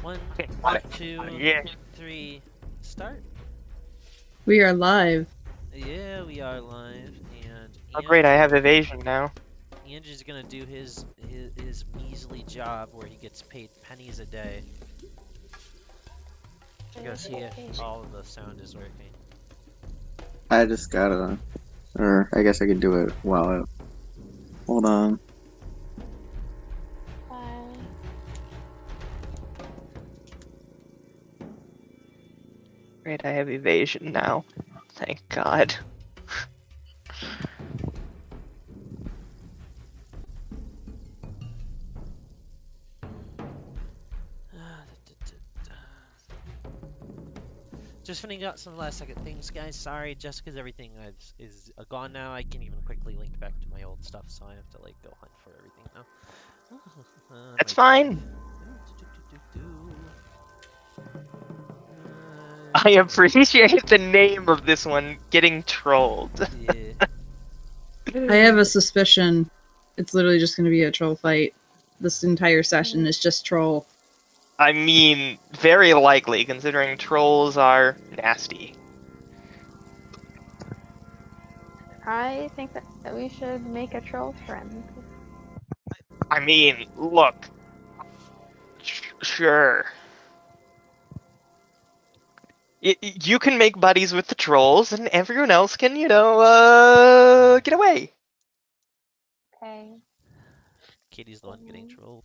One, two, Yeah. 3, start. We are live. Yeah, we are live, and Oh great, I have evasion now. Andrew's gonna do his measly job where he gets paid pennies a day. Go see if all of the sound is working. I just gotta, or I guess I could do it while it. Hold on. Great, I have evasion now. Thank God. Just finishing out some last second things, guys. Sorry, just because everything is gone now, I can even quickly link back to my old stuff, so I have to like go hunt for everything now. That's fine. I appreciate the name of this one, getting trolled. Yeah. I have a suspicion it's literally just going to be a troll fight. This entire session is just troll. I mean, very likely, considering trolls are nasty. I think that we should make a troll friend. I mean, look. Sure. You can make buddies with the trolls, and everyone else can, get away. Okay. Katie's the one getting trolled.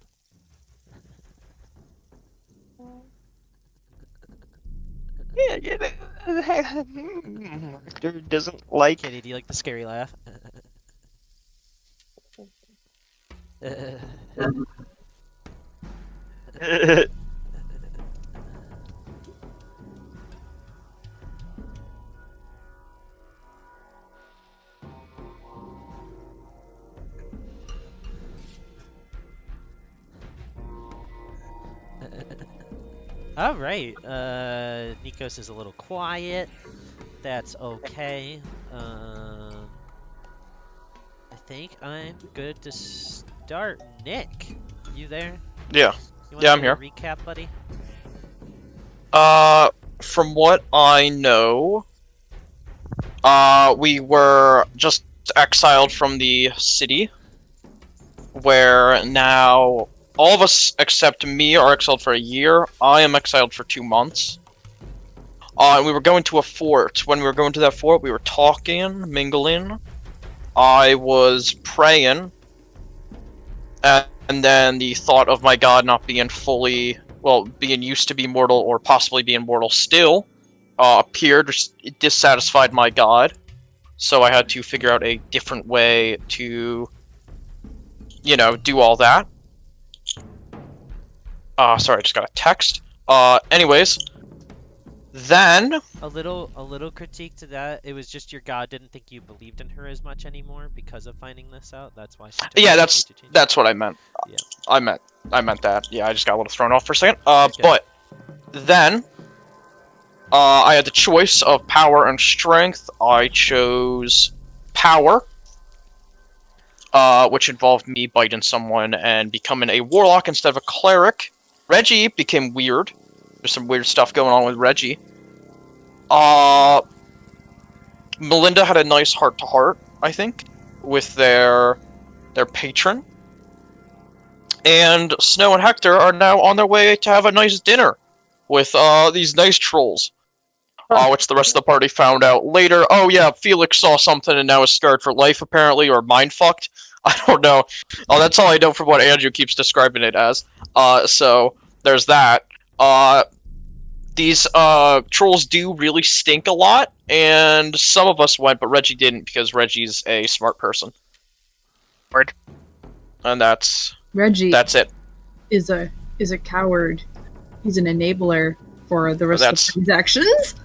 Yeah, Marker doesn't like. Katie, do you like the scary laugh? All right. Nikos is a little quiet. That's okay. I think I'm good to start. Nick, you there? Yeah. You wanna Yeah, I'm do a here. Recap, buddy. From what I know, we were just exiled from the city, where now all of us except me are exiled for a year. I am exiled for 2 months. And we were going to a fort. When we were going to that fort, we were talking, mingling. I was praying, and then the thought of my god not being fully, well, being used to be mortal or possibly being mortal still, appeared. It dissatisfied my god, so I had to figure out a different way to, do all that. Sorry, I just got a text. Anyways, then A little critique to that. It was just your god didn't think you believed in her as much anymore because of finding this out. That's why. She took yeah, the that's opportunity to change that's what I meant. Yeah. I meant that. Yeah, I just got a little thrown off for a second. Okay. But then I had the choice of power and strength. I chose power, which involved me biting someone and becoming a warlock instead of a cleric. Reggie became weird. There's some weird stuff going on with Reggie. Melinda had a nice heart-to-heart, I think, with their patron. And Snow and Hector are now on their way to have a nice dinner with these nice trolls. Which the rest of the party found out later. Oh yeah, Felix saw something and now is scarred for life, apparently, or mind-fucked. I don't know. Oh, that's all I know from what Andrew keeps describing it as. So, there's that. These trolls do really stink a lot, and some of us went, but Reggie didn't because Reggie's a smart person. Word. And that's Reggie it. is a coward. He's an enabler for the rest of his actions.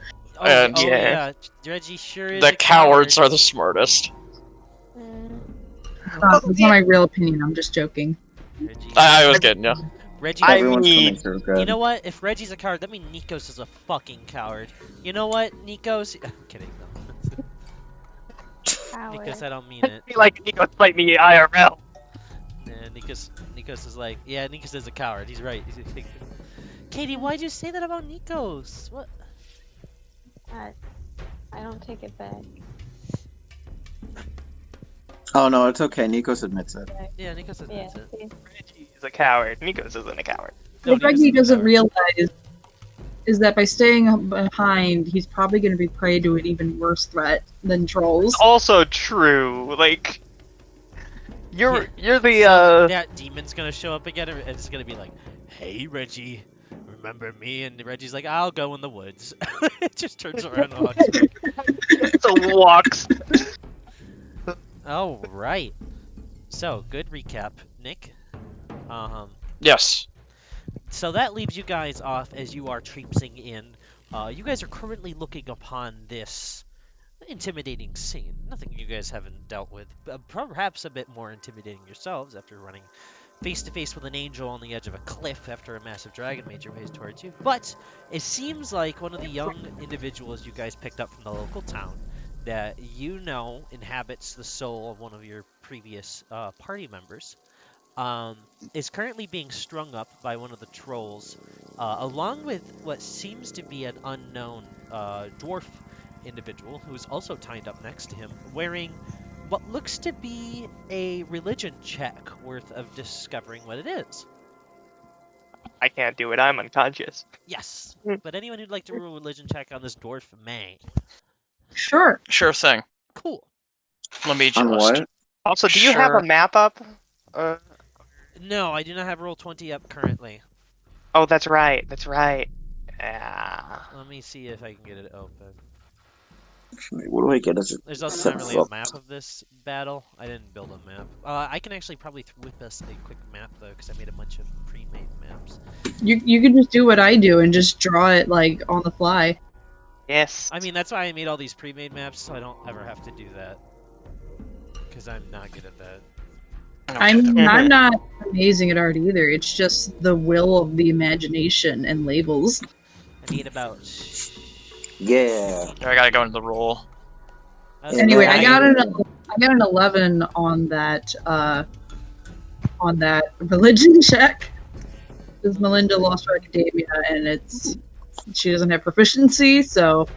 Oh, And- yeah. Reggie sure is. The a cowards coward. are the smartest. That's not my real opinion. I'm just joking. Reggie. I was kidding, yeah. Reggie. Everyone's mean, coming through good. You know what? If Reggie's a coward, that means Nikos is a fucking coward. You know what, Nikos? I'm kidding, though. Nikos, I don't mean it. I feel like Nico fight me IRL. Nah, Nikos Nikos is like, yeah, Nikos is a coward. He's right. Katie, why'd you say that about Nikos? What? I don't take it back. Oh no, it's okay. Nikos admits it. Yeah, Nikos admits Yeah. it. See? He's a coward. Nikos isn't a coward. No, What Nikos Reggie is a doesn't coward. realize is that by staying behind, he's probably going to be prey to an even worse threat than trolls. Also true. Like, you're the That demon's gonna show up again, and it's gonna be like, "Hey, Reggie, remember me?" And Reggie's like, "I'll go in the woods." It just turns around and walks away. so walks. Oh, right. So, good recap, Nick. Yes. So that leaves you guys off as you are traipsing in. You guys are currently looking upon this intimidating scene. Nothing you guys haven't dealt with. Perhaps a bit more intimidating yourselves after running face to face with an angel on the edge of a cliff after a massive dragon made your way towards you. But it seems like one of the young individuals you guys picked up from the local town that you know inhabits the soul of one of your previous party members is currently being strung up by one of the trolls, along with what seems to be an unknown dwarf individual who is also tied up next to him, wearing what looks to be a religion check worth of discovering what it is. I can't do it. I'm unconscious. Yes, but anyone who'd like to roll a religion check on this dwarf may. Sure. Sure thing. Cool. Let me On just. what? Also, do you have Sure. a map up? No, I do not have roll 20 up currently. Oh, that's right. That's right. Yeah. Let me see if I can get it open. What do I get as There's also Set not really a up. map of this battle. I didn't build a map. I can actually probably whip us a quick map though, because I made a bunch of pre-made maps. You can just do what I do and just draw it like on the fly. Yes. I mean, that's why I made all these pre-made maps, so I don't ever have to do that. Because I'm not good at that. I'm not amazing at art either. It's just the will of the imagination and labels. I need about... Yeah. I gotta go into the roll. Anyway, I got an. an 11 on that religion check. Because Melinda lost her academia and she doesn't have proficiency, so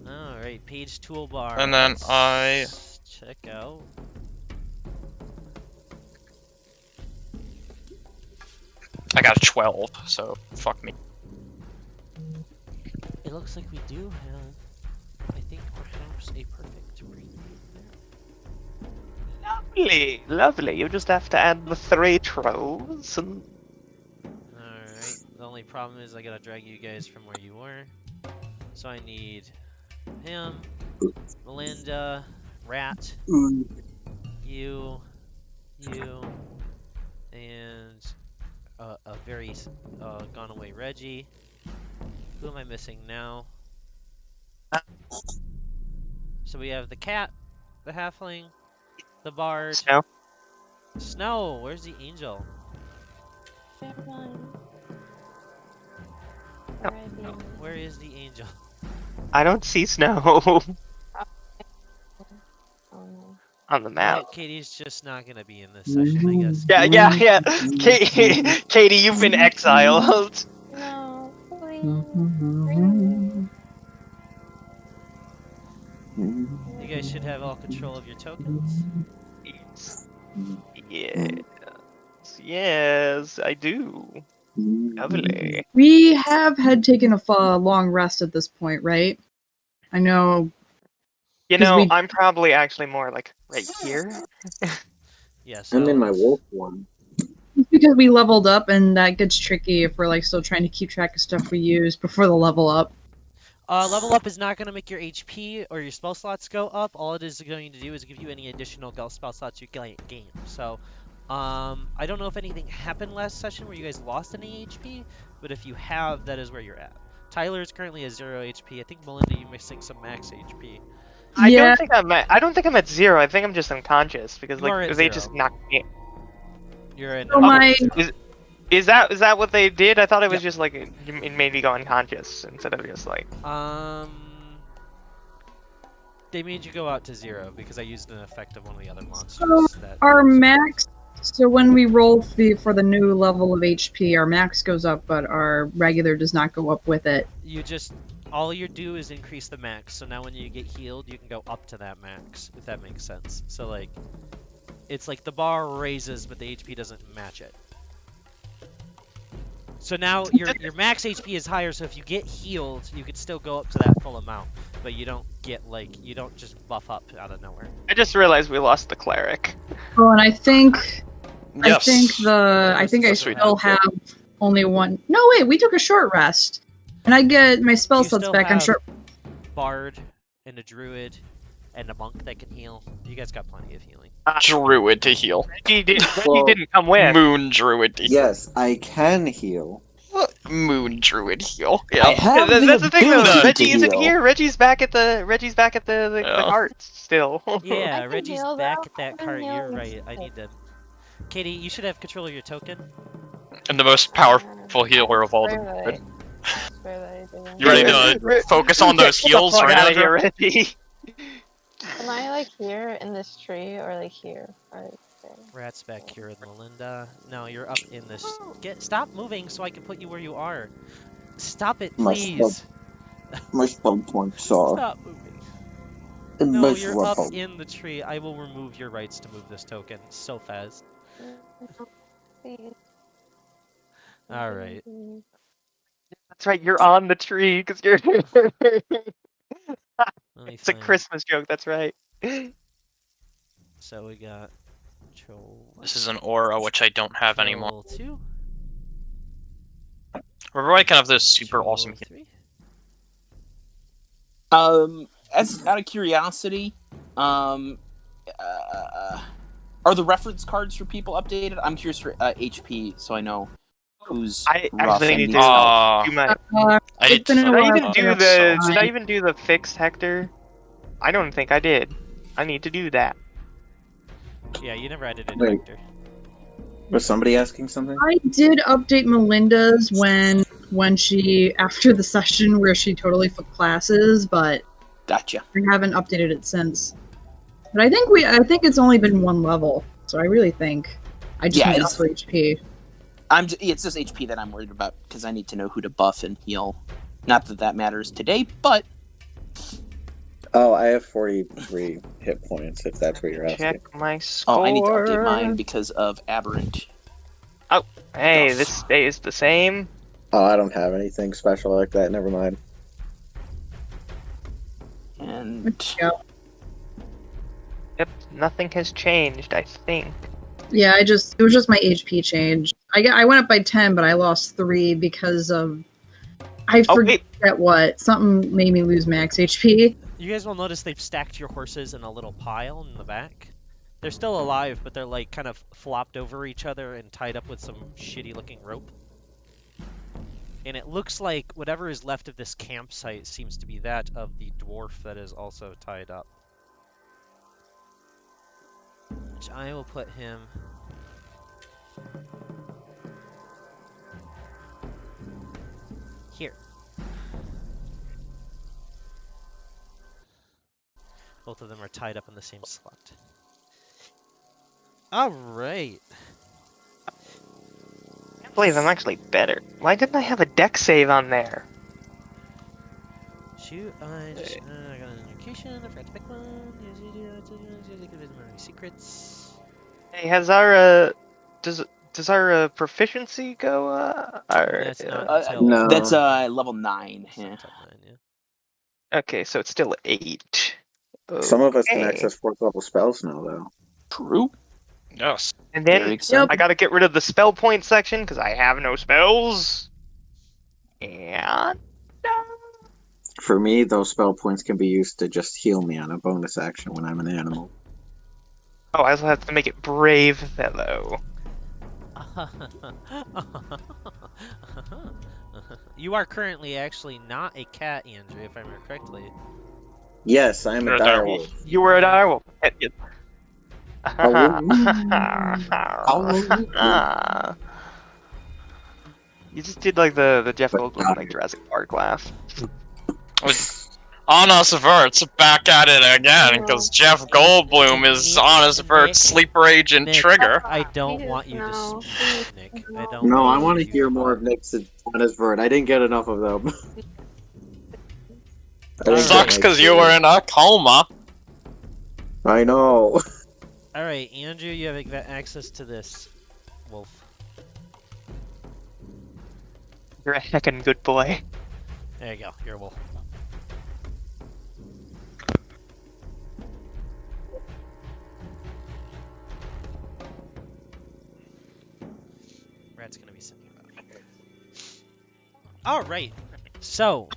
Alright, page toolbar. And then Let's check out. I got a 12, so fuck me. It looks like we do have, I think, perhaps a perfect pre-made map. Lovely. Lovely. You just have to add the 3 trolls and... Alright, the only problem is I gotta drag you guys from where you were. So I need him, Melinda, Rat, you, and a very gone away Reggie. Who am I missing now? So we have the cat, the halfling, the bard, Snow? Snow. Where's the angel? Never mind. Oh. Alright, Where is the angel? I don't see snow oh no. on the map. Katie's just not gonna be in this session, I guess. Yeah. Katie, you've been exiled. No, please. Bring You guys should have all control of your tokens. Yes, I do. Lovely. we had taken a long rest at this point, right? I know. You 'Cause know, we- I'm probably actually more like right here. Yeah, so I'm in my wolf one. It's because we leveled up, and that gets tricky if we're like still trying to keep track of stuff we use before the level up. level up is not going to make your HP or your spell slots go up. All it is going to do is give you any additional spell slots you gain. So, I don't know if anything happened last session where you guys lost any HP, but if you have, that is where you're at. Tyler is currently at 0 HP. I think Melinda, you're missing some max HP. I Yeah. don't think I'm at 0. I think I'm just unconscious because You are like at they 0. just knocked me. You're in. So my Is that what they did? I thought it was Yeah. just like it made me go unconscious instead of just like. They made you go out to 0 because I used an effect of one of the other monsters. So, that our max So when we roll for the new level of HP, our max goes up, but our regular does not go up with it. You just all you do is increase the max. So now when you get healed, you can go up to that max, if that makes sense. So like, it's like the bar raises, but the HP doesn't match it. So now your max HP is higher. So if you get healed, you can still go up to that full amount, but you don't get like you don't just buff up out of nowhere. I just realized we lost the cleric. Oh, and I think Yes. I think I Yes, we still have only one. No, wait, we took a short rest, and I get my spell You slots still back on have short. Bard and a druid and a monk that can heal. You guys got plenty of healing. Druid to heal. Reggie Well, didn't come with. Moon Druid to heal. Yes, I can heal. Moon Druid heal. I Yeah. have That's the thing though. ability to Reggie isn't heal. here. Reggie's back at the Yeah. cart still. Yeah, can Reggie's heal, back though. at that I can cart. heal You're and right. I need to. Katie, you should have control of your token. And the most powerful healer of all them. Really. Really, You ready to focus on those Get the heals fuck right out now, of here, Reggie. Am I like here in this tree or like here? Or there? Rat's back here with Melinda. No, you're up in this. Stop moving so I can put you where you are. Stop it, My please. My spell points are Stop moving. No, you're up miserable. in the tree. I will remove your rights to move this token so fast. Please. All right. That's right. You're on the tree because you're. Let me It's a find- Christmas joke. That's right. So we got control. This is an aura which I don't have anymore. Control 2. Remember I can have this super Control awesome 3. As out of curiosity, are the reference cards for people updated? I'm curious for HP, so I know who's I rough actually and need who's to not. do my. Uh, I need It's been a to Did I while. even do That's the? fine. Did I even do the fixed Hector? I don't think I did. I need to do that. Yeah, you never added in Wait. Hector. Was somebody asking something? I did update Melinda's when she after the session where she totally flipped classes, but Gotcha. I haven't updated it since. But I think it's only been one level, so I really think I just Yeah, need it's- upper HP. It's just HP that I'm worried about because I need to know who to buff and heal. Not that that matters today, but Oh, I have 43 hit points, if that's what you're asking. Check my score. oh, I need to update mine because of aberrant. Hey, this stays the same. Oh, I don't have anything special like that, never mind. And Yeah. Yep, nothing has changed. I think. Yeah, it was just my HP change. I went up by 10, but I lost 3 because of I Oh forget wait, what something made me lose max HP. You guys will notice they've stacked your horses in a little pile in the back. They're still alive, but they're like kind of flopped over each other and tied up with some shitty looking rope. And it looks like whatever is left of this campsite seems to be that of the dwarf that is also tied up. Which I will put him here. Both of them are tied up in the same slot. Alright. I can't believe I'm actually better. Why didn't I have a deck save on there? Shoot, I just I got an education, I forgot to pick one. Secrets. Hey, has our does our proficiency go? That's not until No. that's level 9. it's Yeah. not till 9, yeah. Okay, so it's still 8. Some of us can Okay. access 4th level spells now, though. True. Yes. And Very then exciting. I gotta get rid of the spell point section because I have no spells. And For me, those spell points can be used to just heal me on a bonus action when I'm an animal. oh, I also have to make it brave fellow. You are currently actually not a cat, Andrew, if I remember correctly. Yes, I am You're a a direwolf. You were a direwolf. You just did like the Jeff Goldblum like Jurassic Park laugh. Honest Vert's back at it again, because Jeff Goldblum is Honest Vert's sleeper agent Nick, Trigger. I don't Jesus, want you to no. speak, Nick. I don't No, I want want to you hear more of Nick's on his vert. I didn't get enough of them. I didn't get Sucks my because you share. were in a coma. I know. Alright, Andrew, you have access to this wolf. You're a heckin' good boy. There you go, you're a wolf. Rat's gonna be sitting about. Alright, so,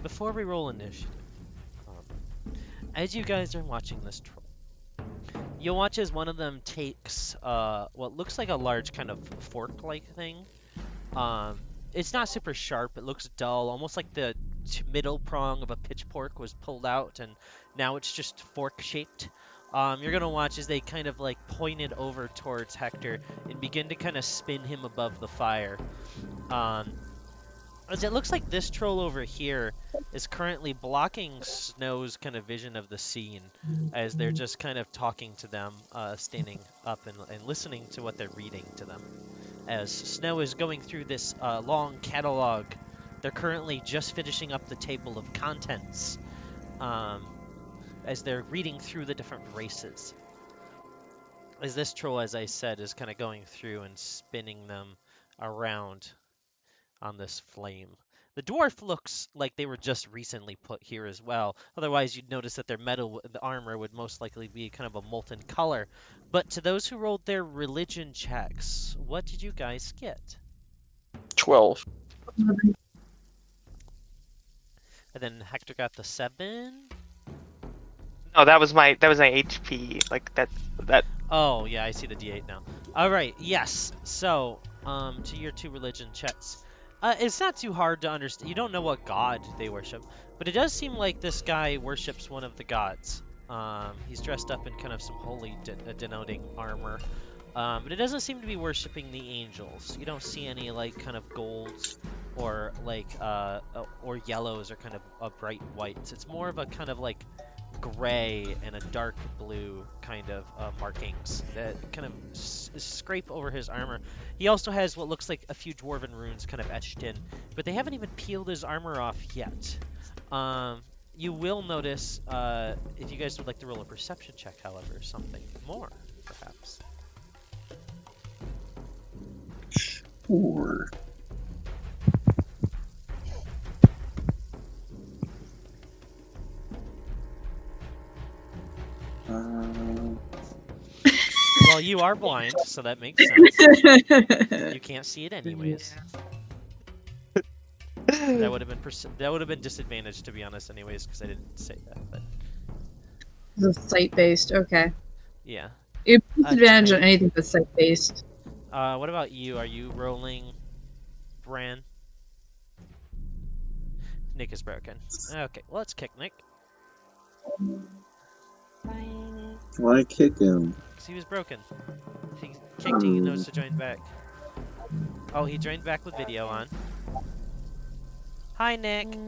before we roll initiative, as you guys are watching this troll, you'll watch as one of them takes what looks like a large kind of fork-like thing. It's not super sharp, it looks dull, almost like the middle prong of a pitchfork was pulled out and now it's just fork-shaped. You're gonna watch as they kind of like point it over towards Hector and begin to kind of spin him above the fire. As it looks like this troll over here is currently blocking Snow's kind of vision of the scene as they're just kind of talking to them, standing up and listening to what they're reading to them. As Snow is going through this long catalog, they're currently just finishing up the table of contents as they're reading through the different races. As this troll, as I said, is kind of going through and spinning them around on this flame. The dwarf looks like they were just recently put here as well. Otherwise, you'd notice that their metal, the armor would most likely be kind of a molten color. But to those who rolled their religion checks, what did you guys get? 12. And then Hector got the 7. No, that was my HP. Like that. Oh, yeah, I see the D8 now. All right, yes. So, to your 2 religion checks. It's not too hard to understand. You don't know what god they worship, but it does seem like this guy worships one of the gods. He's dressed up in kind of some holy denoting armor, but it doesn't seem to be worshiping the angels. You don't see any like kind of golds or like or yellows or kind of bright whites. It's more of a kind of like gray and a dark blue kind of markings that kind of scrape over his armor. He also has what looks like a few dwarven runes kind of etched in, but they haven't even peeled his armor off yet. You will notice, if you guys would like to roll a perception check, however, something more, perhaps. Sure. Well, you are blind, so that makes sense. You can't see it anyways. That would have been disadvantaged, to be honest, anyways, because I didn't say that. But It's site-based, okay. yeah. It's disadvantage on anything that's site-based. What about you? Are you rolling, Bran? Nick is broken. Okay, well, let's kick Nick. Fine. Why kick him? Because he was broken. If he kicked you, he knows to join back. Oh, he joined back with video on. Hi, Nick.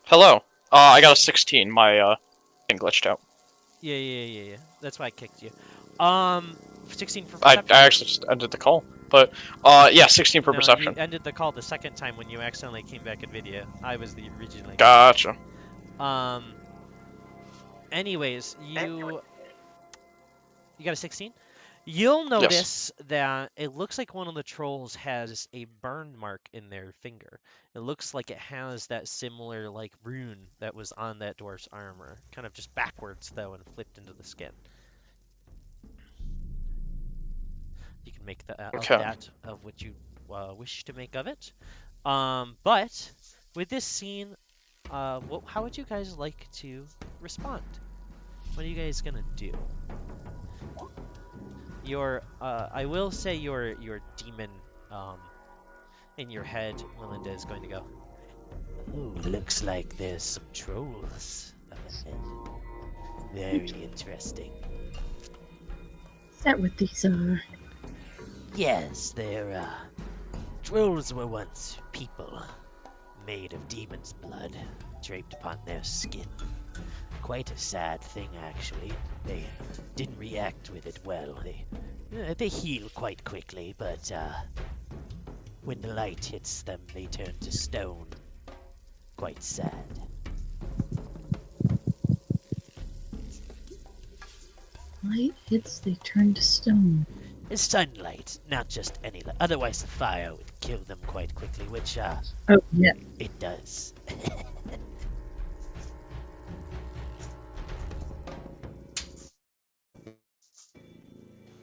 Hello. I got a 16. My thing glitched out. Yeah. That's why I kicked you. 16 for I perception. actually just ended the call. But, yeah, 16 for No, perception. you ended the call the second time when you accidentally came back in video. I was the original. Gotcha. Anyways, you got a 16? You'll notice that it looks like one of the trolls has a burn mark in their finger. It looks like it has that similar like rune that was on that dwarf's armor, kind of just backwards though and flipped into the skin. You can make of that of what you wish to make of it. But with this scene, how would you guys like to respond? What are you guys gonna do? I will say your demon, in your head, Melinda, is going to go, ooh, looks like there's some trolls up ahead. Very interesting. Is that what these are? Yes, trolls were once people. made of demon's blood draped upon their skin. Quite a sad thing, actually. They didn't react with it well. They heal quite quickly, but when the light hits them, they turn to stone. Quite sad. Light hits, they turn to stone. It's sunlight, not just any light. Otherwise, the fire would kill them quite quickly, which Oh, yeah. it does.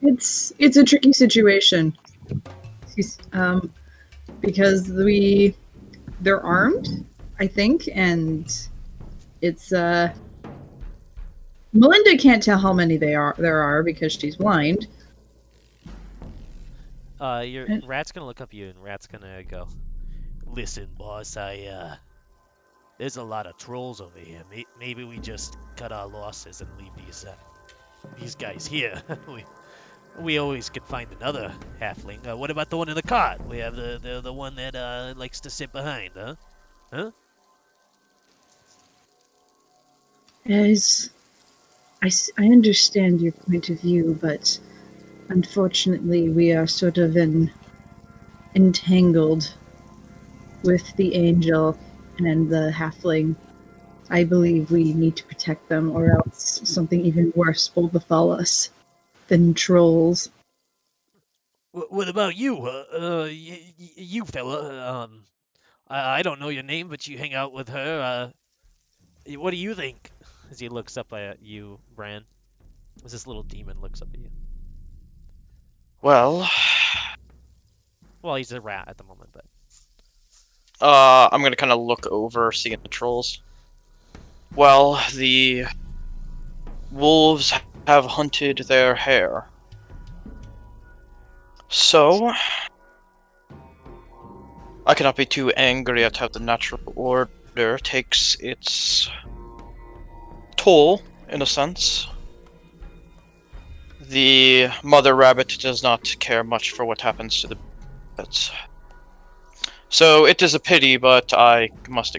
It's a tricky situation. Because they're armed, I think, and it's Melinda can't tell how many there are because she's blind. Rat's gonna look up you, and Rat's gonna go, "Listen, boss, there's a lot of trolls over here. Maybe we just cut our losses and leave these guys here. We always could find another halfling. What about the one in the cart? We have the one that likes to sit behind, huh? Huh?" As I understand your point of view, but unfortunately we are sort of entangled with the angel and the halfling. I believe we need to protect them, or else something even worse will befall us than trolls. What about you? You fella. I don't know your name, but you hang out with her. What do you think? As he looks up at you, Bran. As this little demon looks up at you. Well, Well, he's a rat at the moment, but... I'm gonna kind of look over, seeing the trolls. Well, the wolves have hunted their hare. So, I cannot be too angry at how the natural order takes its toll, in a sense. The mother rabbit does not care much for what happens to the pets. So it is a pity, but I must.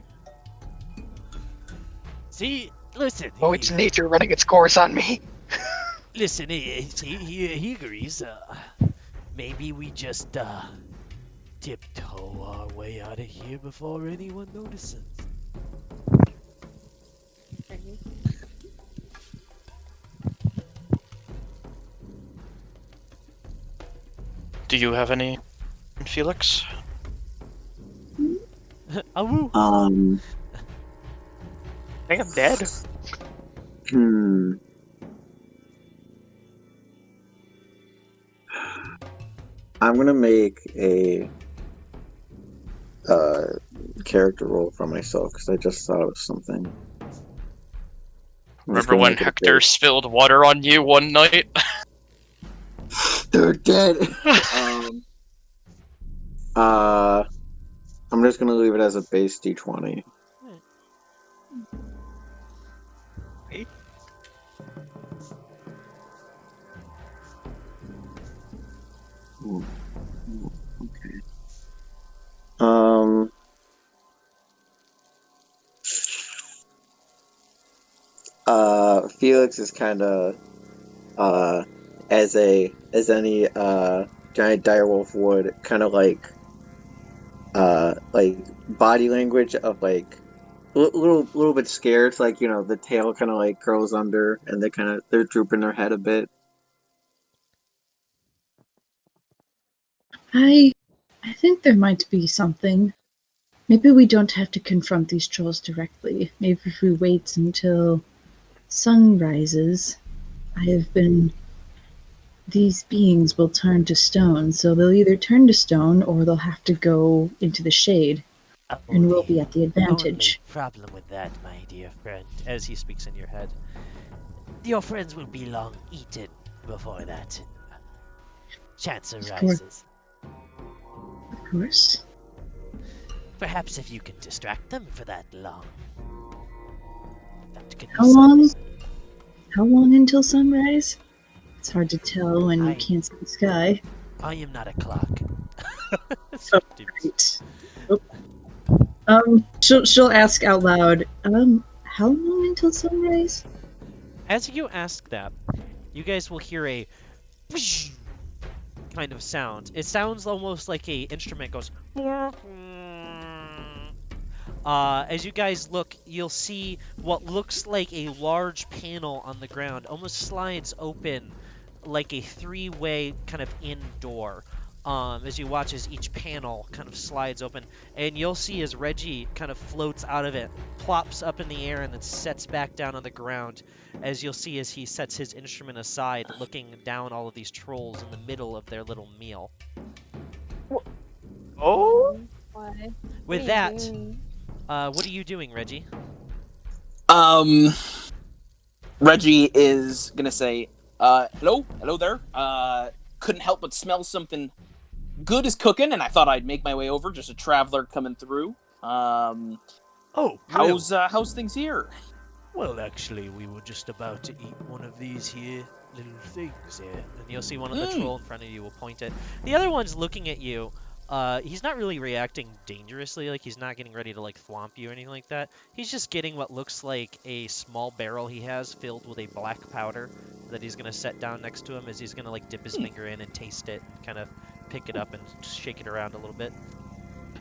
See, listen. Oh, it's nature running its course on me. Listen, he agrees. Maybe we just tiptoe our way out of here before anyone notices. Do you have any, Felix? Awoo. I think I'm dead. I'm gonna make a character roll for myself because I just thought of something. Remember when Hector spilled water on you one night? They're dead. I'm just gonna leave it as a base D20. Ooh. Okay. Felix is kind of as any giant direwolf would, kind of like body language of like little bit scared. It's like, the tail kind of like curls under, and they're drooping their head a bit. I think there might be something. Maybe we don't have to confront these trolls directly. Maybe if we wait until sun rises, these beings will turn to stone, so they'll either turn to stone or they'll have to go into the shade, and we'll be at the advantage. Only problem with that, my dear friend, as he speaks in your head, your friends will be long eaten before that chance arises. Of course. Perhaps if you can distract them for that long. That could be How long? How long until sunrise? It's hard to tell when you can't see the sky. I am not a clock. Oh, right. Oh. She'll ask out loud. How long until sunrise? As you ask that, you guys will hear a kind of sound. It sounds almost like a instrument goes. As you guys look, you'll see what looks like a large panel on the ground almost slides open like a three-way kind of indoor. As you watch as each panel kind of slides open, and you'll see as Reggie kind of floats out of it, plops up in the air, and then sets back down on the ground. As you'll see as he sets his instrument aside, looking down all of these trolls in the middle of their little meal. Oh. Why? With that, what are you doing, Reggie? Reggie is gonna say, hello there. Couldn't help but smell something good is cooking, and I thought I'd make my way over. Just a traveler coming through. Oh, How's things here? well, actually, we were just about to eat one of these here little things here. And you'll see one of the troll in front of you will point it. The other one's looking at you. He's not really reacting dangerously, like he's not getting ready to like thwomp you or anything like that. He's just getting what looks like a small barrel he has filled with a black powder that he's gonna set down next to him as he's gonna like dip his finger in and taste it, and kind of pick it up and shake it around a little bit.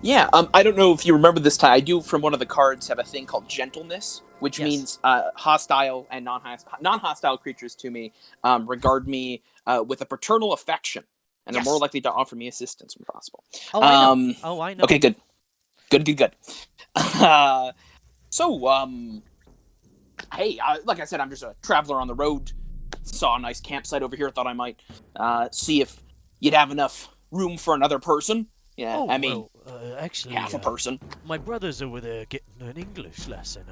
Yeah, I don't know if you remember this time. I do, from one of the cards, have a thing called gentleness, which Yes. means hostile and non-hostile creatures to me regard me with a paternal affection, and are Yes. more likely to offer me assistance when possible. Oh, I know. Oh, I know. Okay, good. Hey, like I said, I'm just a traveler on the road. Saw a nice campsite over here. Thought I might see if you'd have enough room for another person. Yeah, Oh, I mean, well, actually, half a person. my brother's over there getting an English lesson.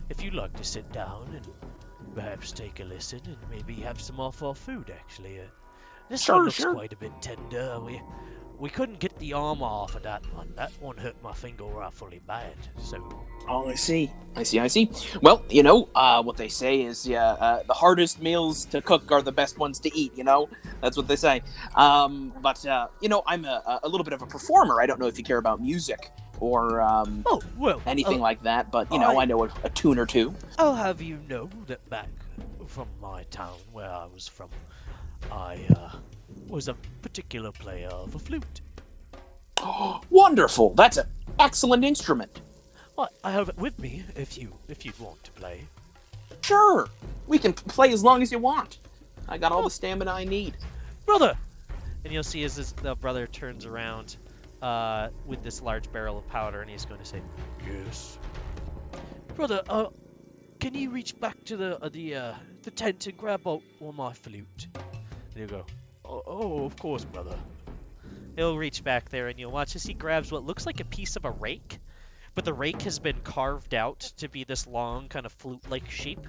If you'd like to sit down and perhaps take a listen and maybe have some off our food, actually. This Sure, one looks sure. quite a bit tender. We couldn't get the armor off of that one. That one hurt my finger awfully bad. So, Oh, I see. Well, what they say is, the hardest meals to cook are the best ones to eat, That's what they say. I'm a little bit of a performer. I don't know if you care about music or oh well, anything like that, but, I- I know a tune or two. I'll have you know that back from my town where I was from, I was a particular player of a flute. Wonderful! That's an excellent instrument. Well, I have it with me if you'd want to play. Sure, we can play as long as you want. I got all the stamina I need. Brother! And you'll see as the brother turns around with this large barrel of powder, and he's going to say, Yes, brother. Can you reach back to the tent and grab out one my flute? And he'll go, oh, of course, brother. He'll reach back there, and you'll watch as he grabs what looks like a piece of a rake, but the rake has been carved out to be this long, kind of flute-like shape.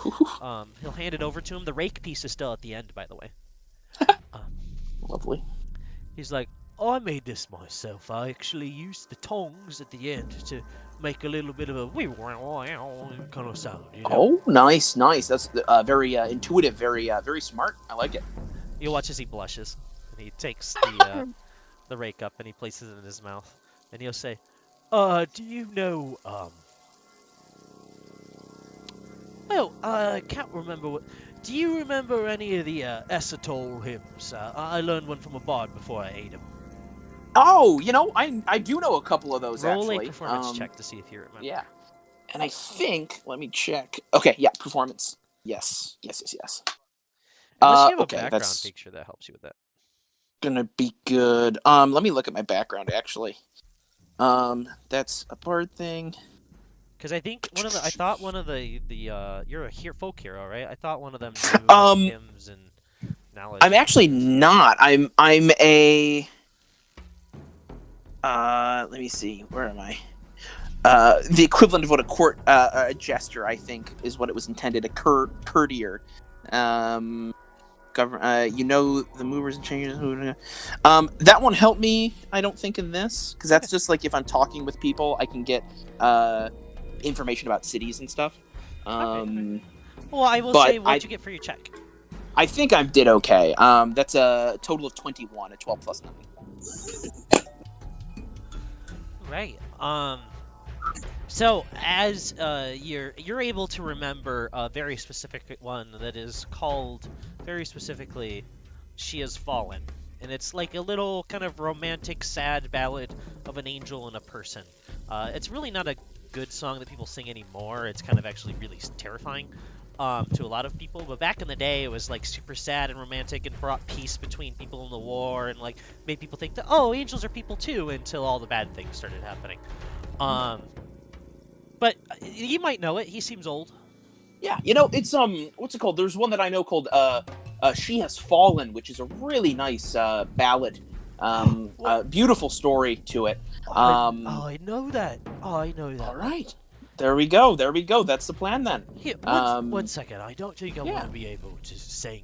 He'll hand it over to him. The rake piece is still at the end, by the way. Lovely. He's like, Oh, I made this myself. I actually used the tongs at the end to make a little bit of a wee kind of sound. Oh, nice. That's very intuitive, very smart. I like it. you'll watch as he blushes, and he takes the rake up and he places it in his mouth, and he'll say, Do you know, well, I can't remember what... Do you remember any of the Esatol hymns? I learned one from a bard before I ate him. Oh, I do know a couple of those, roll actually. a performance check to see if you remember. Yeah. And I think, let me check. Okay, yeah, performance. Yes. Unless you have a okay, background that's picture that helps you with that. gonna be good. Let me look at my background, actually. That's a bard thing. Because I think I thought one of the you're a folk hero, right? I thought one of them knew hymns and knowledge. I'm actually not. I'm a. Let me see. Where am I? The equivalent of what a jester, I think, is what it was intended. A courtier. The movers and changes. That won't help me. I don't think in this, because that's just like if I'm talking with people, I can get information about cities and stuff. Okay. Well, I will say, what'd you get for your check? I think I did okay. That's a total of 21, a 12 plus 9. Right. So as you're able to remember a very specific one that is called very specifically "She Has Fallen," and it's like a little kind of romantic, sad ballad of an angel and a person. It's really not a good song that people sing anymore. It's kind of actually really terrifying to a lot of people. But back in the day, it was like super sad and romantic and brought peace between people in the war and like made people think that oh, angels are people too until all the bad things started happening. Um, but you might know it. He seems old. Yeah, it's what's it called? There's one that I know called She Has Fallen, which is a really nice ballad. Beautiful story to it. I know that. Oh, I know that. All right. There we go. That's the plan then. Here, One second. I don't think I Yeah. want to be able to sing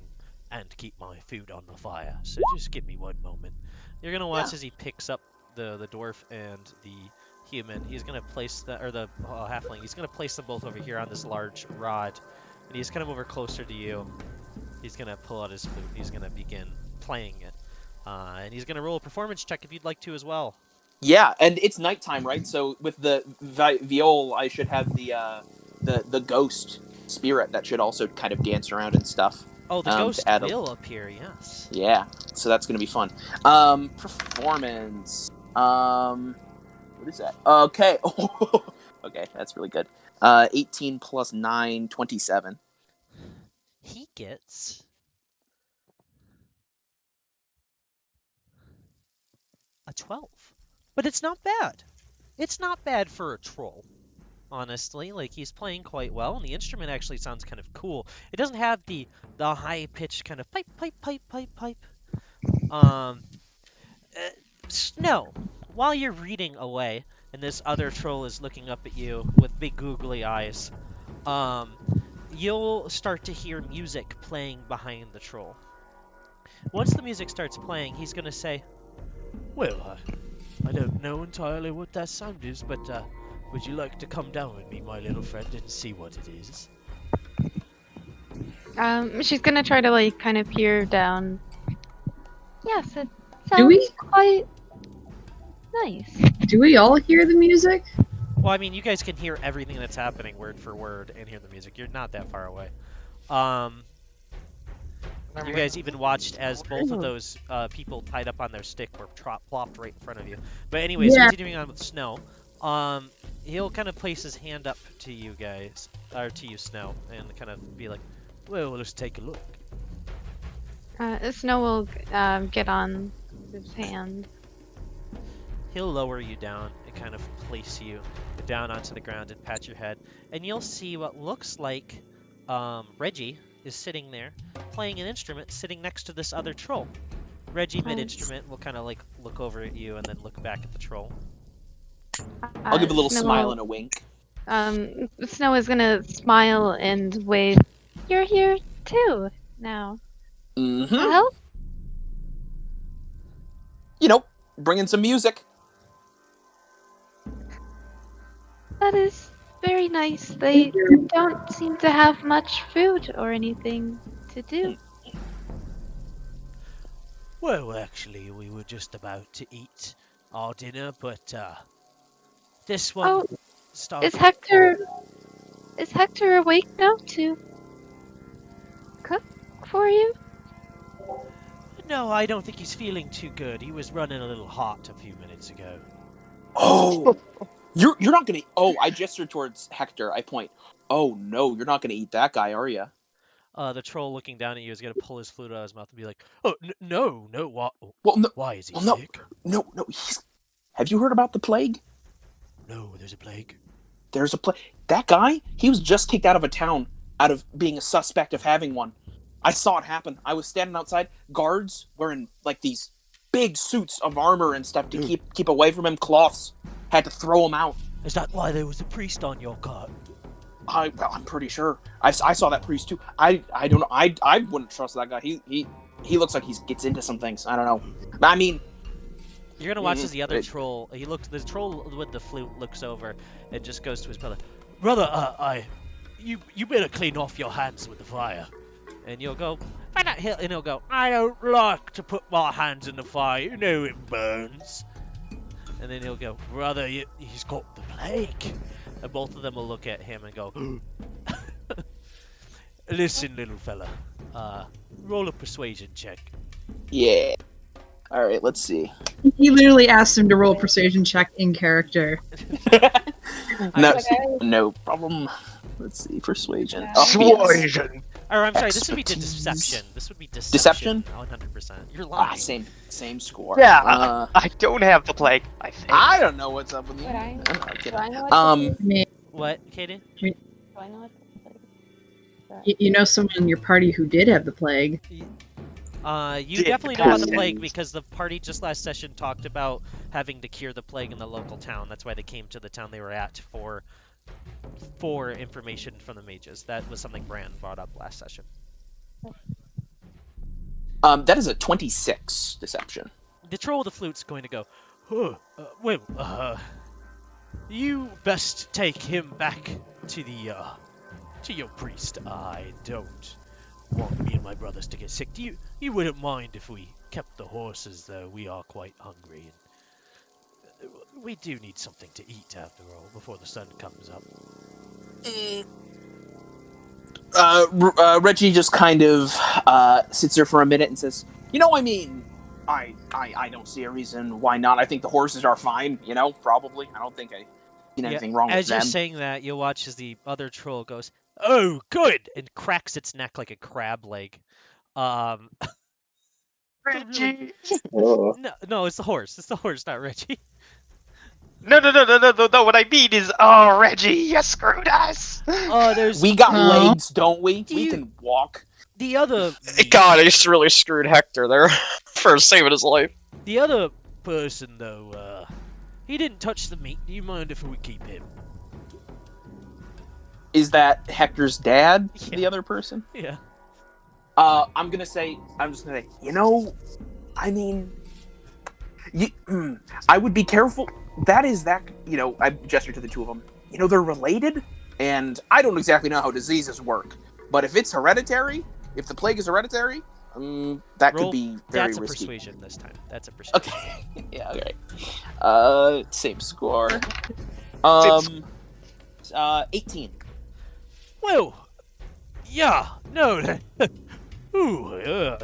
and keep my food on the fire. So just give me one moment. you're gonna watch Yeah. as he picks up the dwarf and the human. He's gonna place the halfling. He's gonna place them both over here on this large rod, and he's gonna move over closer to you. He's gonna pull out his flute. He's gonna begin playing it, and he's gonna roll a performance check if you'd like to as well. Yeah, and it's nighttime, right? So with the viol, I should have the ghost spirit that should also kind of dance around and stuff. Oh, the to ghost add a- will appear. Yes. Yeah, so that's gonna be fun. Performance. What is that? Okay. Okay, that's really good. 18 plus 9, 27. He gets a 12. But it's not bad. It's not bad for a troll, honestly. Like, he's playing quite well, and the instrument actually sounds kind of cool. It doesn't have the high-pitched kind of pipe. Snow, while you're reading away, and this other troll is looking up at you with big googly eyes, you'll start to hear music playing behind the troll. Once the music starts playing, he's going to say, Well, I don't know entirely what that sound is, but would you like to come down with me, my little friend, and see what it is? She's gonna try to like kind of peer down. Yes, it Do sounds we? quite nice. Do we all hear the music? well, I mean, you guys can hear everything that's happening word for word and hear the music. You're not that far away. You guys even watched as both of those people tied up on their stick were plopped right in front of you. But anyways, Yeah. continuing on with Snow, he'll kind of place his hand up to you guys, or to you, Snow, and kind of be like, Well, let's take a look. Snow will get on his hand. he'll lower you down and kind of place you down onto the ground and pat your head. And you'll see what looks like Reggie is sitting there playing an instrument sitting next to this other troll. Reggie, mid-instrument, will kind of like look over at you and then look back at the troll. I'll give a little Snow smile will- and a wink. Snow is gonna smile and wave. You're here too now. Mm-hmm. Help? Bring in some music. That is very nice. They don't seem to have much food or anything to do. Well, actually, we were just about to eat our dinner, but this one Oh, started. Is Hector awake now to cook for you? No, I don't think he's feeling too good. He was running a little hot a few minutes ago. Oh, you're not gonna. Oh, I gesture towards Hector. I point. Oh no, you're not gonna eat that guy, are you? The troll looking down at you is going to pull his flute out of his mouth and be like, Oh, no, what? Well, no, Why is he well, no. sick? no. Have you heard about the plague? No, there's a plague. There's a plague. That guy, he was just kicked out of a town out of being a suspect of having one. I saw it happen. I was standing outside. Guards wearing like these big suits of armor and stuff to keep away from him. Cloths had to throw him out. Is that why there was a priest on your cart? I'm pretty sure. I saw that priest too. I don't know. I wouldn't trust that guy. He looks like he gets into some things. I don't know. I mean, You're gonna watch as the other It- troll. The troll with the flute looks over and just goes to his brother, Brother, you better clean off your hands with the fire. and you'll go, and he'll go, I don't like to put my hands in the fire. You know it burns. And then he'll go, brother, he's got the plague. And both of them will look at him and go, listen, little fella, roll a persuasion check. Yeah. All right, let's see. He literally asked him to roll a persuasion check in character. No, Okay. no problem. Let's see, persuasion. Yeah. Oh, yes. Persuasion. Or I'm sorry, this would be Expertise. deception. This would be Deception? 100%. You're lying. Ah, same score. Yeah, I don't have the plague, I think. I don't know what's up with you. Would I? I'm not Do kidding. I know Um, What, Kaden? Do I know what You know someone in your party who did have the plague. You Did definitely know about the pass plague it. because the party just last session talked about having to cure the plague in the local town. That's why they came to the town they were at for information from the mages. That was something Brand brought up last session. that is a 26 deception. The troll of the flute's going to go, you best take him back to the to your priest. I don't want me and my brothers to get sick. You wouldn't mind if we kept the horses, though. We are quite hungry, and we do need something to eat after all before the sun comes up. Reggie just kind of sits there for a minute and says, I mean, I don't see a reason why not. I think the horses are fine, probably. I don't think I seen anything wrong with As them. you're saying that, you'll watch as the other troll goes, "Oh, good!" and cracks its neck like a crab leg. Reggie. Oh. No, it's the horse. It's the horse, not Reggie. No. What I mean is, oh, Reggie, you screwed us. Oh, there's We got No. legs, don't we? Do We you- can walk. the other. God, I just really screwed Hector there for saving his life. The other person, though, he didn't touch the meat. Do you mind if we keep him? Is that Hector's dad, Yeah. the other person? Yeah. I'm just gonna say, I mean, I would be careful. I gesture to the two of them. They're related, and I don't exactly know how diseases work. But if it's hereditary, if the plague is hereditary, that Roll- could be very That's a risky. persuasion this time. That's a persuasion. Okay. Yeah. Okay. Same score. 18. Well, yeah, no. Ooh,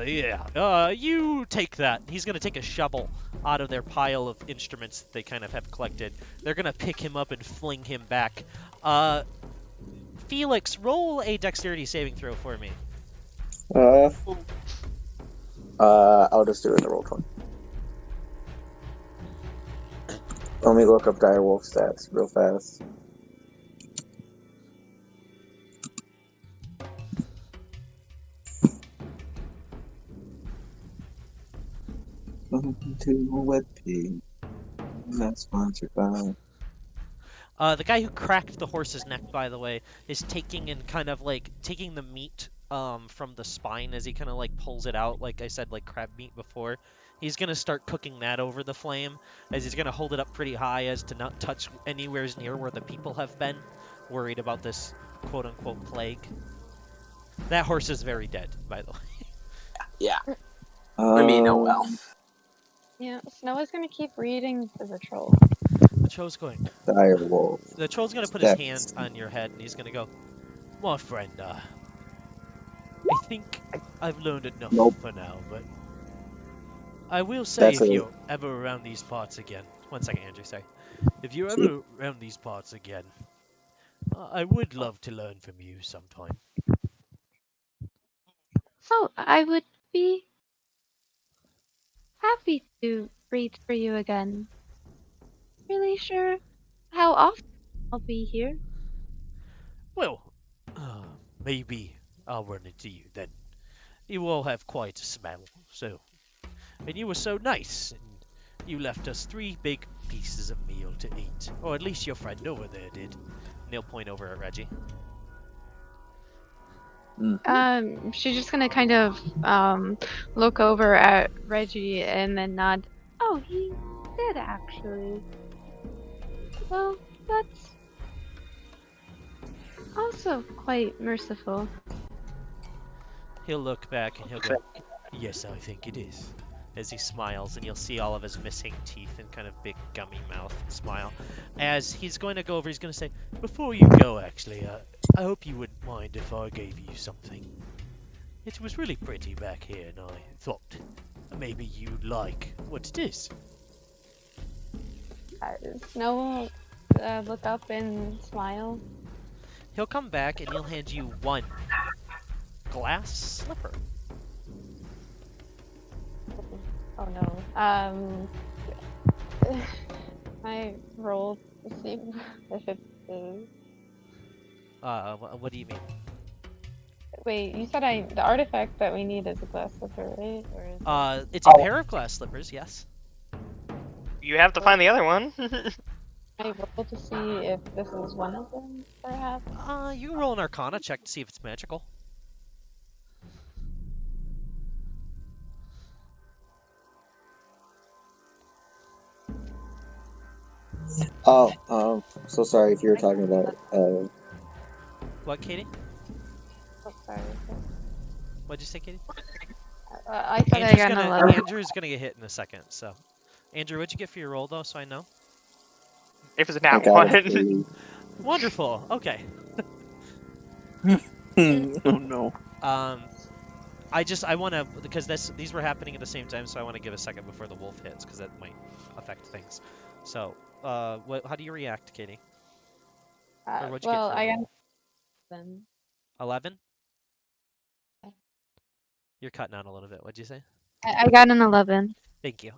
yeah. You take that. He's gonna take a shovel out of their pile of instruments that they kind of have collected. They're gonna pick him up and fling him back. Felix, roll a dexterity saving throw for me. I'll just do it in the roll 20. Let me look up direwolf stats real fast. Welcome to a web page. Not sponsored by. The guy who cracked the horse's neck, by the way, is taking and kind of like taking the meat from the spine as he kind of like pulls it out, like I said, like crab meat before. He's gonna start cooking that over the flame, as he's gonna hold it up pretty high as to not touch anywhere near where the people have been, worried about this quote-unquote plague. That horse is very dead, by the way. Yeah. I mean, oh well. Yeah, Snowa's gonna keep reading to the troll. The troll's going. Direwolf. The troll's gonna put his Dex. hand on your head, and he's gonna go, "My friend, I think I've learned enough Nope. for now, but I will say That's if a- you're ever around these parts again." One second, Andrew. Sorry. If you're ever around these parts again, I would love to learn from you sometime. Oh, I would be happy to read for you again. Really sure how often I'll be here. Well, maybe I'll run into you then. You all have quite a smell, so. And you were so nice, and you left us 3 big pieces of meal to eat. Or at least your friend over there did. And he'll point over at Reggie. She's just gonna kind of look over at Reggie and then nod. Oh, he did actually. Well, that's also quite merciful. He'll look back and he'll go, "Yes, I think it is. as he smiles, and you'll see all of his missing teeth and kind of big gummy mouth smile. As he's going to go over, he's going to say, Before you go, actually, I hope you wouldn't mind if I gave you something. It was really pretty back here, and I thought maybe you'd like what it is. Snow will look up and smile. he'll come back and he'll hand you one glass slipper. Oh no. I rolled to see if it is. What do you mean? Wait, you said the artifact that we need is a glass slipper, right? Or is It's a pair of glass slippers, yes. You have to find the other one. I roll to see if this is one of them, perhaps? You can roll an Arcana check to see if it's magical. Oh, so sorry if you were talking about. What, Katie? Oh, sorry. What'd you say, Katie? I thought I got an 11. Andrew's gonna get hit in a second, so. Andrew, what'd you get for your roll, though, so I know? If it's I not got one. a 3. Wonderful, okay. Oh no. I wanna, because these were happening at the same time, so I wanna give a second before the wolf hits, because that might affect things. So, how do you react, Katie? Or what'd you get Well, for I your got roll? 11. 11? You're cutting out a little bit, what'd you say? I got an 11. Thank you.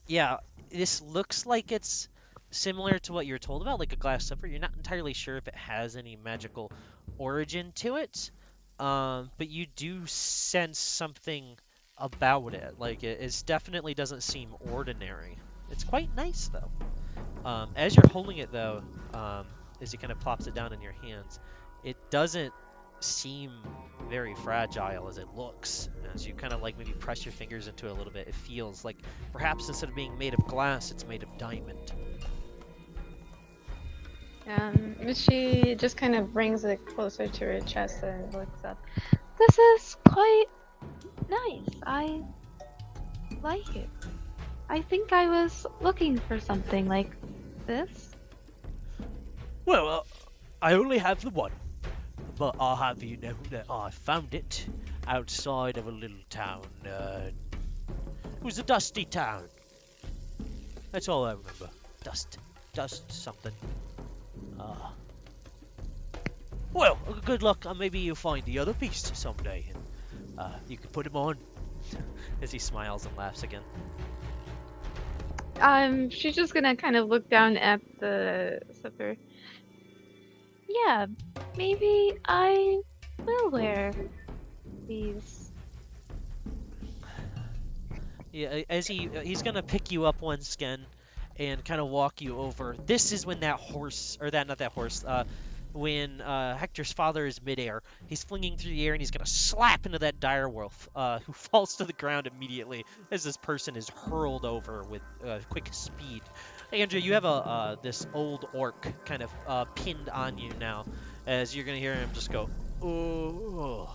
Yeah, this looks like it's similar to what you were told about, like a glass slipper. You're not entirely sure if it has any magical origin to it, but you do sense something about it. Like, it definitely doesn't seem ordinary. It's quite nice, though. As you're holding it, though, as he kind of plops it down in your hands, it doesn't seem very fragile as it looks. As you kind of like maybe press your fingers into it a little bit, it feels like perhaps instead of being made of glass, it's made of diamond. She just kind of brings it closer to her chest and looks up. This is quite nice. I like it. I think I was looking for something like this. Well, I only have the one, but I'll have you know that I found it outside of a little town. It was a dusty town. That's all I remember. Dust something. Well, good luck, and maybe you'll find the other piece someday, and you can put him on. As he smiles and laughs again. She's just gonna kind of look down at the slipper. Yeah, maybe I will wear these. Yeah, as he's gonna pick you up once again and kind of walk you over. This is when that horse, or not that horse, when Hector's father is midair, he's flinging through the air and he's gonna slap into that direwolf, who falls to the ground immediately as this person is hurled over with quick speed. Andrew, you have this old orc kind of pinned on you now, as you're gonna hear him just go, oh.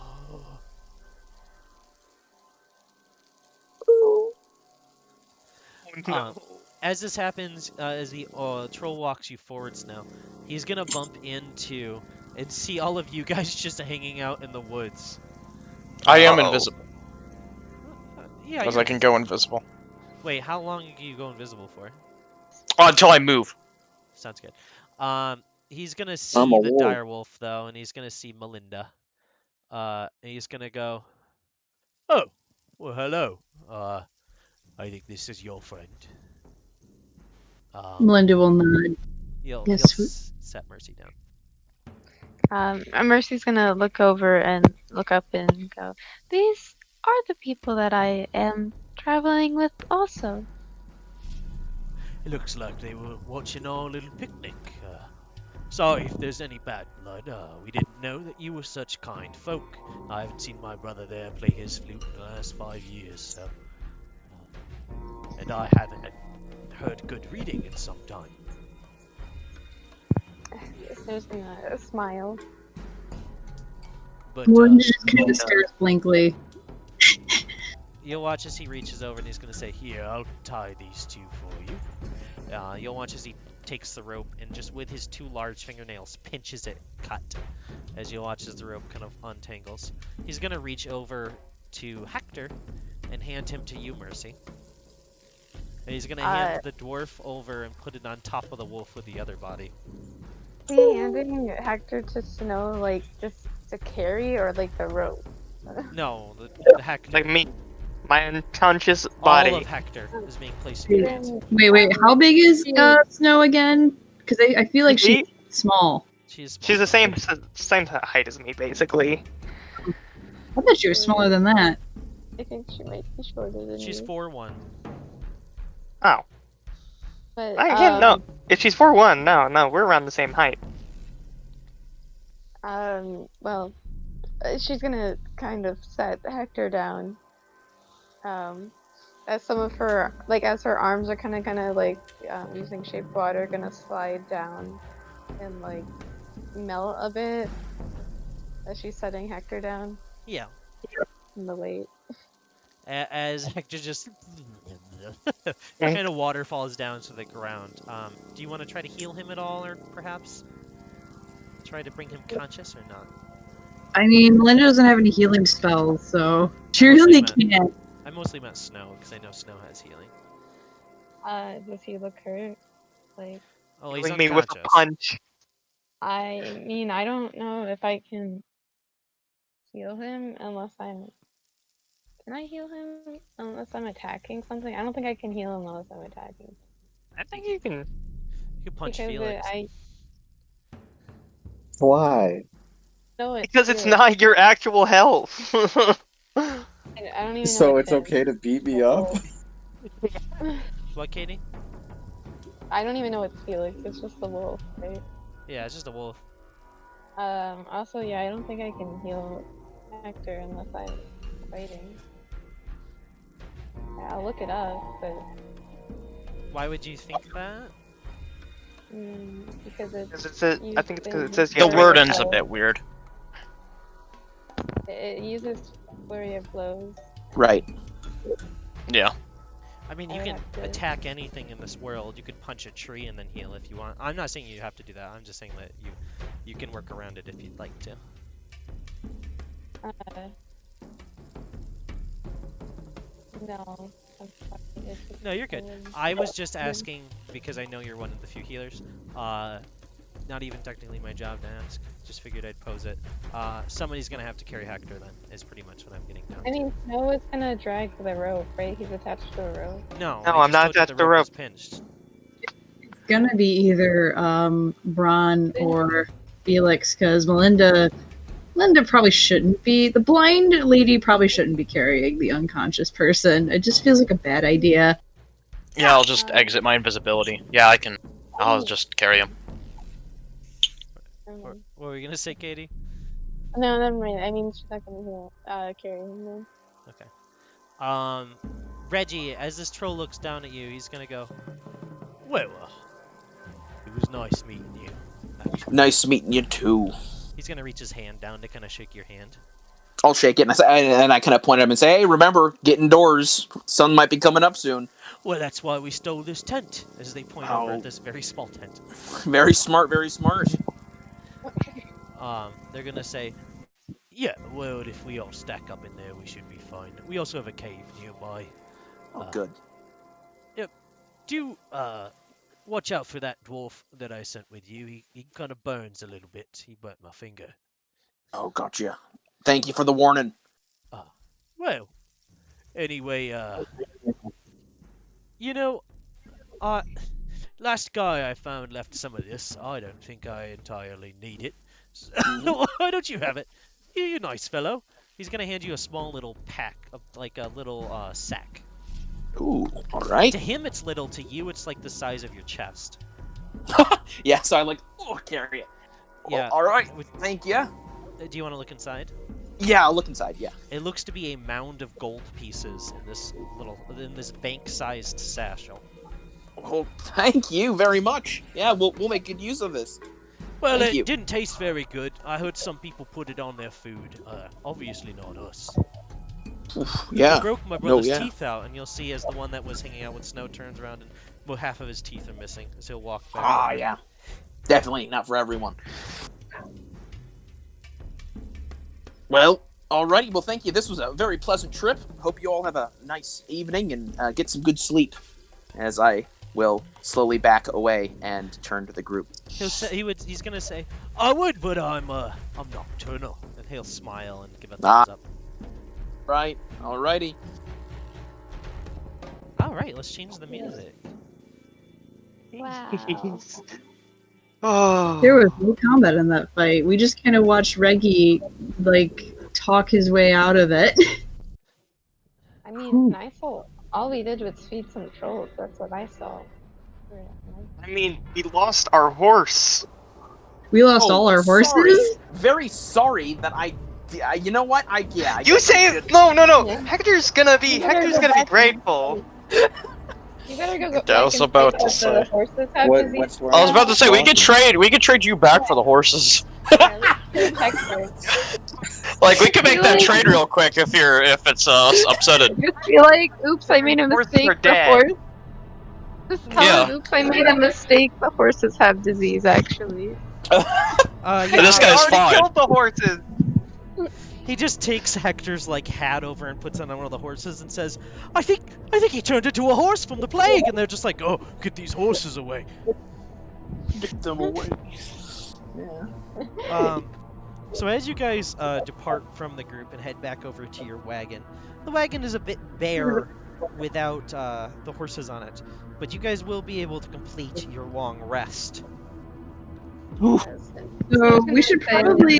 No. As this happens, as the troll walks you forwards now, he's gonna bump into and see all of you guys just hanging out in the woods. I am Uh-oh. invisible, Yeah, because you're I can go invisible. Wait, how long can you go invisible for? Until I move. Sounds good. He's gonna see I'm a the wolf. direwolf though, and he's gonna see Melinda. And he's gonna go, Oh, well, hello. I think this is your friend. Melinda will nod. he'll Yes, set Mercy down. Mercy's gonna look over and look up and go, these are the people that I am traveling with also. It looks like they were watching our little picnic. Sorry if there's any bad blood. We didn't know that you were such kind folk. I haven't seen my brother there play his flute in the last 5 years, so... and I haven't heard good reading in some time. There's gonna smile. But, Melinda just kind of stares blankly. You'll watch as he reaches over and he's gonna say, "Here, I'll tie these two for you." You'll watch as he takes the rope and just with his two large fingernails pinches it cut. As you'll watch as the rope kind of untangles. He's gonna reach over to Hector and hand him to you, Mercy. And he's gonna hand the dwarf over and put it on top of the wolf with the other body. Is he handing Hector to Snow, like, just to carry, or, like, the rope? No, the Hector. Like me, my unconscious body. All of Hector is being placed in your hands. Wait, how big is Snow again? Because I feel like she's small. She's the same height as me, basically. I bet she was smaller than that. I think she might be shorter than She's you. 4'1". Oh. But, No. If she's 4'1", no, we're around the same height. Well, she's gonna kind of set Hector down. As some of her, like, as her arms are kind of like, using shaped water, gonna slide down and, like, melt a bit as she's setting Hector down Yeah. in the weight. As Hector just kind of water falls down to the ground. Do you want to try to heal him at all, or perhaps try to bring him conscious, or not? I mean, Linda doesn't have any healing spells, so she really can't. I mostly meant Snow, because I know Snow has healing. Does he look hurt? Like, Oh, he's Killing me with a unconscious. punch. I mean, I don't know if I can heal him unless I'm... Can I heal him unless I'm attacking something? I don't think I can heal him unless I'm attacking. I think you can. You can punch Because Felix. Why? No, it's Because it's Felix. not your actual health. I don't even know So it's it's okay to beat me up? What, Katie? I don't even know it's Felix. It's just the wolf, right? Yeah, it's just a wolf. Also, yeah, I don't think I can heal Hector unless I'm fighting. Yeah, I'll look it up, but Why would you think that? because it's. Because it says, I think it's because it used says in- The you have to wording's a bit weird. It uses flurry of blows. Right. Yeah. I mean, I you would can have to- attack anything in this world. You could punch a tree and then heal if you want. I'm not saying you have to do that. I'm just saying that you can work around it if you'd like to. No. I'm sorry, it's just No, you're good. flurry. I was just asking because I know you're one of the few healers. Not even technically my job to ask. Just figured I'd pose it. Somebody's gonna have to carry Hector then. Is pretty much what I'm getting down I to. mean, Snow is gonna drag the rope, right? He's attached to a rope. No, No, I I'm just not told you attached the to the rope was rope. pinched. It's gonna be either Bron or Felix, because Melinda probably shouldn't be. The blind lady probably shouldn't be carrying the unconscious person. It just feels like a bad idea. Yeah, I'll just exit my invisibility. Yeah, I can. I'll just carry him. What were you gonna say, Katie? No, never mind. I mean, she's not gonna heal, carry him then. Okay. Reggie, as this troll looks down at you, he's gonna go, "Well, it was nice meeting you." Actually. Nice meeting you too. He's gonna reach his hand down to kind of shake your hand. I'll shake it, and I kind of point at him and say, "Hey, remember, get indoors. Sun might be coming up soon." Well, that's why we stole this tent, as they point over Oh. at this very small tent. Very smart, very smart. They're gonna say, "Yeah, well, if we all stack up in there, we should be fine. We also have a cave nearby. Oh, good. Do, watch out for that dwarf that I sent with you. He kind of burns a little bit. He burnt my finger." Oh, gotcha. Thank you for the warning. Well, anyway, you know, last guy I found left some of this. I don't think I entirely need it. So, why don't you have it? You nice fellow. He's gonna hand you a small little pack of, like, a little, sack. Ooh, all right. To him, it's little. To you, it's like the size of your chest. Yeah, so I carry it. Yeah. All right. With- Thank you. Do you want to look inside? Yeah, I'll look inside. Yeah. It looks to be a mound of gold pieces in this bank-sized satchel. Oh, thank you very much. Yeah, we'll make good use of this. Well, Thank it you. didn't taste very good. I heard some people put it on their food. Obviously not us. Oof, I yeah. broke my No, brother's yeah. teeth out, and you'll see as the one that was hanging out with Snow turns around and well, half of his teeth are missing as he'll walk back. Ah, over. yeah. Definitely not for everyone. Well, alrighty. Well, thank you. This was a very pleasant trip. Hope you all have a nice evening and get some good sleep. As I will slowly back away and turn to the group. He's gonna say, I would, but I'm nocturnal, and he'll smile and give a Ah. thumbs up. Right. Alrighty. All right, let's change the music. Wow. Oh. There was no combat in that fight. We just kind of watched Reggie, like, talk his way out of it. I mean, I saw all we did was feed some trolls. That's what I saw. I mean, we lost our horse. We lost all our horses. Sorry. Very sorry that you know what? I You guess I say should- no. Yeah. Hector's gonna be You better go back grateful. You better go. I was about to say. The horses have disease. What's I was about to say we could trade you back for the horses. Yeah, let's Hector. Like we could make that trade real quick if it's upsetted. Just be like, oops, I made a Horses mistake. are The dead. horse. Just tell Yeah. him, oops, I made a mistake. The horses have disease, actually. Yeah, This I guy's already fine. killed the horses. he just takes Hector's like hat over and puts it on one of the horses and says, I think he turned into a horse from the plague, and they're just like, oh, get these horses away. Get them away. So as you guys depart from the group and head back over to your wagon, the wagon is a bit bare without the horses on it, but you guys will be able to complete your long rest. So we should probably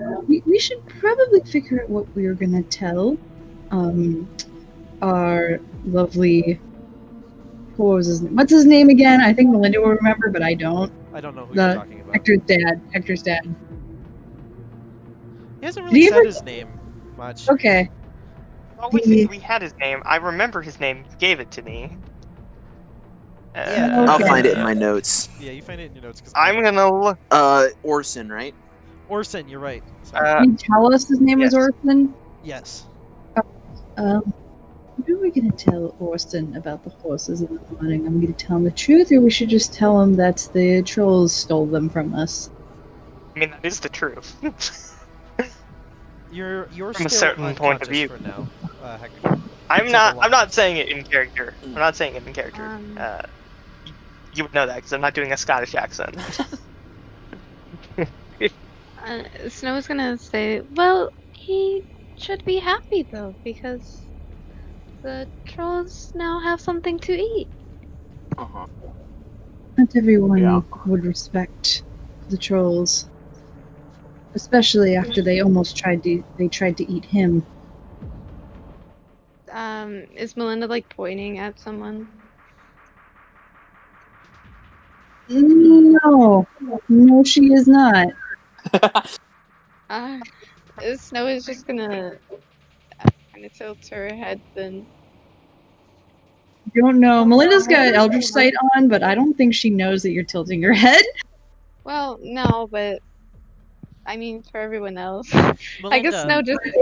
figure out what we are gonna tell our lovely what's his name again? I think Melinda will remember, but I don't. I don't know who The you're talking about. Hector's dad. He hasn't Did really he said ever- his name much. Okay. Oh, we had his name. I remember his name. He gave it to me. Yeah. I'll Okay. find it in my notes. Yeah, you find it in your notes. Cause I'm gonna look. Orson, right? Orson, you're right. Sorry. Can you tell us his name was yes. Orson? Yes. What are we gonna tell Orson about the horses in the morning? I'm gonna tell him the truth, or we should just tell him that the trolls stole them from us? I mean, that is the truth. You're From a still certain point of unconscious view. for now, Hector. I'm Take a not. while. I'm not saying it in character. I'm not saying it in character. Um, You would know that because I'm not doing a Scottish accent. Snow's gonna say, well, he should be happy though, because the trolls now have something to eat. Uh-huh. Not everyone Yeah. would respect the trolls, especially after they almost tried to eat him. Is Melinda like pointing at someone? No, she is not. Uh, Snow is just gonna kind of tilt her head then. Don't know. Melinda's got Eldritch Sight on, but I don't think she knows that you're tilting your head. Well, no, but I mean for everyone else. I Melinda, guess Snow just is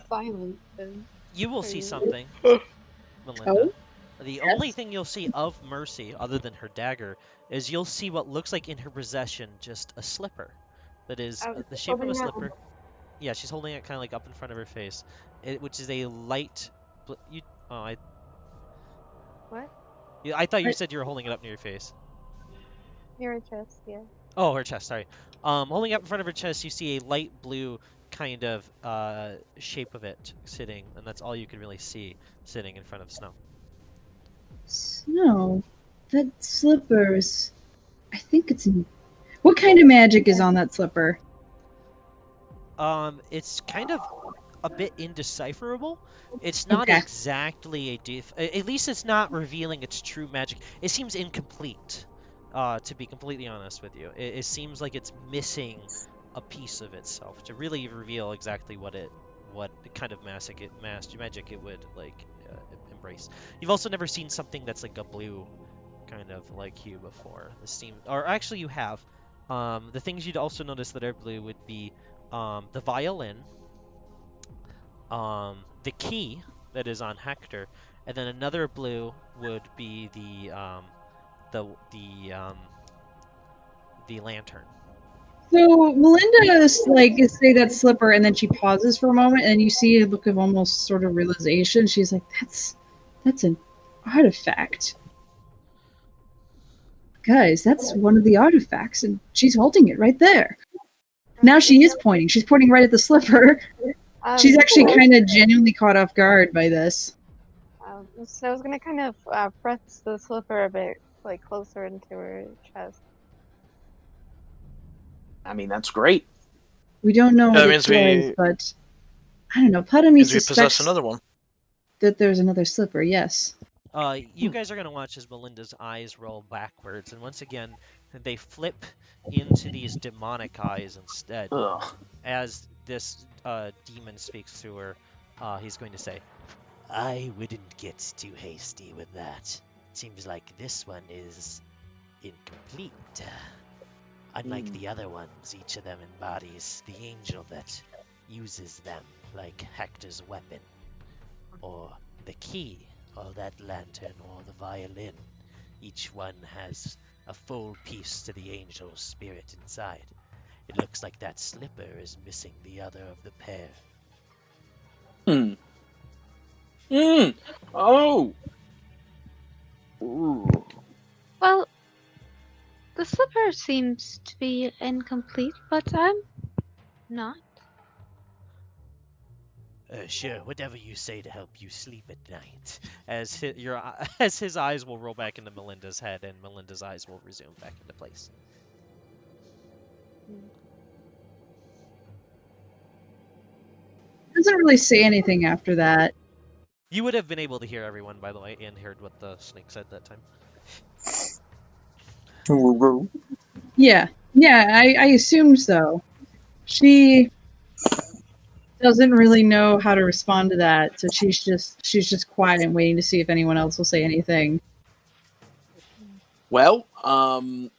silent then. you will see you. something. Melinda. Oh? The Yes? only thing you'll see of Mercy, other than her dagger, is you'll see what looks like in her possession just a slipper. That is the shape of a holding it. slipper. Yeah, she's holding it kind of like up in front of her face, which is a light. I What? I thought you Right. said you were holding it up near your face. Near her chest, yeah. Oh, her chest. Sorry. Holding up in front of her chest, you see a light blue kind of shape of it sitting, and that's all you can really see sitting in front of Snow. Snow, that slipper's. I think it's. What kind of magic is on that slipper? It's kind of a bit indecipherable. It's not Okay. exactly at least it's not revealing its true magic. It seems incomplete, to be completely honest with you. It seems like it's missing a piece of itself to really reveal exactly what kind of magic it would like embrace. You've also never seen something that's like a blue kind of like hue before. Or actually you have. The things you'd also notice that are blue would be the violin, the key, that is on Hector, and then another blue would be the the lantern. So Melinda is say that slipper, and then she pauses for a moment, and you see a look of almost sort of realization. She's like, "That's an artifact, guys. That's one of the artifacts," and she's holding it right there. Now she is pointing. She's pointing right at the slipper. She's actually kind of genuinely caught off guard by this. Snow's gonna kind of press the slipper a bit, like closer into her chest. I mean, that's great. We don't know what That it means does, we but I don't know. Part of me means we possess suspects another one. that there's another slipper. Yes. You guys are going to watch as Melinda's eyes roll backwards, and once again, they flip into these demonic eyes instead. Ugh. As this demon speaks to her, he's going to say, I wouldn't get too hasty with that. Seems like this one is incomplete. Unlike the other ones, each of them embodies the angel that uses them, like Hector's weapon, or the key, or that lantern, or the violin. Each one has a full piece to the angel's spirit inside. It looks like that slipper is missing the other of the pair. Oh. Ooh. Well, the slipper seems to be incomplete, but I'm not. Sure, whatever you say to help you sleep at night. As his eyes will roll back into Melinda's head, and Melinda's eyes will resume back into place. Doesn't really say anything after that. You would have been able to hear everyone, by the way, and heard what the snake said that time. Yeah, I assumed so. She doesn't really know how to respond to that, so she's just quiet and waiting to see if anyone else will say anything. Well, we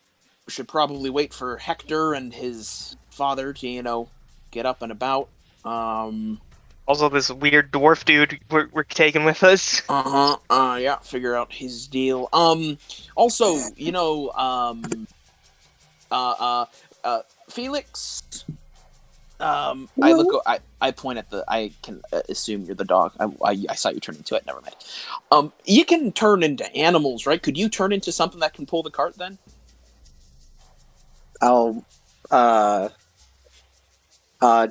should probably wait for Hector and his father to, get up and about. Also, this weird dwarf dude we're taking with us. Yeah, figure out his deal. Also, Felix. I point at I can assume you're the dog. I saw you turn into it. Never mind. You can turn into animals, right? Could you turn into something that can pull the cart then? I'll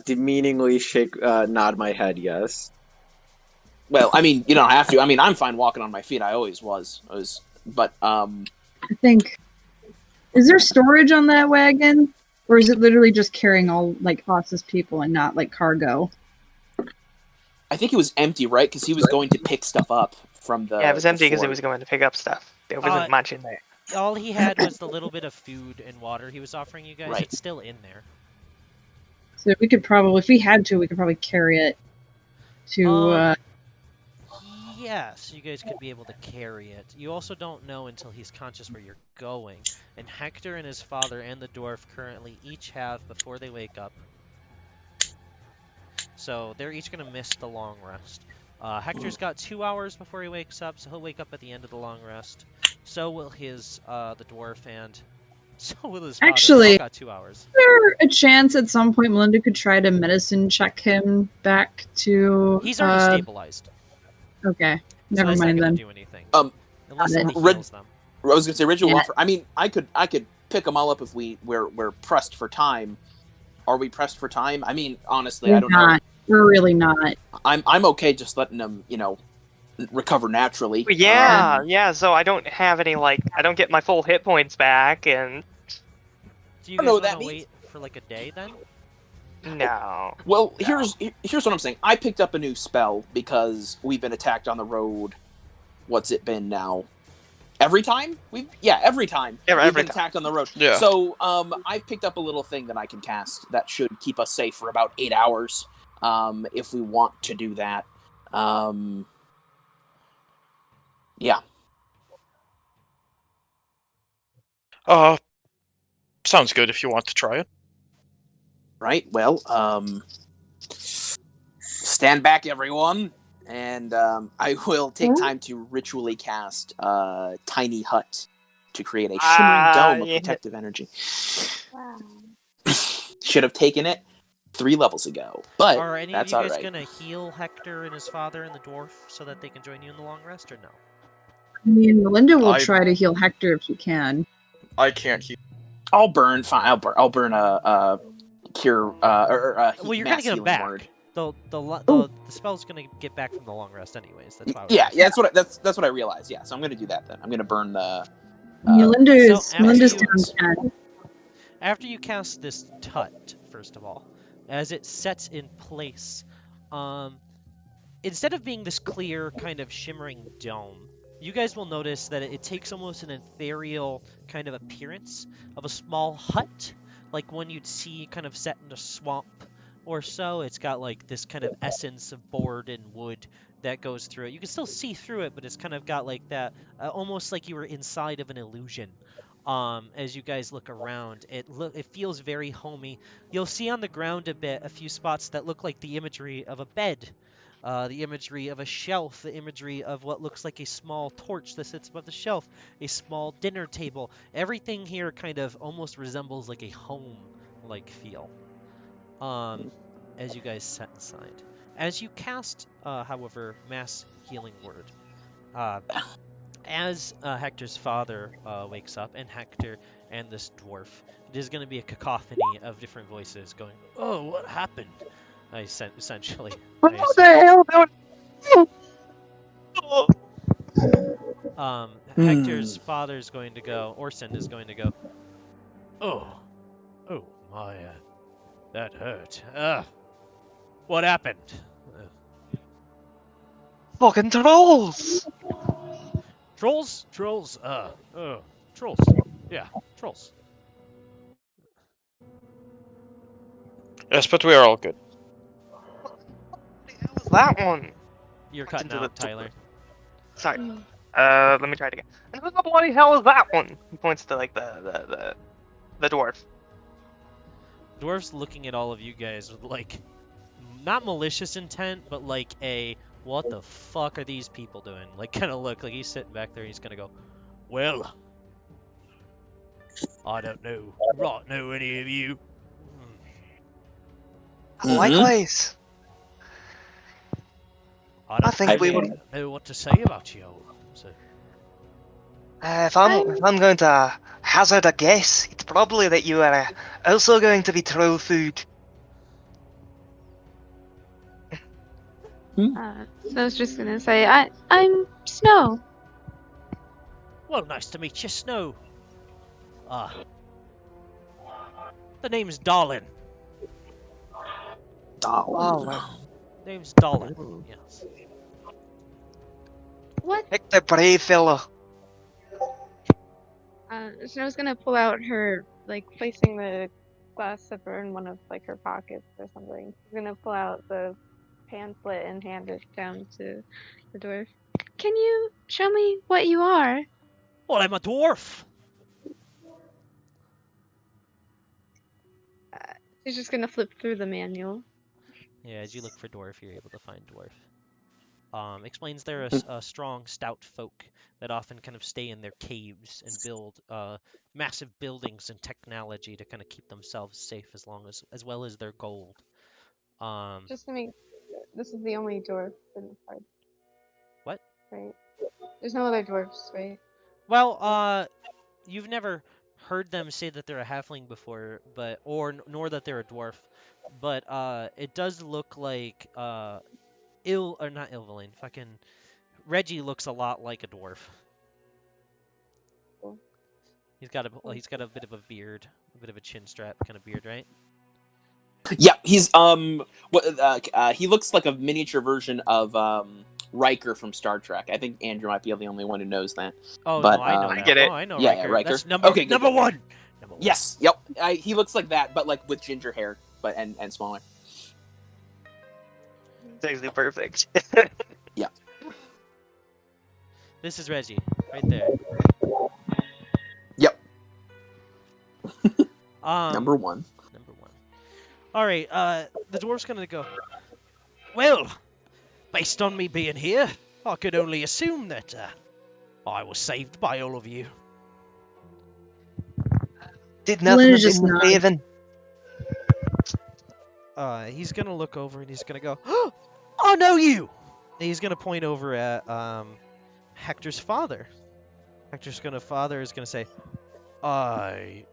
demeaningly nod my head yes. Well, I mean, you don't have to. I mean, I'm fine walking on my feet. I always was. But I think, is there storage on that wagon, or is it literally just carrying all Haas's people and not cargo? I think it was empty, right? Because he was going to pick stuff up from the. Yeah, it was empty because fort. he was going to pick up stuff. There wasn't much in there. All he had was the little bit of food and water he was offering you guys. Right. It's still in there. So we could probably, if we had to, we could probably carry it to. Yes, you guys could be able to carry it. You also don't know until he's conscious where you're going. And Hector and his father and the dwarf currently each have, before they wake up. So they're each going to miss the long rest. Hector's got 2 hours before he wakes up, so he'll wake up at the end of the long rest. So will the dwarf, and so will his father. Actually, They all got 2 hours. Is there a chance at some point Melinda could try to medicine check him back to? He's already stabilized. Okay, So never it's not mind gonna then. do anything. Unless somebody heals them. I was gonna say ritual Yeah. offer. I mean, I could pick them all up if we're pressed for time. Are we pressed for time? I mean, honestly, We're I don't not. We're really not. know. I'm okay just letting them, recover naturally. Yeah. So I don't have any I don't get my full hit points back, and Do you I don't know guys what that want to means. wait for like a day then? no. Well, here's what I'm saying. I picked up a new spell because we've been attacked on the road. What's it been now? Every time every time Every we've been time. attacked on the road. Yeah. So I picked up a little thing that I can cast that should keep us safe for about 8 hours. If we want to do that. Yeah. Sounds good if you want to try it. Right. Well. Stand back, everyone. And I will take time to ritually cast Tiny Hut to create a shimmering dome of yeah. protective energy. Wow. Should have taken it 3 levels ago, but Are any of that's you all guys right. gonna heal Hector and his father and the dwarf so that they can join you in the long rest, or no? I mean, Melinda will I- try to heal Hector if she can. I can't heal. I'll burn. Fine. I'll burn a cure Well, you're gonna mass get them healing back. word. The spell's gonna get back from the long rest anyways. That's why I was Yeah, asking. that's what I realized. Yeah, so I'm gonna do that then. I'm gonna burn the. Melinda's after Melinda's you- down 10. After you cast this tut, first of all, as it sets in place, instead of being this clear kind of shimmering dome, you guys will notice that it takes almost an ethereal kind of appearance of a small hut, like one you'd see kind of set in a swamp or so. It's got like this kind of essence of board and wood that goes through it. You can still see through it, but it's kind of got like that, almost like you were inside of an illusion. As you guys look around, it feels very homey. You'll see on the ground a few spots that look like the imagery of a bed, the imagery of a shelf, the imagery of what looks like a small torch that sits above the shelf, a small dinner table. Everything here kind of almost resembles like a home-like feel. As you guys set inside. As you cast, however, mass healing word, as Hector's father wakes up, and Hector and this dwarf, there's going to be a cacophony of different voices going, "Oh, what happened?" Essentially. What the hell? Hector's father's going to go, Orson is going to go, Oh my, that hurt. What happened? Fucking trolls! Trolls? Trolls? Trolls. Yeah, trolls. Yes, but we are all good. What was that one? "You're What's cutting into out, the- Tyler." Sorry. Let me try it again. And who the bloody hell is that one? He points to like the dwarf. Dwarf's looking at all of you guys with like, not malicious intent, but like a, what the fuck are these people doing? Like kind of look, like he's sitting back there and he's gonna go, Well, I don't know. Right, know any of you? Mhm. Likewise. I don't think we really would- know what to say about you all. So, If I'm going to hazard a guess, it's probably that you are also going to be troll food. So I was just gonna say, I'm Snow. well, nice to meet you, Snow. The name's Darlin. Name's Darlin. Yes. What? Heck, the brave fella. Snow's gonna pull out her, like, placing the glass zipper in one of, like, her pockets or something. She's gonna pull out the pamphlet and hand it down to the dwarf. Can you show me what you are? Well, I'm a dwarf. She's just gonna flip through the manual. yeah, as you look for dwarf, you're able to find dwarf. Explains they're a strong, stout folk that often kind of stay in their caves and build massive buildings and technology to kind of keep themselves safe as well as their gold. Just to make this is the only dwarf in the party. What? Right. There's no other dwarfs, right? Well, you've never heard them say that they're a halfling before, nor that they're a dwarf, but it does look like not Ilvaline, fucking Reggie looks a lot like a dwarf. Cool. He's got a bit of a beard, a bit of a chin strap kind of beard, right? Yeah, he's he looks like a miniature version of Riker from Star Trek. I think Andrew might be the only one who knows that. Oh But, no, I know I that. get it. Oh, I know Yeah, Riker. yeah, Riker. That's number Okay, good, Number good. one. Number one. Yes, yep. He looks like that, but like with ginger hair, but and smaller. It's actually perfect. This is Reggie, right there. Yep. Number one. All right. The dwarf's gonna go. Well, Based on me being here, I could only assume that I was saved by all of you. Did nothing Lynn to just do with nods. saving. He's gonna look over and he's gonna go, "Oh, no, you!" And he's gonna point over at Hector's father. Father is gonna say, "I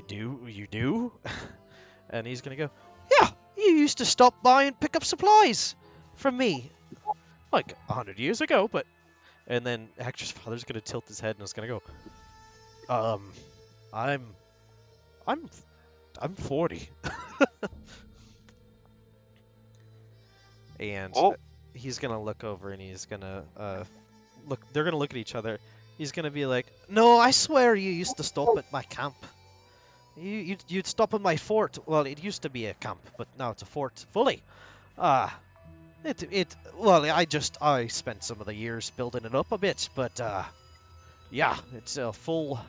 do. You do?" And he's gonna go, "Yeah, you used to stop by and pick up supplies from me, like 100 years ago." But and then Hector's father's gonna tilt his head and is gonna go, I'm, I'm 40." And Oh. he's gonna look over and he's gonna look. They're gonna look at each other. He's gonna be like, "No, I swear you used to stop at my camp. You'd stop at my fort. Well, it used to be a camp, but now it's a fort fully. Well, I spent some of the years building it up a bit, but yeah, it's a full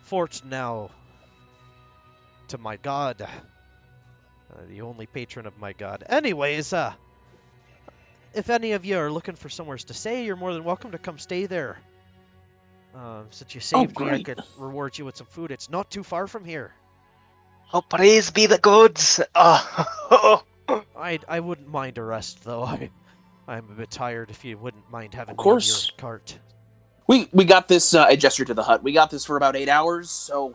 fort now. To my god, the only patron of my god. Anyways, if any of you are looking for somewhere to stay, you're more than welcome to come stay there. Since you saved me, I great. could reward you with some food. It's not too far from here. Oh, praise be the gods. I wouldn't mind a rest though. I'm a bit tired. If you wouldn't mind having Of me in course. your cart. We got this. I gesture to the hut. We got this for about 8 hours, so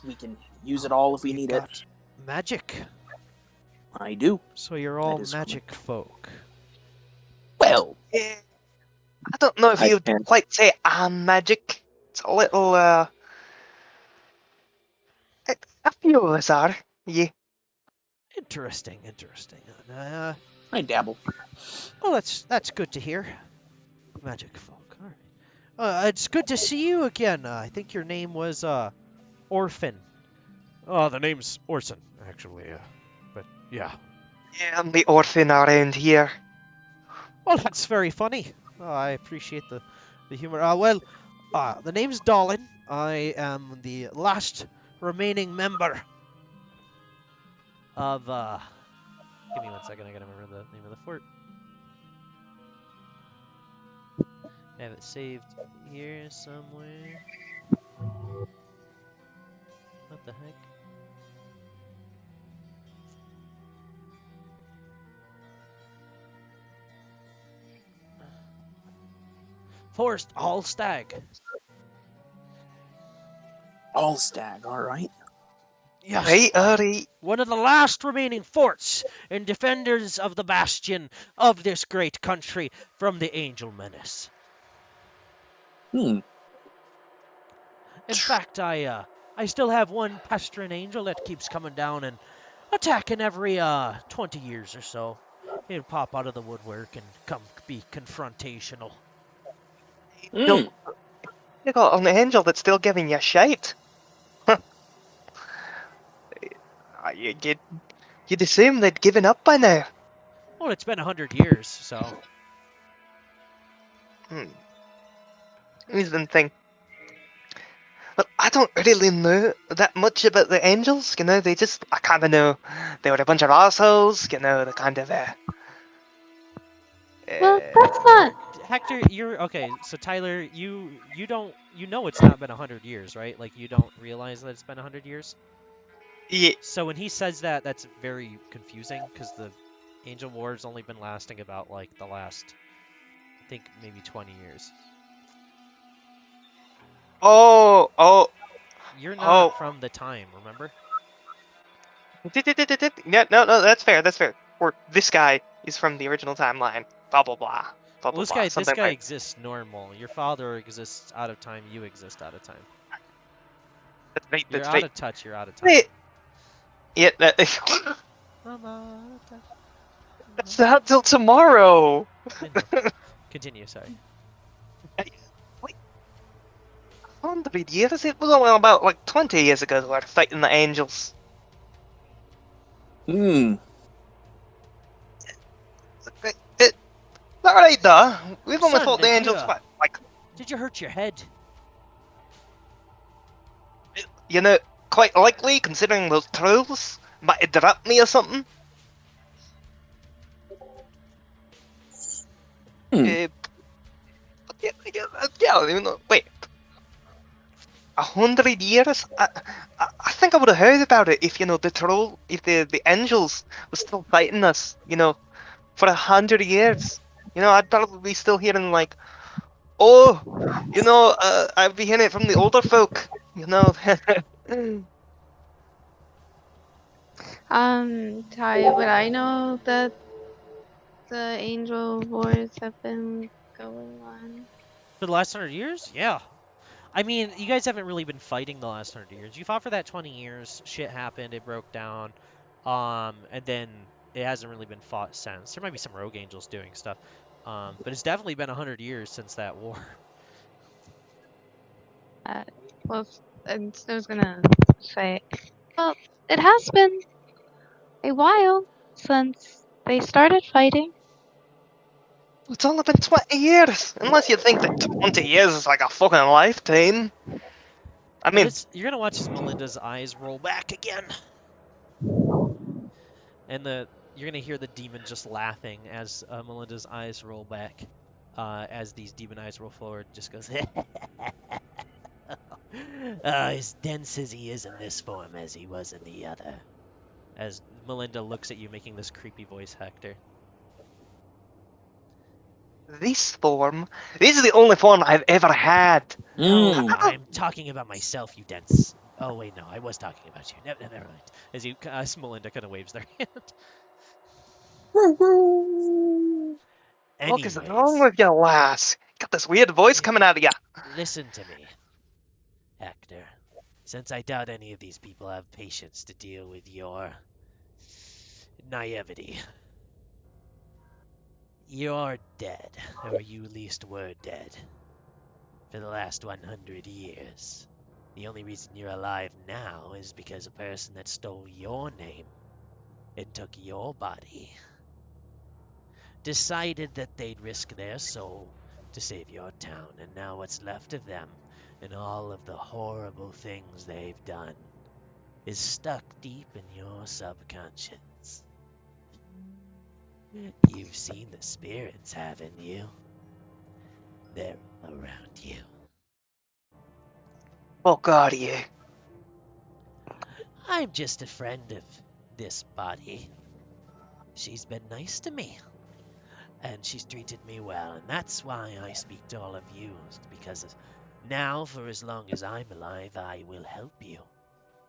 we can use it all if we You need got it. magic. I do. So you're all is magic folk. Well, Yeah. I don't know if I you'd can't. quite say I'm magic. It's a little, a few of us are. Yeah. Interesting. I dabble. Well, that's good to hear. Magic folk. All right. It's good to see you again. I think your name was Orphan. Oh, the name's Orson, actually. But yeah. Yeah, I'm the orphan around here. Well, that's very funny. I appreciate the humor. The name's Dolan. I am the last remaining member of. Give me 1 second. I gotta remember the name of the fort. I have it saved here somewhere. What the heck? Forest Allstag. All stag. All right. Yes. Right, alright. One of the last remaining forts and defenders of the bastion of this great country from the Angel Menace. Hmm. In fact, I still have one pestering angel that keeps coming down and attacking every 20 years or so. He'll pop out of the woodwork and come be confrontational. Hmm. You got an angel that's still giving you shite. You'd assume they'd given up by now. Well, it's been 100 years, so Here's the thing. But I don't really know that much about the angels, you know, I kinda know they were a bunch of assholes, you know, the kind of, Well, that's not. Hector, you're okay. So Tyler, you know it's not been 100 years, right? Like you don't realize that it's been 100 years. yeah, So when he says that, that's very confusing because the Angel War's only been lasting about like the last, I think maybe 20 years. oh, You're not Oh. from the time, remember? yeah, no, that's fair, Or this guy is from the original timeline, blah, blah, blah. Blah, Well, this blah, blah, guy something like- exists normal. Your father exists out of time. You exist out of time. That's right, You're that's out right. of touch. You're out of time. Wait. Yeah, I'm out of touch. that's not till tomorrow. I know. Continue. Sorry. 100 years? It was only about like 20 years ago they were fighting the angels. Hmm. Alright, though. We've only Son, fought the did angels, you, what, like, Did you hurt your head? you know, quite likely, considering those trolls might have dropped me or something. Uh, yeah, wait. 100 years? I think I would have heard about it if the angels were still fighting us, for 100 years. I'd probably be still hearing like, oh, I'd be hearing it from the older folk, Ty, would I know that the angel wars have been going on? For the last 100 years? Yeah. I mean, you guys haven't really been fighting the last 100 years. You fought for that 20 years. Shit happened. It broke down. And then it hasn't really been fought since. There might be some rogue angels doing stuff. But it's definitely been 100 years since that war. Well, and Snow's gonna say, well, it has been a while since they started fighting. it's only been 20 years. Unless you think that 20 years is like a fucking lifetime. I But mean, you're gonna watch as Melinda's eyes roll back again, and you're gonna hear the demon just laughing as Melinda's eyes roll back. As these demon eyes roll forward, just goes. As dense as he is in this form as he was in the other. As Melinda looks at you, making this creepy voice, Hector. this is the only form I've ever had. No, Mm. I'm talking about myself, you dense. Oh wait, no, I was talking about you. Never mind. As Melinda kind of waves their hand. What is wrong Anyways, with you, lass? Got this weird voice coming out of you. listen to me, Hector. Since I doubt any of these people have patience to deal with your naivety, you're dead, or you at least were dead, for the last 100 years. The only reason you're alive now is because a person that stole your name and took your body decided that they'd risk their soul to save your town, and now what's left of them and all of the horrible things they've done is stuck deep in your subconscious. You've seen the spirits, haven't you? They're around you. Oh god, you. I'm just a friend of this body. She's been nice to me, and she's treated me well, and that's why I speak to all of you, because now, for as long as I'm alive, I will help you.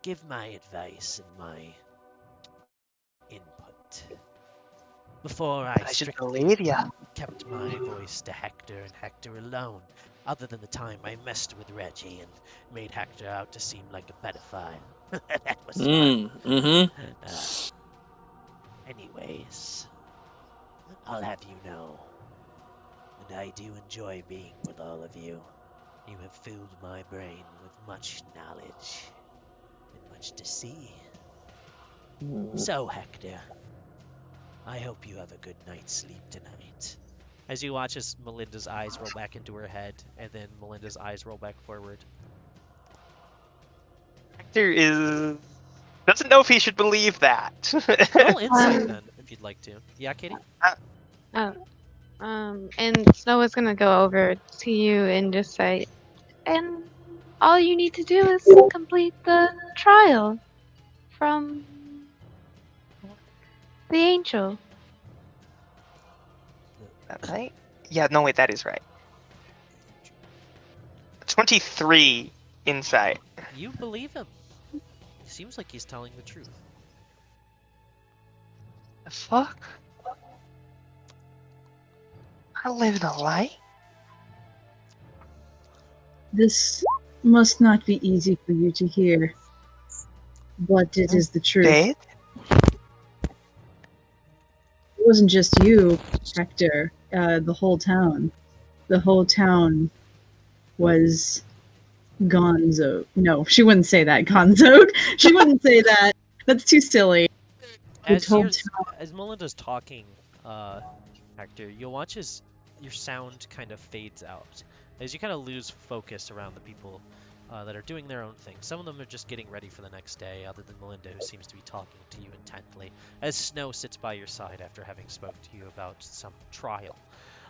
Give my advice and my input. Before I I should strictly believe you. kept my voice to Hector and Hector alone, other than the time I messed with Reggie and made Hector out to seem like a pedophile. That was fun. Mm-hmm. Anyways, I'll have you know, and I do enjoy being with all of you. You have filled my brain with much knowledge and much to see. So, Hector, I hope you have a good night's sleep tonight. As you watch as Melinda's eyes roll back into her head, and then Melinda's eyes roll back forward. Hector doesn't know if he should believe that. Roll insight then, if you'd like to. Yeah, Katie? And Snow is gonna go over to you and just say, and all you need to do is complete the trial from the angel. Right? Yeah, no, wait, that is right. 23 insight. You believe him. Seems like he's telling the truth. The fuck? I live in a lie? This must not be easy for you to hear, but it is the truth. Dead? It wasn't just you, Hector. The whole town. The whole town was gonzo. No, she wouldn't say that. Gonzoed? She wouldn't say that. That's too silly. As Melinda's talking, Hector, you'll watch as your sound kind of fades out. As you kind of lose focus around the people that are doing their own thing. Some of them are just getting ready for the next day, other than Melinda, who seems to be talking to you intently, as Snow sits by your side after having spoke to you about some trial.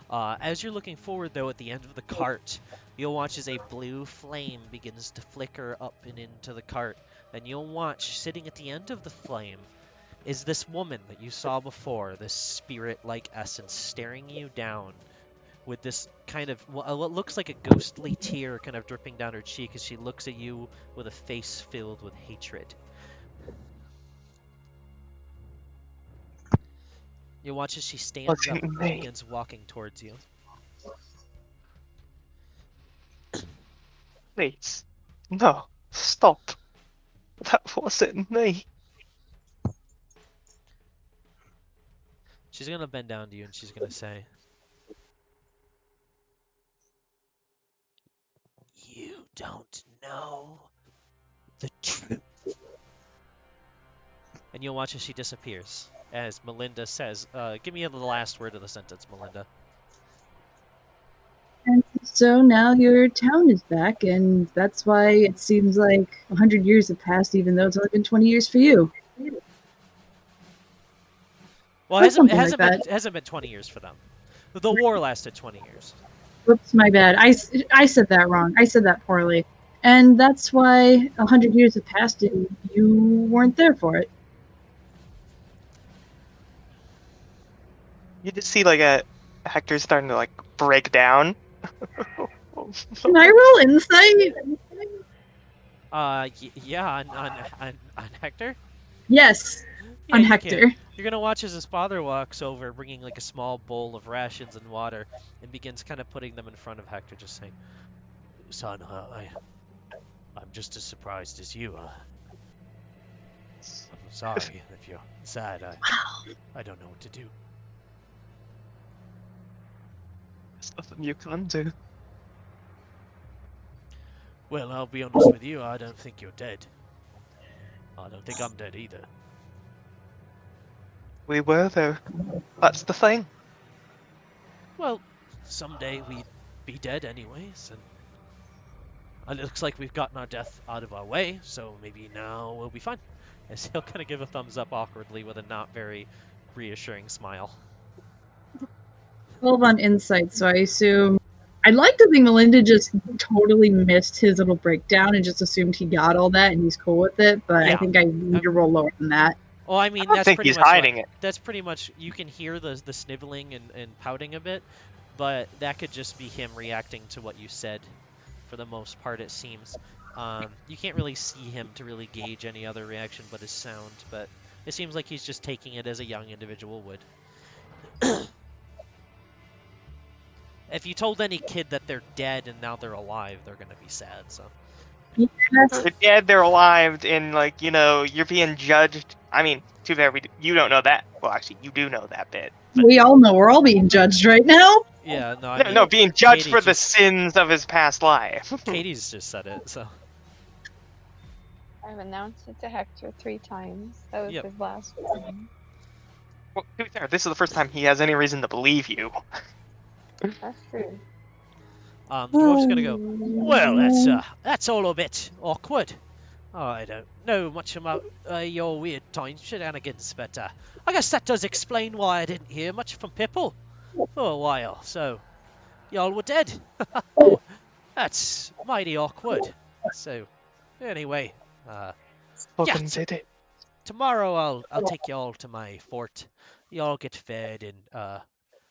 As you're looking forward, though, at the end of the cart, you'll watch as a blue flame begins to flicker up and into the cart. And you'll watch, sitting at the end of the flame, is this woman that you saw before, this spirit-like essence staring you down with this kind of what looks like a ghostly tear kind of dripping down her cheek as she looks at you with a face filled with hatred. You watch as she stands up and me. begins walking towards you. Please. No. Stop. That wasn't me. She's gonna bend down to you and she's gonna say, "You don't know the truth." And you'll watch as she disappears. As Melinda says, give me the last word of the sentence, Melinda. And so now your town is back, and that's why it seems like 100 years have passed, even though it's only been 20 years for you. Well, Or it something hasn't like been that. it hasn't been 20 years for them. The war lasted 20 years. Whoops, my bad. I said that wrong. I said that poorly. And that's why 100 years have passed and you weren't there for it. You just see like a Hector starting to like break down. Can I roll insight? Yeah, on Hector. Yes, Yeah, on you Hector. can. You're gonna watch as his father walks over, bringing like a small bowl of rations and water, and begins kind of putting them in front of Hector, just saying, "Son, I'm just as surprised as you. I'm sorry if you're sad. I don't know what to do." There's nothing you can do. Well, I'll be honest with you. I don't think you're dead. I don't think I'm dead either. We were though. That's the thing. Well, someday we'd be dead anyways, and it looks like we've gotten our death out of our way, so maybe now we'll be fine. As he'll kind of give a thumbs up awkwardly with a not very reassuring smile. 12 on insight, so I assume. I'd like to think Melinda just totally missed his little breakdown and just assumed he got all that and he's cool with it, but Yeah. I think I need to roll lower than that. Well, I mean, I don't that's think pretty he's much hiding it. That's pretty much, you can hear the sniveling and pouting a bit, but that could just be him reacting to what you said. For the most part, it seems. You can't really see him to really gauge any other reaction but his sound, but it seems like he's just taking it as a young individual would. If you told any kid that they're dead and now they're alive, they're gonna be sad, so. They're dead, they're alive, and like, you know, you're being judged. I mean, too bad you don't know that. Well, actually, you do know that bit. But We all know we're all being judged right now. Yeah, no, I mean, no, being judged Katie for the just- sins of his past life. Katie's just said it, so. I've announced it to Hector 3 times. That was Yep. his last one. Well, to be fair, this is the first time he has any reason to believe you. That's true. The dwarf's gonna go, "Well, that's all a bit awkward. I don't know much about your weird time shenanigans, but I guess that does explain why I didn't hear much from people for a while. So, y'all were dead. That's mighty awkward. So, anyway, Fucking so- did it. tomorrow I'll take y'all to my fort. Y'all get fed and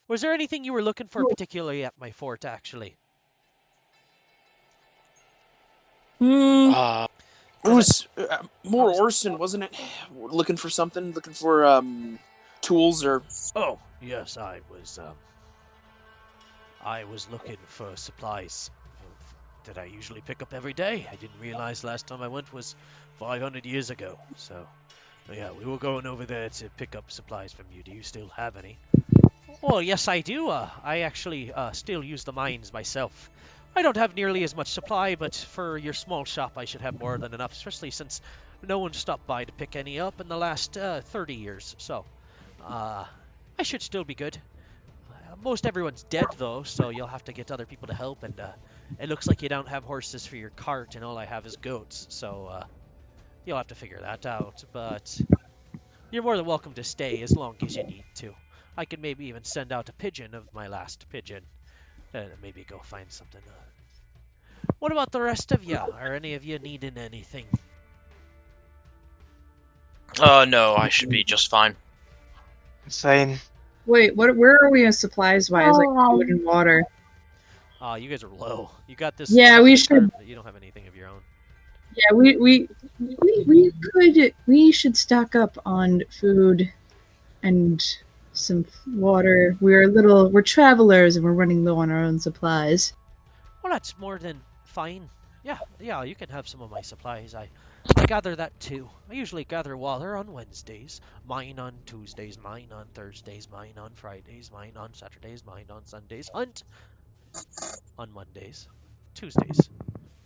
was there anything you were looking for particularly at my fort, actually? It was more was- Orson, wasn't it? Looking for something, looking for tools or. Oh, yes, I was looking for supplies that I usually pick up every day. I didn't realize last time I went was 500 years ago. So, yeah, we were going over there to pick up supplies from you. Do you still have any? Well, yes, I do. I actually still use the mines myself. I don't have nearly as much supply, but for your small shop, I should have more than enough, especially since no one stopped by to pick any up in the last 30 years. So, I should still be good. Most everyone's dead, though, so you'll have to get other people to help, and it looks like you don't have horses for your cart, and all I have is goats, so you'll have to figure that out. But you're more than welcome to stay as long as you need to. I could maybe even send out a pigeon of my last pigeon. And maybe go find something. What about the rest of ya? Are any of you needing anything? No, I should be just fine. Insane. Wait, where are we supplies wise, like food and water? You guys are low. You got this. Yeah, stuff we in the should- cart, but you don't have anything of your own. Yeah, we should stock up on food and some water. We're travelers and we're running low on our own supplies. Well, that's more than fine. Yeah, you can have some of my supplies. I gather that too. I usually gather water on Wednesdays, mine on Tuesdays, mine on Thursdays, mine on Fridays, mine on Saturdays, mine on Sundays, hunt on Mondays, Tuesdays.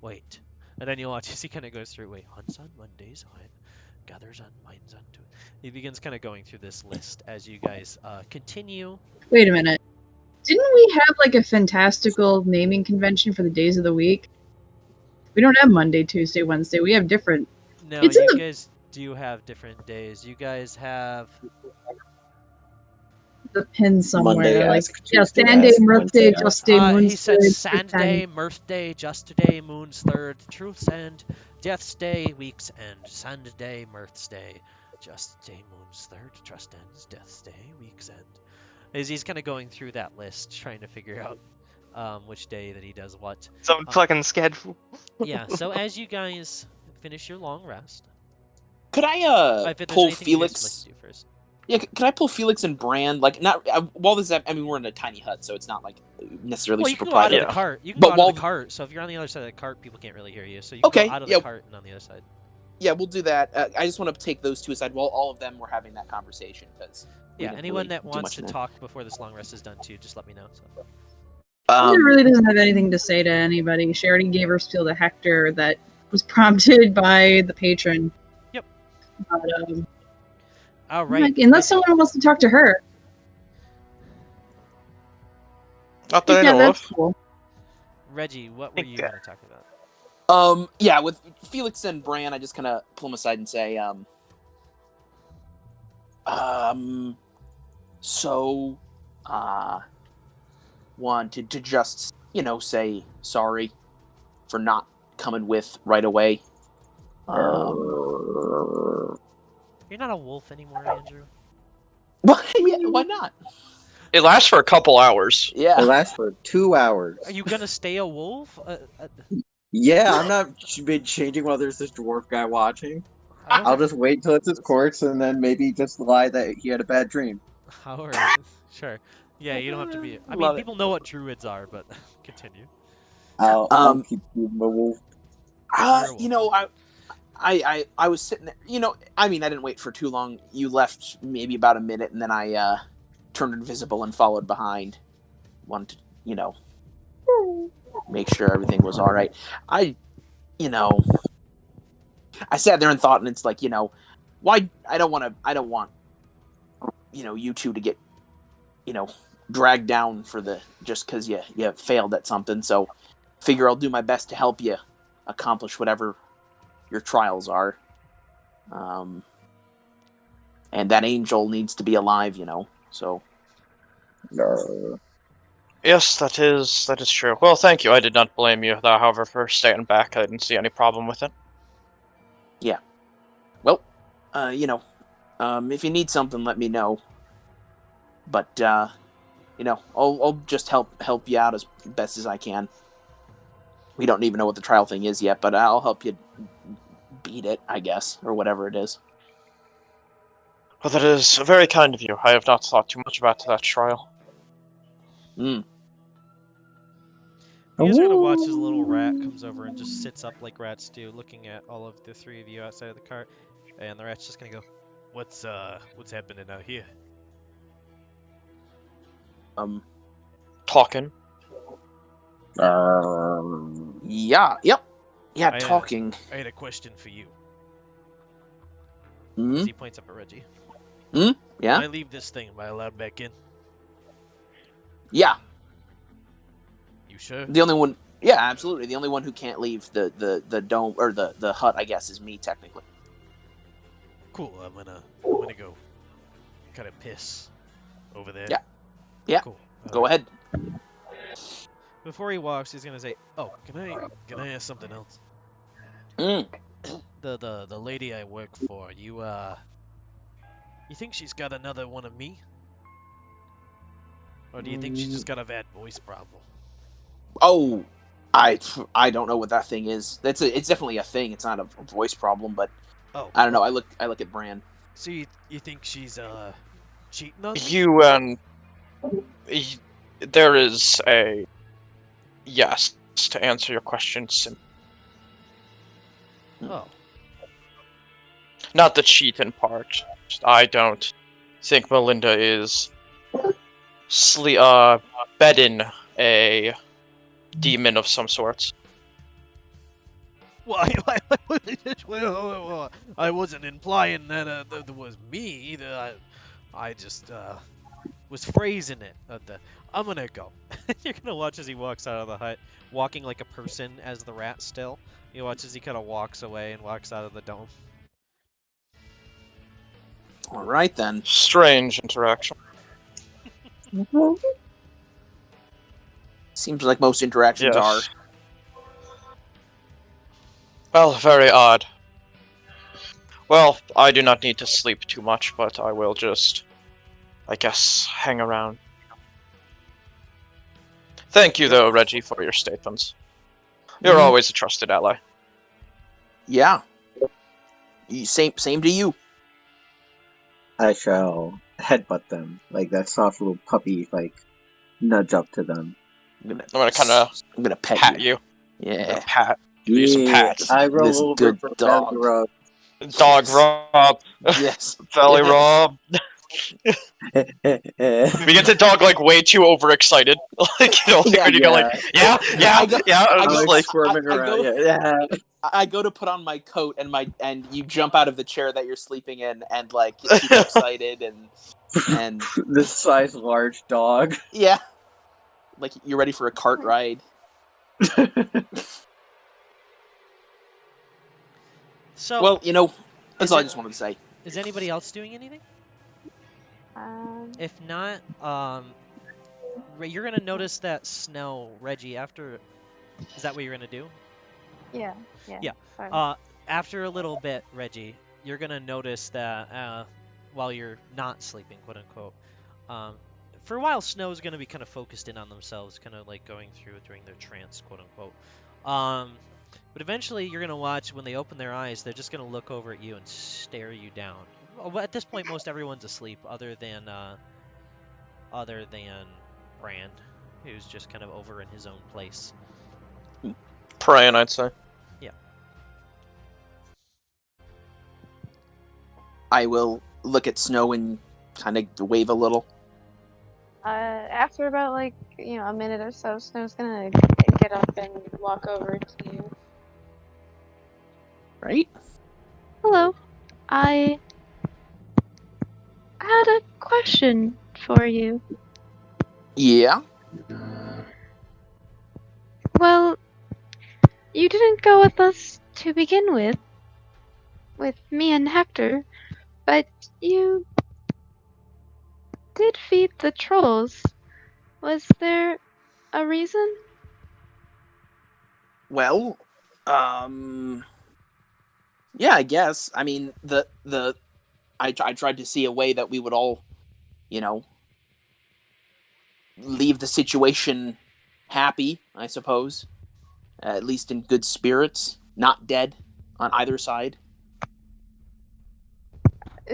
Wait. And then you watch as he kind of goes through, wait, hunts on Mondays, gathers on mines on Tuesdays. He begins kind of going through this list as you guys continue. Wait a minute. Didn't we have like a fantastical naming convention for the days of the week? We don't have Monday, Tuesday, Wednesday. We have different. No, It's in you the- guys do have different days. You guys have The pin somewhere. Monday like ask, yeah, Tuesday Sunday, ask, Mirth Day, Wednesday ask. Just Day, Moon's he said Third, Sunday, Mirth Day, Just Day, Moon's Third, Truth's End, Death's Day, Week's End, Sunday, Mirth's Day, Just Day, Moon's Third, Trust Ends, Death's Day, Week's End. As he's kind of going through that list, trying to figure out which day that he does what. Some fucking schedule. Yeah, so as you guys finish your long rest, Could I if there's pull anything you guys would like Felix? to do first. Yeah, could I pull Felix and Brand? Like, not while this is. I mean, we're in a tiny hut, so it's not like necessarily Well, you super can go out of private. the cart. You can But go out while of the cart. So if you're on the other side of the cart, people can't really hear you. So you can Okay, go out of yeah. the cart and on the other side. Yeah, we'll do that. I just want to take those two aside while all of them were having that conversation because Yeah, anyone that wants to talk before this long rest is done too, just let me know. So. She really doesn't have anything to say to anybody. She already gave her spiel to Hector that was prompted by the patron. Yep. But, All right. unless someone wants to talk to her. Not that I Yeah, know that's of. cool. Reggie, what were you Yeah. going to talk about? Yeah, with Felix and Bran, I just kind of pull them aside and say, wanted to just, say sorry for not coming with right away. You're not a wolf anymore, Andrew. Why not? It lasts for a couple hours. It Yeah. lasts for 2 hours. Are you going to stay a wolf? Yeah, I'm not been changing while there's this dwarf guy watching. I'll just wait till it's his corpse and then maybe just lie that he had a bad dream. Alright, sure. Yeah, you don't have to be. I mean, Love it. people know what druids are, but continue. I'll keep being a wolf. I was sitting there, I mean, I didn't wait for too long. You left maybe about a minute, and then I turned invisible and followed behind. Wanted to, make sure everything was all right. I sat there and thought, and it's like, why? I don't want, you two to get, dragged down for just because you failed at something. So, figure I'll do my best to help you accomplish whatever your trials are. And that angel needs to be alive, So Yes, that is true. Well, thank you. I did not blame you, though, however, for staying back. I didn't see any problem with it. well, if you need something, let me know. But I'll just help you out as best as I can. We don't even know what the trial thing is yet, but I'll help you beat it, I guess, or whatever it is. Well, that is very kind of you. I have not thought too much about that trial. You guys are gonna watch as a little rat comes over and just sits up like rats do, looking at all of the three of you outside of the cart, and the rat's just gonna go, "What's happening out here?" Talking. Yeah, yep. Yeah, I, talking. I had a question for you. Mhm. As he points up at Reggie. Yeah? When I leave this thing, am I allowed back in? Yeah. You sure? The only one Yeah, absolutely. The only one who can't leave the dome or the hut, I guess, is me technically. Cool. I'm gonna go kind of piss over there? Yeah. Yeah. Cool. Go ahead. Before he walks, he's gonna say, "Oh, can I ask something else? Mm. The lady I work for, you think she's got another one of me, or do you think she's just got a bad voice problem?" Oh, I don't know what that thing is. It's definitely a thing. It's not a voice problem, but Oh, I don't know. I look at Bran. so you think she's cheating on me? You there is a yes to answer your question. Oh, Not the cheating part. I don't think Melinda is bedding a demon of some sort. well, I wasn't implying that that was me either. I just was phrasing it. I'm gonna go. You're gonna watch as he walks out of the hut, walking like a person as the rat still. You watch as he kind of walks away and walks out of the dome. All right then. Strange interaction. Seems like most interactions are. Yes. Well, very odd. Well, I do not need to sleep too much, but I will just, I guess, hang around. Thank you, though, Reggie, for your statements. You're Mhm. always a trusted ally. Yeah. Same to you. I shall headbutt them, like that soft little puppy, like nudge up to them. I'm gonna kinda I'm gonna Pat you. Yeah. Pat. Use some pats. I roll This over good for dog. belly rub. Dog rub. Yes. Belly Yes. rub. We get the dog like way too overexcited. Like, you know, like, Yeah, when you go like, yeah. I go- I'm I just go- like, squirming I around. go- Yeah. I go to put on my coat and you jump out of the chair that you're sleeping in and like get super excited and This size large dog. yeah, like you're ready for a cart ride. So, Well, you know, that's Is all I it- just wanted to say. is anybody else doing anything? If not, you're gonna notice that snow, Reggie. Is that what you're gonna do? Yeah. Yeah. Fine. After a little bit, Reggie, you're gonna notice that while you're not sleeping, quote unquote, for a while, Snow's gonna be kind of focused in on themselves, kind of like going through during their trance, quote unquote. But eventually, you're gonna watch when they open their eyes, they're just gonna look over at you and stare you down. Well, at this point, most everyone's asleep, other than Bran, who's just kind of over in his own place. praying, I'd say. I will look at Snow and kind of wave a little. After about a minute or so, Snow's gonna get up and walk over to you. Right? Hello. I had a question for you. Yeah. Well, you didn't go with us to begin with me and Hector, but you did feed the trolls. Was there a reason? Well, yeah, I guess. I mean, I tried to see a way that we would all, you know, leave the situation happy, I suppose. At least in good spirits, not dead on either side.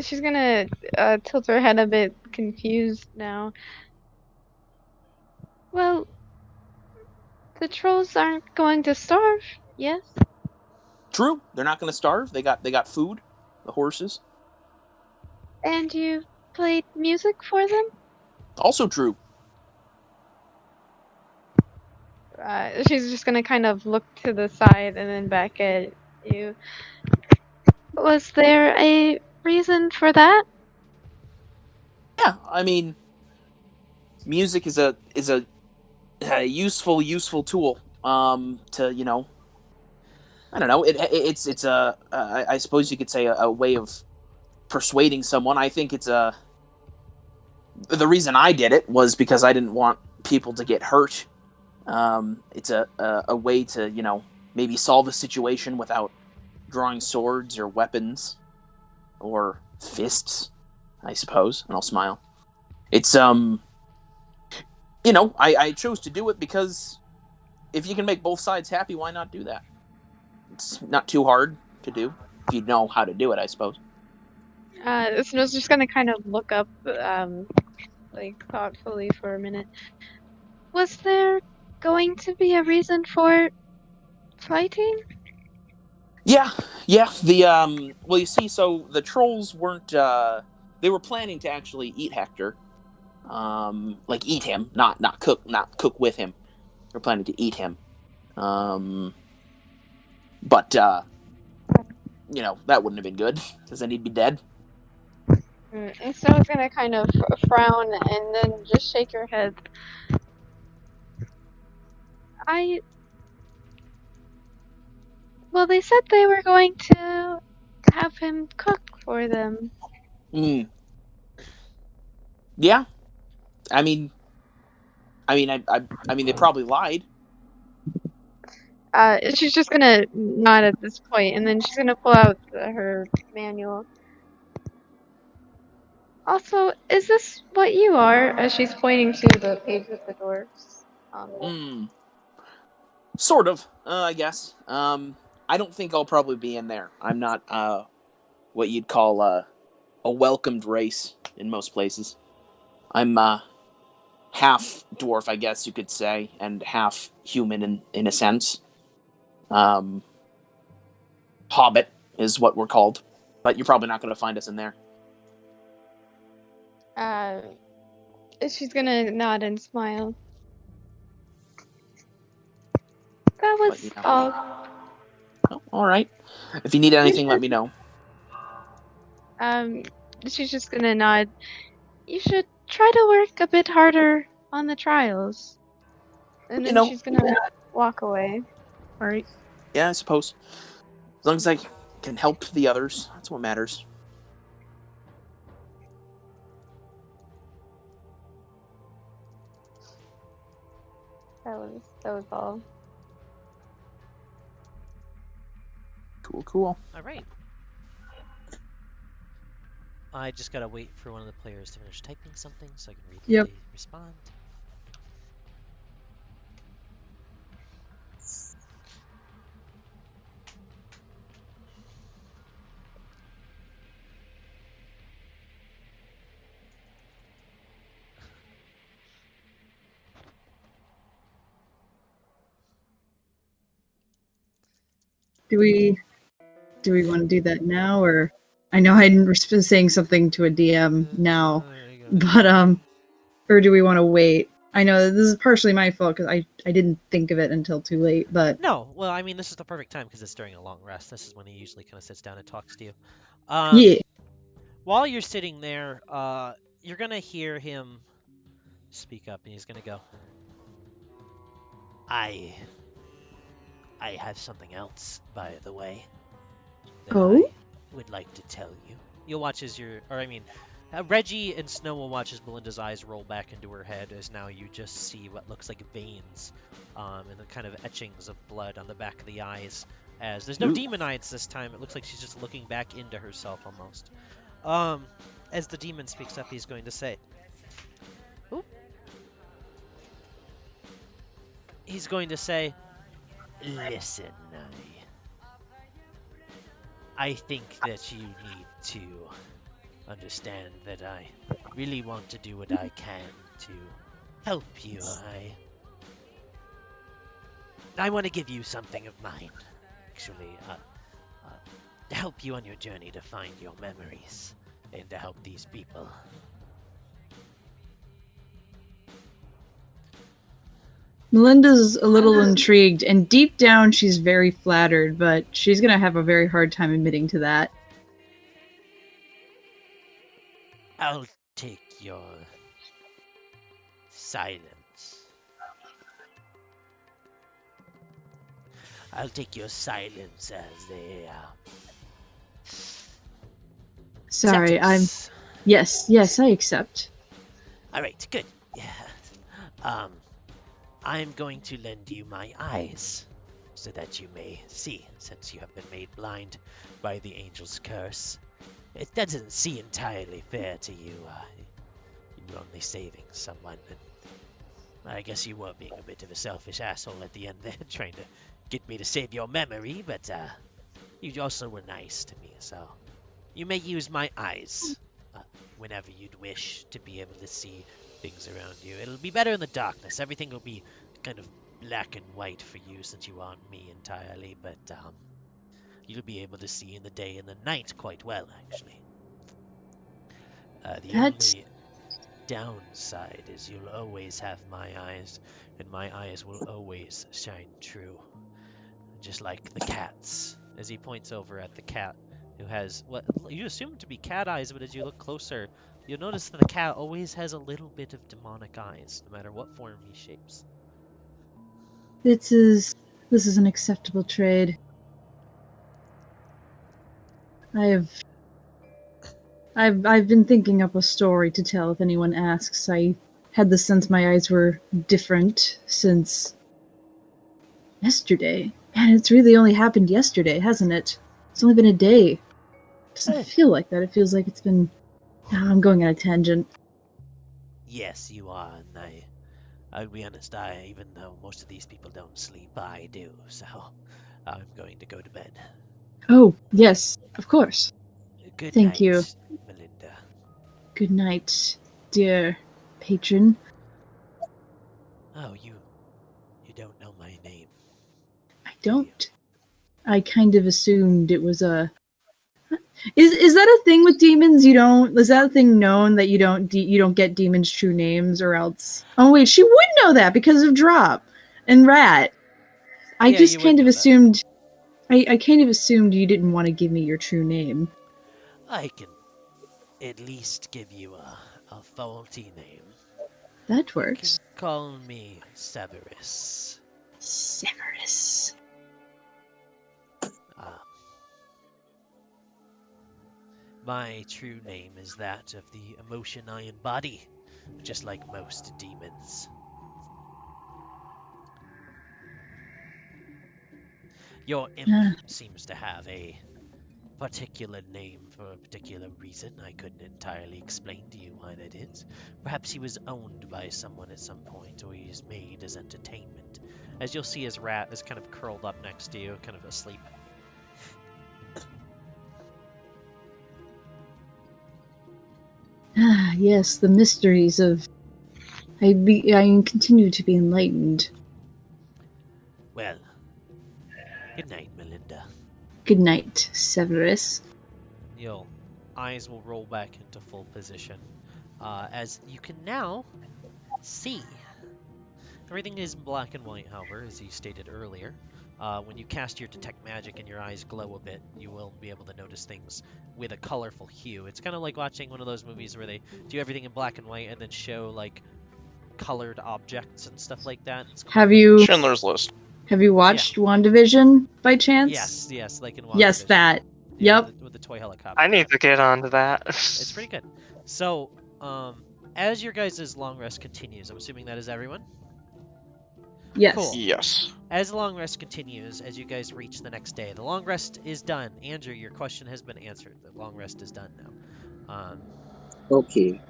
She's gonna tilt her head a bit confused now. Well, the trolls aren't going to starve, yes? True, they're not going to starve. They got food, the horses. And you played music for them? Also true. She's just gonna kind of look to the side and then back at you. Was there a reason for that? Yeah, I mean, music is a useful tool. To I don't know. It's a I suppose you could say a way of persuading someone. I think it's The reason I did it was because I didn't want people to get hurt. It's a way to, maybe solve a situation without drawing swords or weapons or fists, I suppose. And I'll smile. It's I chose to do it because if you can make both sides happy, why not do that? It's not too hard to do if you know how to do it, I suppose. Snow's just gonna kind of look up, like thoughtfully for a minute. Was there going to be a reason for fighting? Yeah, yeah. Well, you see, so the trolls weren't. They were planning to actually eat Hector, like eat him, not cook with him. They're planning to eat him. But that wouldn't have been good because then he'd be dead. And Snow's gonna kind of frown and then just shake her head. Well, they said they were going to have him cook for them. Mm. Yeah, I mean, I mean, they probably lied. She's just gonna nod at this point, and then she's gonna pull out her manual. Also, is this what you are? As she's pointing to the page with the dwarves. Sort of, I guess. I don't think I'll probably be in there. I'm not what you'd call a welcomed race in most places. I'm half dwarf, I guess you could say, and half human in a sense. Hobbit is what we're called, but you're probably not going to find us in there. She's gonna nod and smile. That was all. Oh, all right. If you need anything, let me know. She's just gonna nod. You should try to work a bit harder on the trials. And then she's gonna walk away. All right. Yeah, I suppose. As long as I can help the others, that's what matters. That was all. Cool. All right. I just gotta wait for one of the players to finish typing something so I can read what they respond. Do we want to do that now, or I know I was saying something to a DM now, but or do we want to wait? I know this is partially my fault because I didn't think of it until too late, but no. Well, I mean, this is the perfect time because it's during a long rest. This is when he usually kind of sits down and talks to you. Yeah. While you're sitting there, you're gonna hear him speak up, and he's gonna go, I have something else, by the way, that I would like to tell you. You'll watch as Reggie and Snow will watch as Melinda's eyes roll back into her head as now you just see what looks like veins and the kind of etchings of blood on the back of the eyes. As there's no demon eyes this time, it looks like she's just looking back into herself almost. As the demon speaks up, he's going to say, he's going to say, listen, I think that you need to understand that I really want to do what I can to help you. I want to give you something of mine, actually, to help you on your journey to find your memories and to help these people. Melinda's a little intrigued, and deep down she's very flattered, but she's going to have a very hard time admitting to that. I'll take your silence. I'll take your silence as a Sorry, sentence. Yes, I accept. All right, good. Yeah. Um, I'm going to lend you my eyes so that you may see, since you have been made blind by the angel's curse. It doesn't seem entirely fair to you. You're only saving someone. And I guess you were being a bit of a selfish asshole at the end there, trying to get me to save your memory, but you also were nice to me, so you may use my eyes whenever you'd wish to be able to see things around you. It'll be better in the darkness. Everything will be kind of black and white for you since you aren't me entirely, but you'll be able to see in the day and the night quite well, actually. The That's only downside is you'll always have my eyes, and my eyes will always shine true. Just like the cat's. As he points over at the cat, who has what you assume to be cat eyes, but as you look closer, you'll notice that the cat always has a little bit of demonic eyes, no matter what form he shapes. this is an acceptable trade. I've been thinking up a story to tell if anyone asks. I had the sense my eyes were different since yesterday. And it's really only happened yesterday, hasn't it? It's only been a day. It doesn't feel like that. It feels like it's been... I'm going on a tangent. Yes, you are, and I'll be honest, even though most of these people don't sleep, I do, so I'm going to go to bed. Oh, yes, of course. Good Thank night, you. Melinda. Good night, dear patron. Oh, you don't know my name. I don't. I kind of assumed it was a... Is that a thing with demons? You don't... Is that a thing known that you don't get demons' true names or else... Oh wait, she would know that because of Drop and Rat. I Yeah, just you would kind of know that. assumed... I kind of assumed you didn't want to give me your true name. I can at least give you a faulty name. That You can works. call me Severus. Severus. Um, my true name is that of the emotion I embody, just like most demons. Your imp Ah. seems to have a particular name for a particular reason. I couldn't entirely explain to you why that is. Perhaps he was owned by someone at some point, or he is made as entertainment. As you'll see, his rat is kind of curled up next to you, kind of asleep. Ah, yes, the mysteries of... I continue to be enlightened. Well, good night, Melinda. Good night, Severus. Your eyes will roll back into full position, as you can now see. Everything is black and white, however, as you stated earlier. When you cast your detect magic and your eyes glow a bit, you will be able to notice things with a colorful hue. It's kind of like watching one of those movies where they do everything in black and white and then show like colored objects and stuff like that. It's Have quite... you Schindler's List. watched WandaVision by chance? Yes, like in WandaVision. Yes, that. Yeah, Yep. with the toy helicopter. I need to get onto that. It's pretty good. So, as your guys' long rest continues, I'm assuming that is everyone? Yes. Cool. Yes. As the long rest continues, as you guys reach the next day, the long rest is done. Andrew, your question has been answered. The long rest is done now. Okay.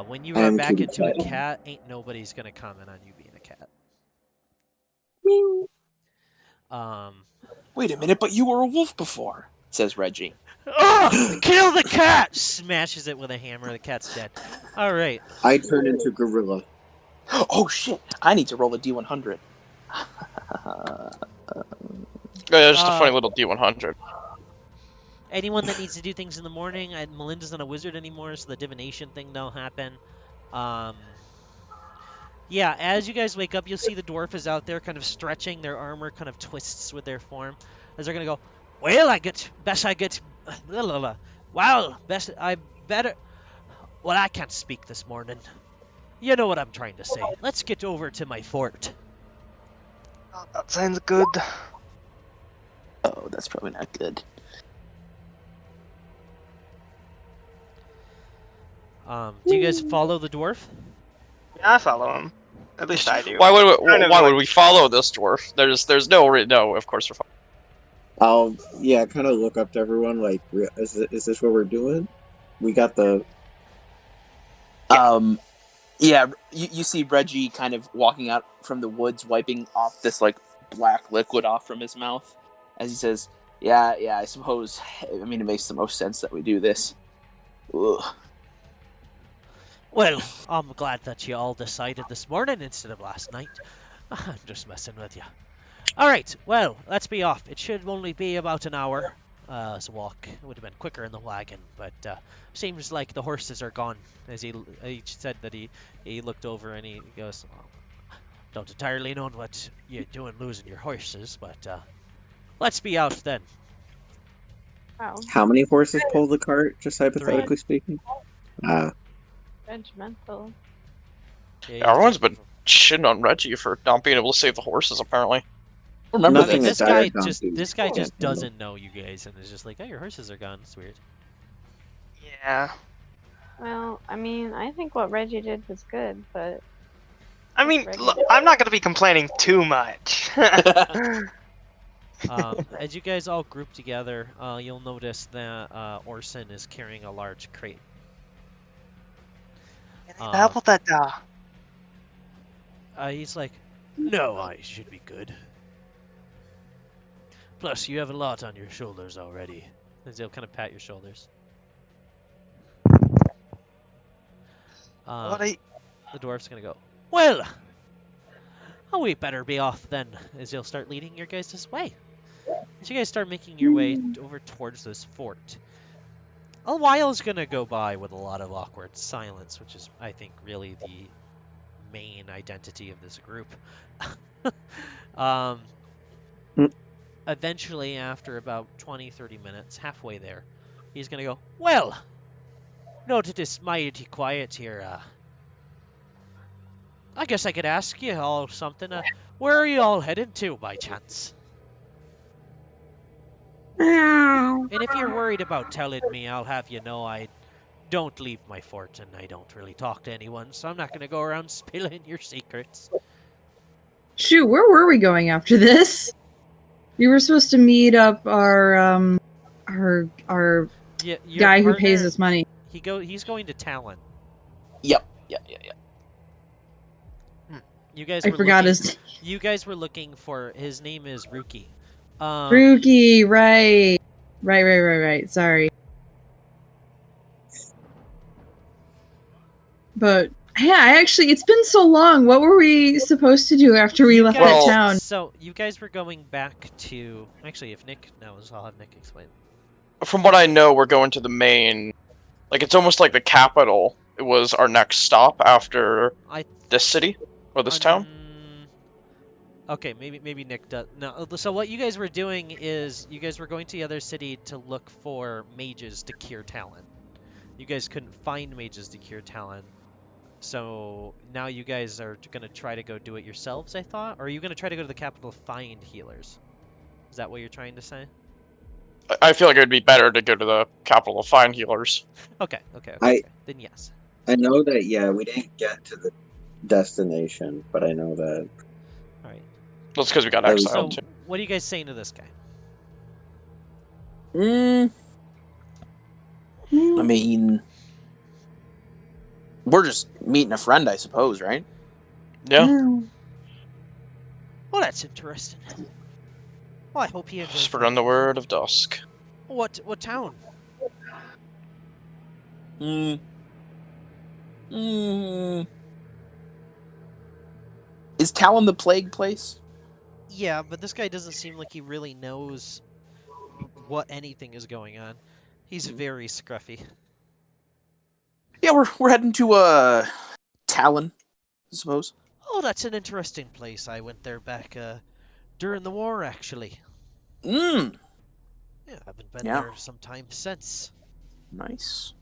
When you I are am back cutie into a cat. cat, ain't nobody's gonna comment on you being a cat. Wait a minute, but you were a wolf before, says Reggie. Oh, kill the cat! Smashes it with a hammer. The cat's dead. All right. I turn into gorilla. Oh shit! I need to roll a d100. Yeah, just a funny little D100. Anyone that needs to do things in the morning, Melinda's not a wizard anymore, so the divination thing don't happen. Yeah, as you guys wake up, you'll see the dwarf is out there kind of stretching. Their armor kind of twists with their form. As they're going to go, well, I better... Well, I can't speak this morning. You know what I'm trying to say. Let's get over to my fort. Oh, that sounds good. Oh, that's probably not good. Do you guys follow the dwarf? Yeah, I follow him. At least I do. Why would we follow this dwarf? There's no, of course we're following. I'll kind of look up to everyone like, is this what we're doing? We got the Yeah, you see Reggie kind of walking out from the woods, wiping off this like black liquid off from his mouth, as he says, "Yeah, I suppose. I mean, it makes the most sense that we do this." Ugh. Well, I'm glad that you all decided this morning instead of last night. I'm just messing with you. Alright, well, let's be off. It should only be about an hour. As a walk. It would have been quicker in the wagon, but seems like the horses are gone. As he said that he looked over and he goes, well, don't entirely know what you're doing losing your horses, but let's be out then. Wow. How many horses pull the cart, just hypothetically speaking? Regimental. Yeah, Everyone's been shitting on Reggie for not being able to save the horses, apparently. Remember Nothing this? that this guy Yeah, just no. doesn't know you guys and is just like, oh, your horses are gone. It's weird. Yeah. Well, I mean, I think what Reggie did was good, but I mean, look, I'm not gonna be complaining too much. As you guys all group together, you'll notice that Orson is carrying a large crate. How about that? He's like, no, I should be good. Plus, you have a lot on your shoulders already. And he'll kind of pat your shoulders. What I... The dwarf's gonna go, well, we better be off then, as he'll start leading your guys this way. As you guys start making your way over towards this fort, a while is gonna go by with a lot of awkward silence, which is, I think, really the main identity of this group. Eventually, after about 20-30 minutes, halfway there, he's gonna go, well, noted it's mighty quiet here. I guess I could ask you all something. Where are you all headed to, by chance? And if you're worried about telling me, I'll have you know I don't leave my fort and I don't really talk to anyone, so I'm not going to go around spilling your secrets. Shoot, where were we going after this? We were supposed to meet up our Yeah, your guy who pays partner, us money. He's going to Talon. Yep. You guys I were forgot looking, his You guys were looking for his name is Ruki. Rookie, right. Sorry. But yeah, it's been so long. What were we supposed to do after we left that town? So you guys were going back to actually, if Nick knows, I'll have Nick explain. From what I know, we're going to the main. Like, it's almost like the capital. It was our next stop after this city or this town. Okay, maybe Nick does. No, so what you guys were doing is you guys were going to the other city to look for mages to cure Talon. You guys couldn't find mages to cure Talon. So now you guys are going to try to go do it yourselves, I thought? Or are you going to try to go to the capital to find healers? Is that what you're trying to say? I feel like it would be better to go to the capital to find healers. Okay. Then yes. I know that, yeah, we didn't get to the destination, but I know that. Alright. That's because we got So, exiled, too. What are you guys saying to this guy? I mean, we're just meeting a friend, I suppose, right? Yeah. Well, that's interesting. Well, I hope he enjoys Spread the word of dusk. What town? Is Talon the plague place? Yeah, but this guy doesn't seem like he really knows what anything is going on. He's very scruffy. Yeah, we're heading to Talon, I suppose. Oh, that's an interesting place. I went there back during the war, actually. Yeah, Yeah, I haven't been there some time since. nice.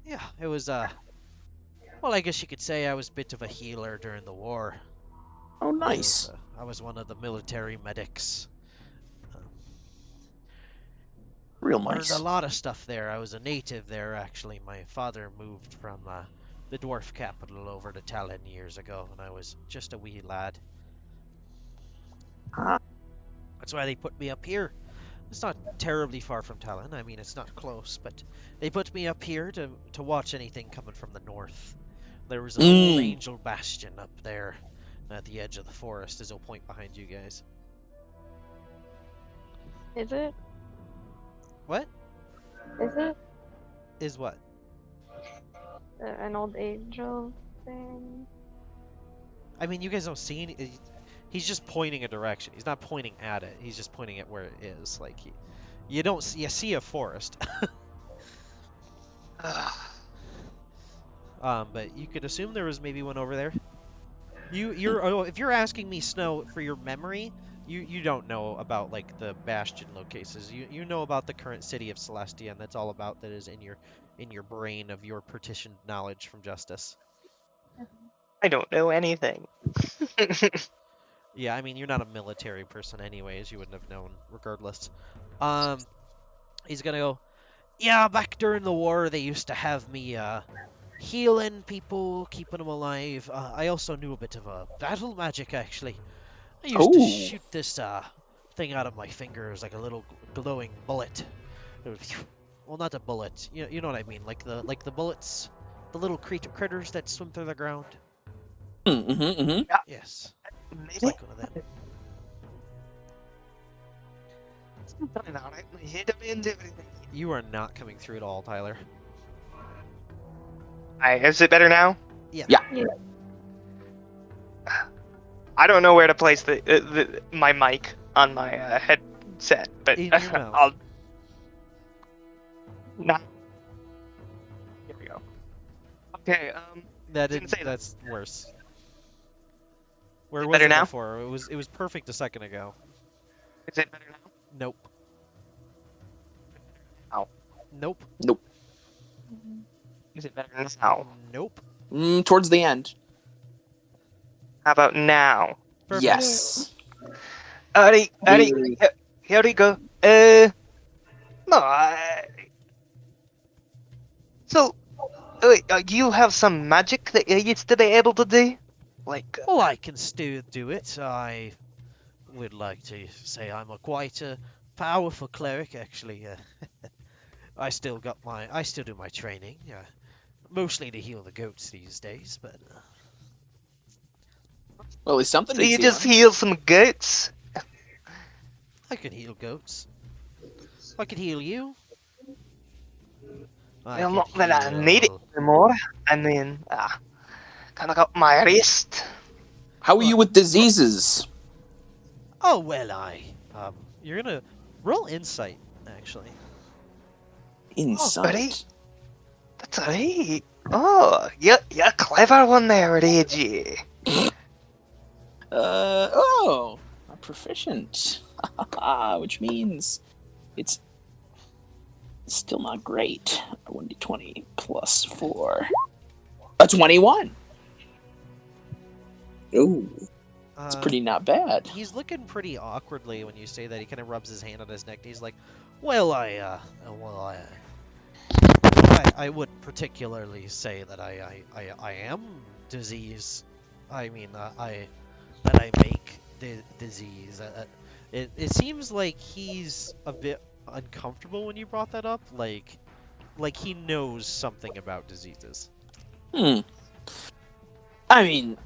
Yeah, it was well, I guess you could say I was a bit of a healer during the war. Oh, nice. I was one of the military medics. Real Learned nice. a lot of stuff there. I was a native there, actually. My father moved from the dwarf capital over to Talon years ago, and I was just a wee lad. Ah. That's why they put me up here. It's not terribly far from Talon. I mean, it's not close, but they put me up here to watch anything coming from the north. There was an old angel bastion up there at the edge of the forest, as I'll point behind you guys. Is it? What? Is it Is what? an old angel thing? I mean, you guys don't see any. He's just pointing a direction. He's not pointing at it. He's just pointing at where it is. Like you don't see. You see a forest. But you could assume there was maybe one over there. If you're asking me, Snow, for your memory, you don't know about like the bastion locations. You know about the current city of Celestia, and that's all about that is in your brain of your partitioned knowledge from Justice. I don't know anything. Yeah, I mean, you're not a military person anyways. You wouldn't have known regardless. He's gonna go, yeah, back during the war, they used to have me healing people, keeping them alive. I also knew a bit of battle magic, actually. I used to shoot this thing out of my fingers like a little glowing bullet. It would, well, not a bullet. You know what I mean? Like the bullets, the little critters that swim through the ground. Yes. It's like one of them. You are not coming through at all, Tyler. Is it better now? Yeah. I don't know where to place my mic on my headset, but In your mouth. I'll. Nah. Here we go. Okay. That's worse. Where Is it was better it now? before? It was perfect a second ago. Is it better now? Nope. Ow. Nope. Is it better now? Nope. Towards the end. How about now? Perfect. Yes. Alright, here we go. No, So, wait, you have some magic that you used to be able to do? Like, Oh, I can still do it. I would like to say I'm quite a powerful cleric, actually. I still do my training, mostly to heal the goats these days, but Well, it's something. so you just heal some goats? I can heal goats. I can heal you. Well, not that I need it anymore. I mean, kind of got my wrist. How are you with diseases? Oh, well, you're gonna roll insight, actually. Insight. buddy. That's right. Oh, you're a clever one there, Reggie. I'm proficient. Which means it's still not great. 1d20 plus 4. A 21. Ooh, it's pretty not bad. He's looking pretty awkwardly when you say that. He kind of rubs his hand on his neck. He's like, "Well, I would particularly say that I am disease. I mean, that I make the disease. It seems like he's a bit uncomfortable when you brought that up. Like he knows something about diseases. I mean,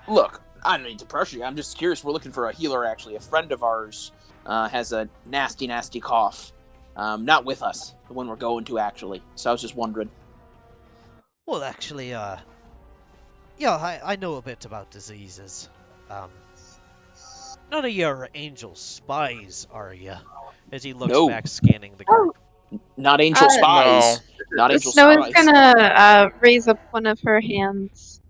look, I don't need to pressure you. I'm just curious. We're looking for a healer, actually. A friend of ours has a nasty cough. Not with us, the one we're going to, actually. So I was just wondering. Well, actually, I know a bit about diseases. None of your angel spies, are you? As he looks back, scanning the group. Not angel spies. Not angel Snow spies. is gonna raise up one of her hands.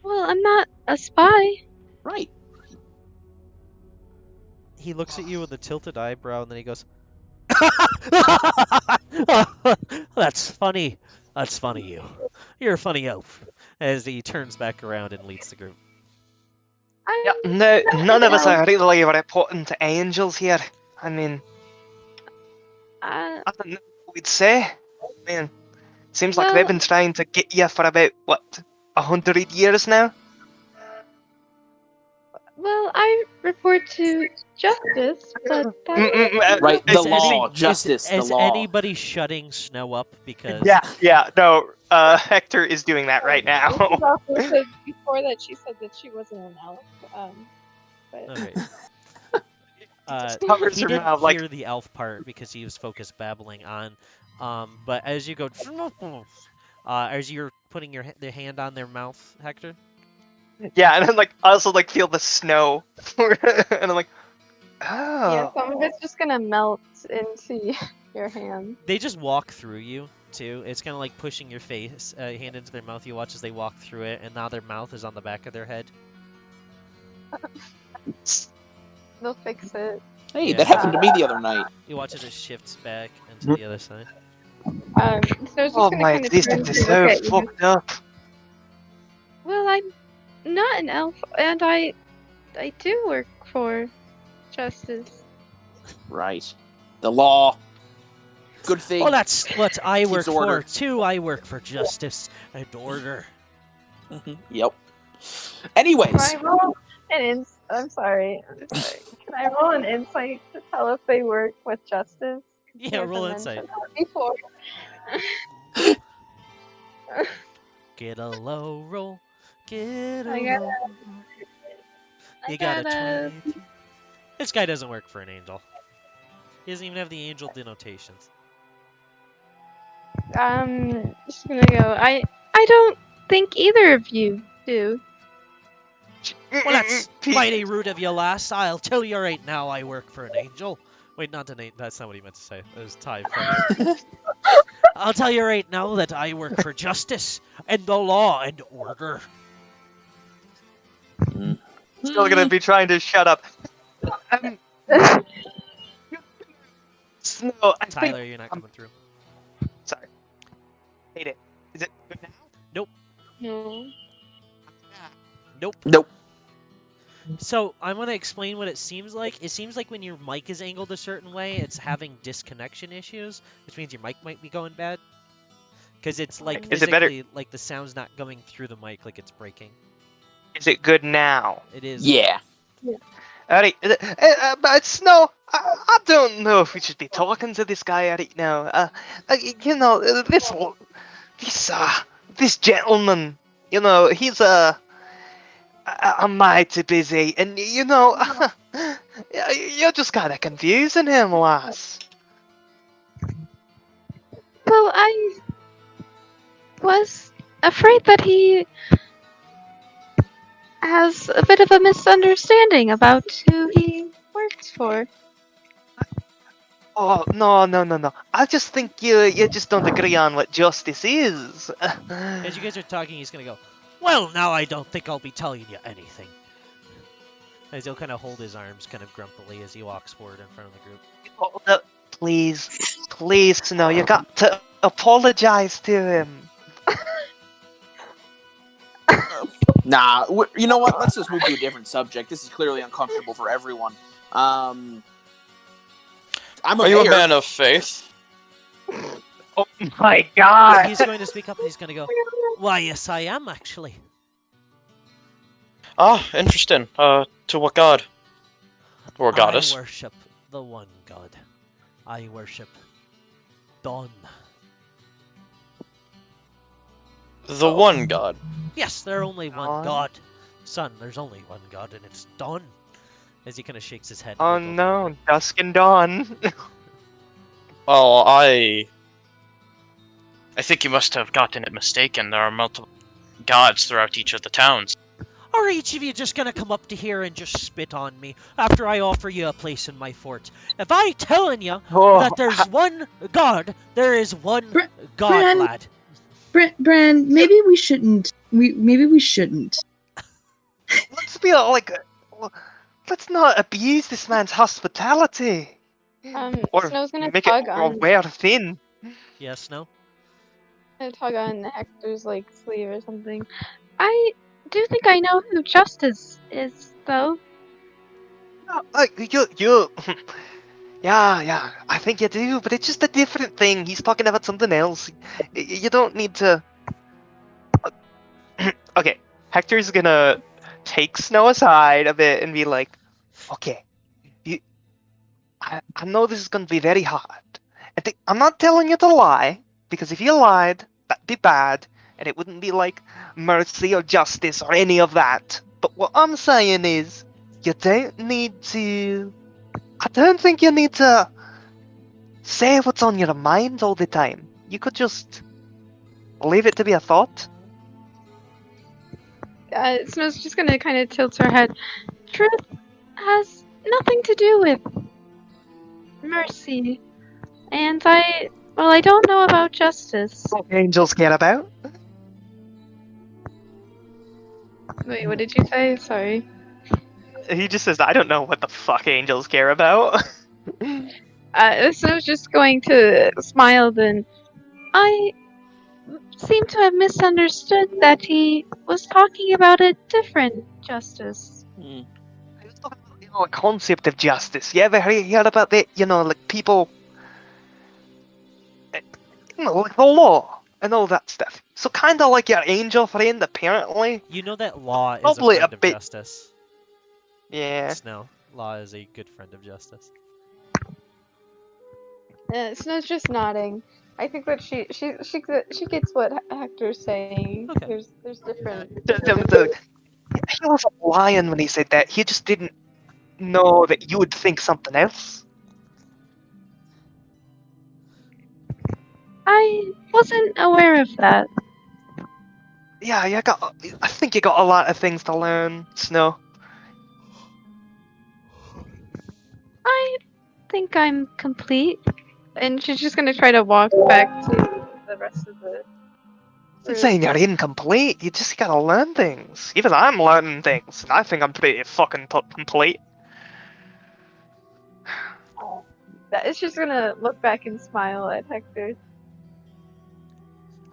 Well, I'm not a spy. Right. He looks at you with a tilted eyebrow, and then he goes, "That's funny. That's funny, You're a funny elf." As he turns back around and leads the group. Yeah, no, none of us are really reporting to angels here. I mean, I don't know what we'd say. Man, seems like Well- they've been trying to get you for about, what, 100 years now? Well, I report to justice, but Right, the Is law, any- justice, the is law. anybody shutting Snow up? Because Yeah, no, Hector is doing that right now. This is also said before that she said that she wasn't an elf. But okay. Covers He her didn't mouth like, hear the elf part because he was focused babbling on. But as you go, as you're putting the hand on their mouth, Hector, yeah, and then like I also like feel the snow, and I'm like, yeah, oh, some of it's just gonna melt into your hand. they just walk through you too. It's kind of like pushing your face hand into their mouth. You watch as they walk through it, and now their mouth is on the back of their head. They'll fix it. Hey, Yeah. that happened to me the other night. You watch as it shifts back into the other side. So it's just oh gonna my kind of existence is look so at you. fucked up. Well, I'm not an elf, and I do work for justice. Right. The law. Good thing. Well, that's what I Keeps work order. for too. I work for justice and order. Yep. Anyways, Can I roll I'm sorry. Can I roll an insight to tell if they work with justice? Yeah, You roll haven't insight. mentioned that before. Get a low roll. Get a I got low. I You got a got a- 23. This guy doesn't work for an angel. He doesn't even have the angel denotations. Just gonna go. I don't think either of you do. Well, that's mighty rude of you, lass. I'll tell you right now, I work for an angel. Wait, not an angel. That's not what he meant to say. That was Ty. I'll tell you right now that I work for justice and the law and order. Still gonna be trying to shut up. Snow, I think. Tyler, you're not coming through. Sorry. Hate it. Is it good now? No. Nope. Nope. So I'm gonna explain what it seems like. It seems like when your mic is angled a certain way, it's having disconnection issues, which means your mic might be going bad. Because it's like Is it better- physically, like the sound's not going through the mic, like it's breaking. Is it good now? It is. yeah. Alright, but Snow, I don't know if we should be talking to this guy right now. You know, this gentleman, you know, he's I'm mighty busy, and you know, you're just kind of confusing him, lass. Well, I was afraid that he has a bit of a misunderstanding about who he works for. Oh no! I just think you just don't agree on what justice is. As you guys are talking, he's gonna go, well, now I don't think I'll be telling you anything. As he'll kind of hold his arms kind of grumpily as he walks forward in front of the group. Oh, no, please, Snow, you got to apologize to him. Nah, you know what? Let's just move to a different subject. This is clearly uncomfortable for everyone. I'm a Are you a mayor. man of faith? Oh my god! He's going to speak up and he's gonna go, why, yes, I am actually. Ah, interesting. To what god? Or goddess? I worship the one god. I worship Dawn. The one god. Yes, there's only one Dawn? god. Son, there's only one god, and it's Dawn. As he kind of shakes his head. Oh and goes, no, dusk and dawn. Well, I think you must have gotten it mistaken. There are multiple gods throughout each of the towns. Are each of you just gonna come up to here and just spit on me after I offer you a place in my fort? If I telling you Oh, that there's one god, there is one god, Bran- lad. Bran, maybe we shouldn't. Maybe we shouldn't. let's be let's not abuse this man's hospitality. Or Snow's gonna make tug it on wear thin. Yes, no? Hector's like sleeve or something. I do think I know who Justice is, though. Like you Yeah, I think you do, but it's just a different thing. He's talking about something else. You don't need to. Okay, Hector's gonna take Snow aside a bit and be like, okay, you, I know this is gonna be very hard. I'm not telling you to lie, because if you lied, that'd be bad, and it wouldn't be like mercy or justice or any of that. But what I'm saying is, you don't need to. I don't think you need to say what's on your mind all the time. You could just leave it to be a thought. Snow's just gonna kind of tilt her head. Truth has nothing to do with mercy, and I don't know about justice. What angels care about. Wait, what did you say? Sorry. He just says, I don't know what the fuck angels care about. Snow's just going to smile then. I seem to have misunderstood that he was talking about a different justice. I was talking about, a concept of justice. You ever heard about that? Like people, like the law and all that stuff. So kind of like your angel friend, apparently. You know that law is Probably a friend a of bit- justice. Yeah. Snow. Law is a good friend of justice. Snow's just nodding. I think that she gets what Hector's saying. Okay. There's different. He wasn't lying when he said that. He just didn't know that you would think something else. I wasn't aware of that. Yeah, I think you got a lot of things to learn, Snow. I think I'm complete. And she's just gonna try to walk back to the rest of the. I'm not saying you're incomplete. You just gotta learn things. Even I'm learning things, and I think I'm pretty fucking complete. It's just gonna look back and smile at Hector.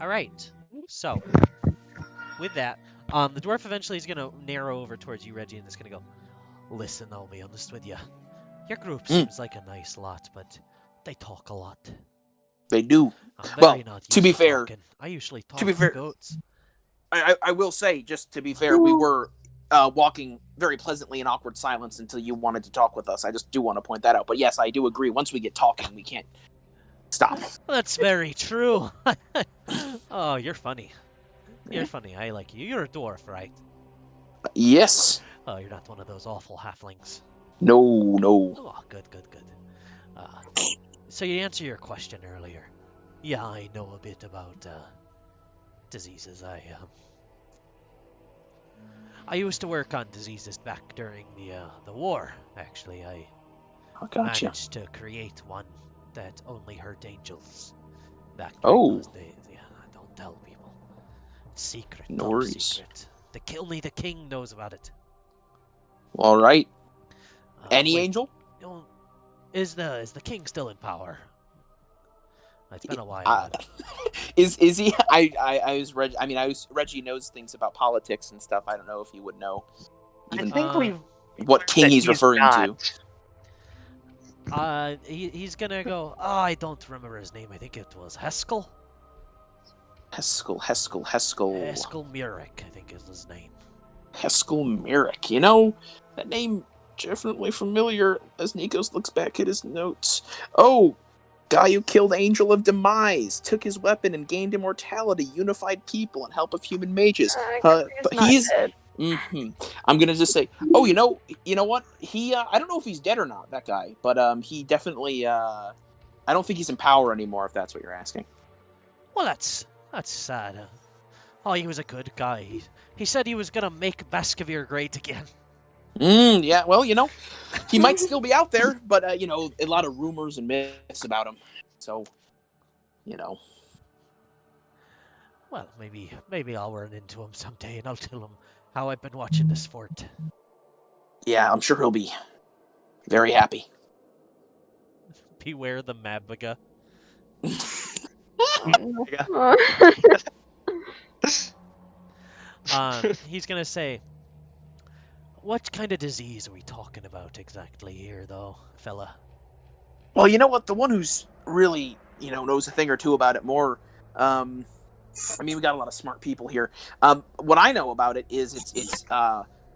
All right. So, with that, the dwarf eventually is gonna narrow over towards you, Reggie, and is gonna go. Listen, I'll be honest with you. Your group seems like a nice lot, but they talk a lot. They do. I'm Well, very not to used be fair- talking. I usually talk to be fair- goats. I will say, just to be fair, we were walking very pleasantly in awkward silence until you wanted to talk with us. I just do want to point that out. But yes, I do agree. Once we get talking, we can't stop. That's very true. Oh, you're funny. You're funny. I like you. You're a dwarf, right? Yes. Oh, you're not one of those awful halflings. No. Oh, good. So you answer your question earlier. Yeah, I know a bit about diseases. I used to work on diseases back during the war. Actually, I I gotcha. managed to create one that only hurt angels. Back during Oh. those days. Yeah, don't tell people. Secret. No top worries. secret. Only the king knows about it. All right. Any wait, angel? no, Is the king still in power? It's been a while. Is he? I was Reg. I mean, Reggie knows things about politics and stuff. I don't know if he would know. Even I think we've what king that he's referring to. not. He's gonna go. Oh, I don't remember his name. I think it was Heskel. Heskel. Heskel Murick, I think is his name. Heskel Merrick. You know, that name definitely familiar as Nikos looks back at his notes. Oh, guy who killed Angel of Demise, took his weapon and gained immortality, unified people, and help of human mages. But he's. Dead. I'm gonna just say, oh, you know what? He, I don't know if he's dead or not, that guy, but he definitely, I don't think he's in power anymore. If that's what you're asking. Well, that's sad. Oh, he was a good guy. He said he was gonna make Baskaveir great again. Yeah. Well, he might still be out there, but a lot of rumors and myths about him. So, Well, maybe I'll run into him someday and I'll tell him how I've been watching this fort. Yeah, I'm sure he'll be very happy. Beware the Mabaga. He's gonna say, what kind of disease are we talking about exactly here, though, fella? Well, you know what? The one who's really, knows a thing or two about it more. I mean, we got a lot of smart people here. What I know about it is it's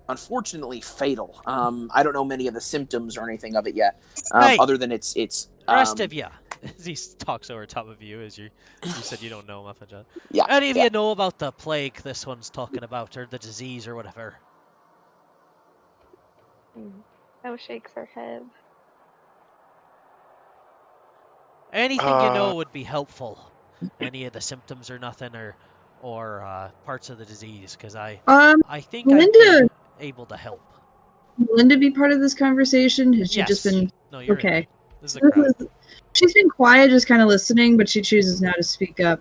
unfortunately fatal. I don't know many of the symptoms or anything of it yet, Hey, other than it's rest of you. As he talks over top of you, as you said you don't know much. yeah. Any of yeah. you know about the plague this one's talking about, or the disease, or whatever? No shakes her head. Anything you know would be helpful. Any of the symptoms or nothing, or parts of the disease, because I think I'd Melinda, be able to help. Melinda be part of this conversation? Has she just been No, you're in okay? there. This is a crowd. She's been quiet, just kind of listening, but she chooses now to speak up.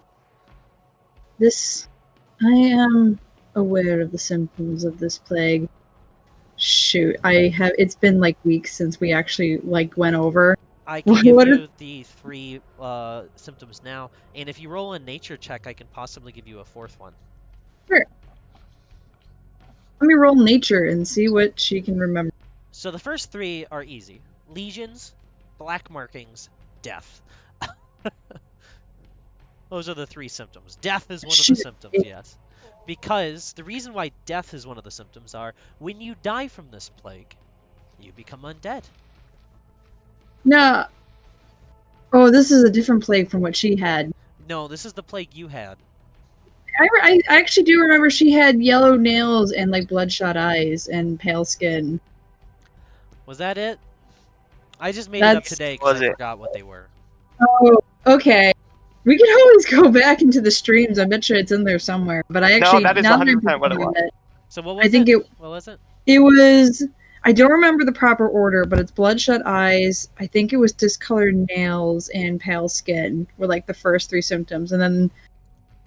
I am aware of the symptoms of this plague. Shoot, it's been like weeks since we actually went over. I can give you the 3 symptoms now, and if you roll a nature check, I can possibly give you a 4th one. Sure. Let me roll nature and see what she can remember. So the first 3 are easy. Lesions, black markings, death. Those are the 3 symptoms. Death is one of the symptoms, yes. Because the reason why death is one of the symptoms are, when you die from this plague, you become undead. No. Oh, this is a different plague from what she had. No, this is the plague you had. I actually do remember she had yellow nails and bloodshot eyes and pale skin. Was that it? I just made it up today because I forgot what they were. Oh, okay. We can always go back into the streams. I bet you it's in there somewhere. But I actually that is 100% what it was. So what was it? What was it? It was. I don't remember the proper order, but it's bloodshot eyes. I think it was discolored nails and pale skin were the first 3 symptoms, and then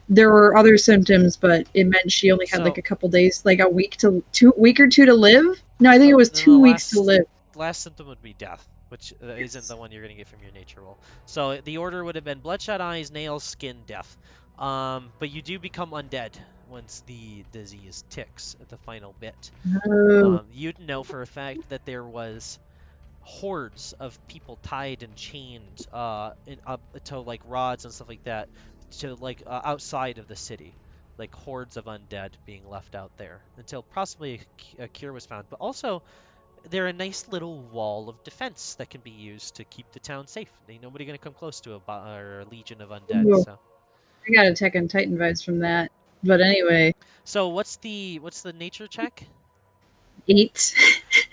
there were other symptoms, but it meant she only had a couple days, a week or 2 to live. No, I think it was 2 weeks to live. The last symptom would be death, which isn't the one you're going to get from your nature roll. So the order would have been bloodshot eyes, nails, skin, death. But you do become undead once the disease ticks at the final bit. Oh. You'd know for a fact that there was hordes of people tied and chained up to rods and stuff like that to outside of the city, hordes of undead being left out there until possibly a cure was found. But also, they're a nice little wall of defense that can be used to keep the town safe. Ain't nobody gonna come close to a legion of undead. Ooh. So I got Attack on Titan vibes from that. But anyway. So what's the nature check? 8.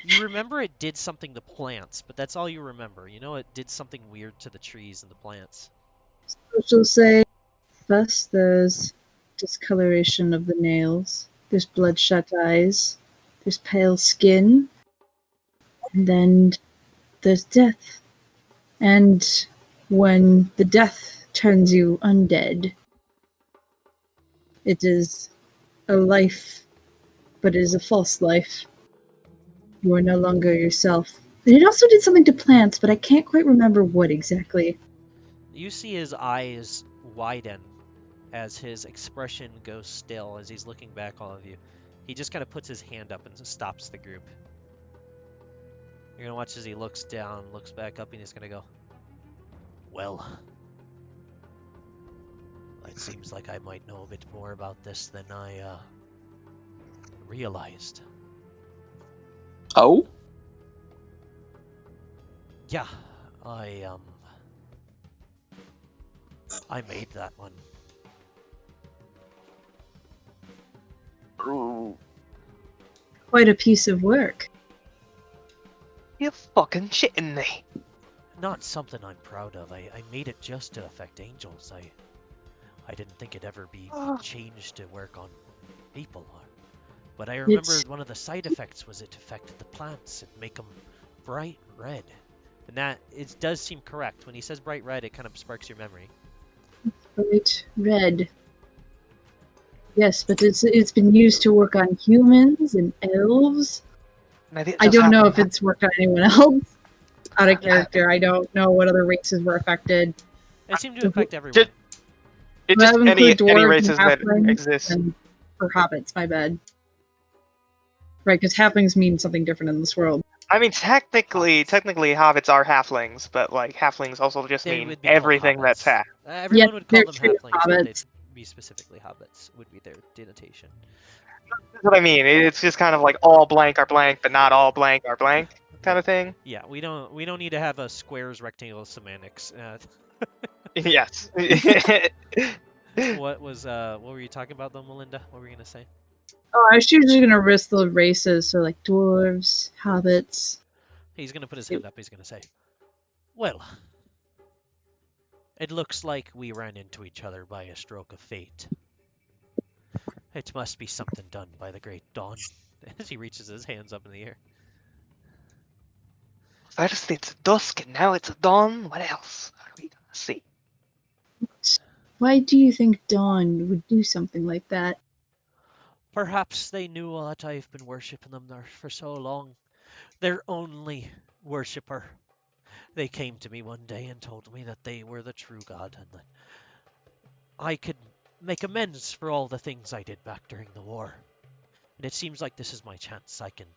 You remember it did something to plants, but that's all you remember. You know it did something weird to the trees and the plants. So she'll say, first there's discoloration of the nails, there's bloodshot eyes, there's pale skin, and then there's death. And when the death turns you undead, it is a life, but it is a false life. You are no longer yourself. And it also did something to plants, but I can't quite remember what exactly. You see his eyes widen as his expression goes still as he's looking back all of you. He just kind of puts his hand up and stops the group. You're gonna watch as he looks down, looks back up, and he's gonna go, well, it seems like I might know a bit more about this than I realized. Oh? Yeah, I made that one. Quite a piece of work. You're fucking shitting me. Not something I'm proud of. I made it just to affect angels. I didn't think it'd ever be changed to work on people. But I remember one of the side effects was it affected the plants. It'd make them bright red. And that, it does seem correct. When he says bright red, it kind of sparks your memory. Bright red. Yes, but it's been used to work on humans and elves. I don't know if it's worked on anyone else. Out of character, I don't know what other races were affected. It seemed to affect everyone. It's just any races that exist. Or hobbits, my bad. Right, because halflings mean something different in this world. I mean, technically hobbits are halflings, but like halflings also just They mean would be called everything that's hobbits. half. Everyone Yeah, would call they're them true halflings, but they'd hobbits. be specifically hobbits, would be their denotation. That's what I mean. It's just kind of like all blank are blank, but not all blank are blank kind of thing. Yeah, we don't need to have a squares rectangle semantics. Yes. What were you talking about though, Melinda? What were you gonna say? Oh, I was usually gonna list the races, so like dwarves, hobbits. He's gonna put his hand up. He's gonna say, "Well, it looks like we ran into each other by a stroke of fate. It must be something done by the great dawn." As he reaches his hands up in the air. First it's dusk, and now it's dawn. What else are we gonna see? Why do you think Dawn would do something like that? Perhaps they knew that I've been worshipping them there for so long. Their only worshipper. They came to me one day and told me that they were the true God and that I could make amends for all the things I did back during the war. And it seems like this is my chance. I can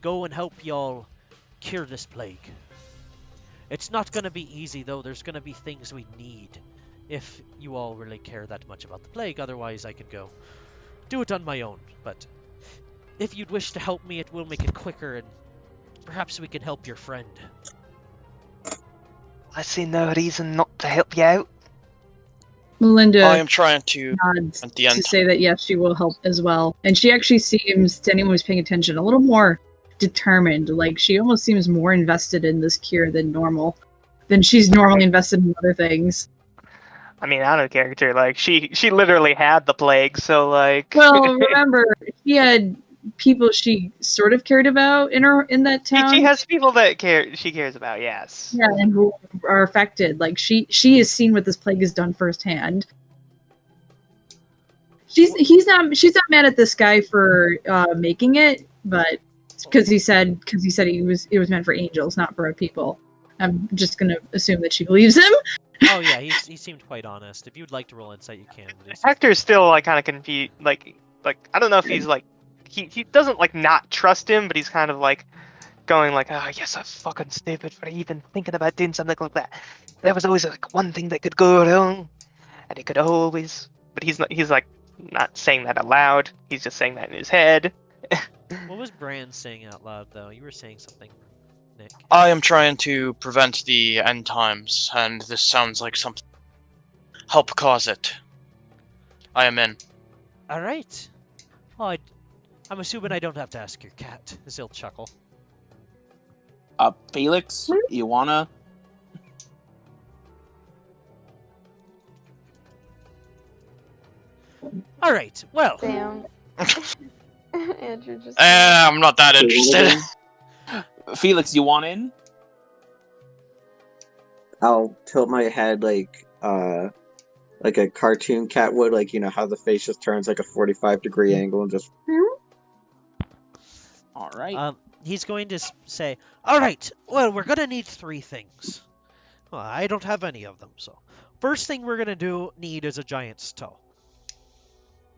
go and help y'all cure this plague. It's not going to be easy, though. There's going to be things we need if you all really care that much about the plague. Otherwise, I can go do it on my own. But if you'd wish to help me, it will make it quicker, and perhaps we can help your friend. I see no reason not to help you out. Melinda I am trying to nods at the end. to say that yes, she will help as well. And she actually seems, to anyone who's paying attention, a little more determined. Like she almost seems more invested in this cure than normal. Than she's normally invested in other things. I mean, out of character, like she literally had the plague, so like. Well, remember, she had people she sort of cared about in that town. She has people that she cares about, yes. Yeah, and who are affected. Like she has seen what this plague has done firsthand. She's not mad at this guy for making it, but because he said it was meant for angels, not for people. I'm just gonna assume that she believes him. Oh yeah, he seemed quite honest. If you'd like to roll insight, you can. Hector's still like kind of confused. Like I don't know if he's like he doesn't like not trust him, but he's kind of like going like, oh yes, I'm fucking stupid for even thinking about doing something like that. There was always like one thing that could go wrong, and it could always. But he's like not saying that aloud. He's just saying that in his head. What was Bran saying out loud though? You were saying something, Nick. I am trying to prevent the end times, and this sounds like something. Help cause it. I am in. All right. Oh, I'm assuming I don't have to ask your cat. He'll chuckle. Felix, you wanna? All right. Well. Damn. Andrew just. I'm not that interested. Felix, you want in? I'll tilt my head like a cartoon cat would, like, you know how the face just turns like a 45-degree angle and just. All right. He's going to say, all right, well, we're going to need 3 things. Well, I don't have any of them, so. First thing we're going to need is a giant's toe.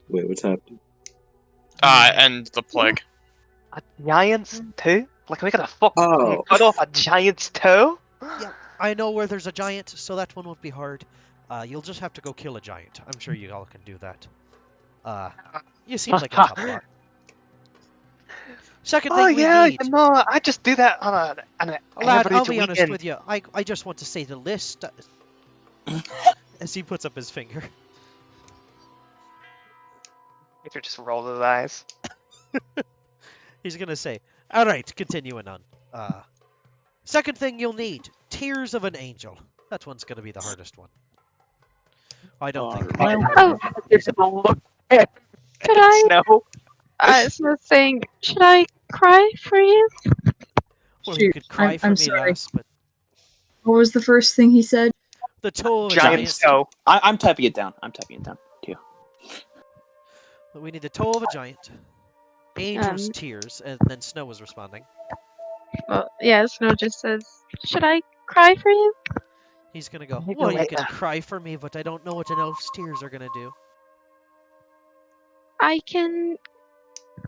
Wait, what's happening? And the plague. A giant's toe? Like we gotta fucking cut off a giant's toe? Yeah, I know where there's a giant, so that one won't be hard. You'll just have to go kill a giant. I'm sure you all can do that. You seem like a tough lot. Second thing we need. You know, I just do that on an Lad, average I'll be honest weekend. with you. I just want to say the list. As he puts up his finger. Victor just rolled his eyes. He's gonna say, all right, continuing on. Second thing you'll need, tears of an angel. That one's gonna be the hardest one. I don't think. Oh, could I? No. So saying, should I cry for you? Well, you could cry for I'm me sorry. last, but What was the first thing he said? the toe of a Giant's giant. toe. I'm typing it down. Too. We need the toe of a giant. Angel's tears, and then Snow was responding. Well, yeah, Snow just says, should I cry for you? He's gonna go, You well, go you can later." cry for me, but I don't know what an elf's tears are gonna do. I can.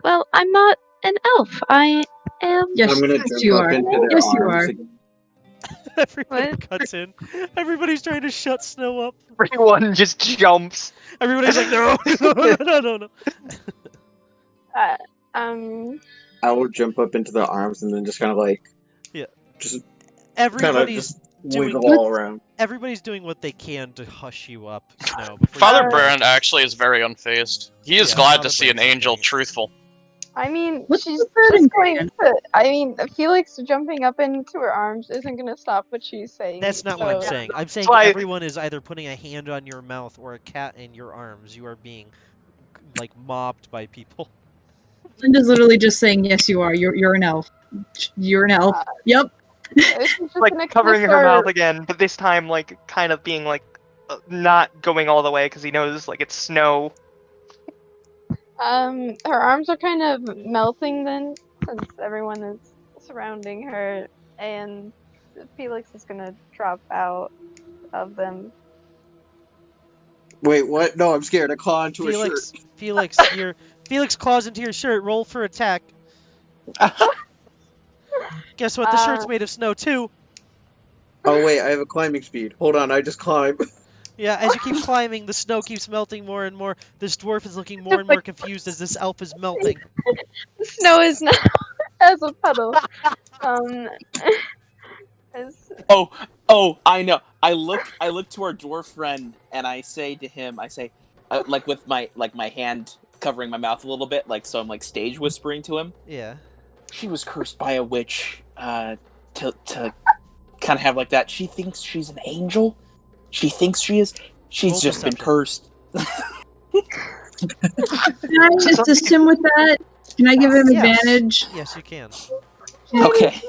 Well, I'm not an elf. I am. Yes, I'm gonna yes, jump you up are. into their Yes, you arms are. again. Everybody What? cuts in. Everybody's trying to shut Snow up. Everyone just jumps. Everybody's like, no, no. Uh, um. I will jump up into their arms and then just kind of like, Yeah. just Everybody's doing wiggle all around. everybody's doing what they can to hush you up, Snow. Before Father you Brand actually is very unfazed. He is Yeah, glad Father to see an Brand's angel okay. truthful. I mean, What's she's the third just going ingredient? to. I mean, Felix jumping up into her arms isn't going to stop what she's saying. That's not what I'm so- saying. I'm saying why- everyone is either putting a hand on your mouth or a cat in your arms. You are being like mobbed by people. Linda's literally just saying, "Yes, you are. You're an elf. You're an elf. Yep." She's just Like gonna covering kinda her mouth start- again, but this time like kind of being like not going all the way because he knows like it's snow. Her arms are kind of melting then, since everyone is surrounding her, and Felix is gonna drop out of them. Wait, what? No, I'm scared. I claw into a shirt. Felix claws into your shirt. Roll for attack. Guess what? The shirt's made of snow too. Oh wait, I have a climbing speed. Hold on, I just climb. Yeah, as you keep climbing, the snow keeps melting more and more. This dwarf is looking more and more confused as this elf is melting. The snow is now as a puddle. As- Oh, I know. I look to our dwarf friend and I say to him, like with my hand covering my mouth a little bit, like so I'm like stage whispering to him. Yeah. She was cursed by a witch, to kind of have like that. She thinks she's an angel. She thinks she is. She's Roll just been deception. cursed. Can I assist him with that? Can I give him Yes. advantage? Yes, you can. Okay,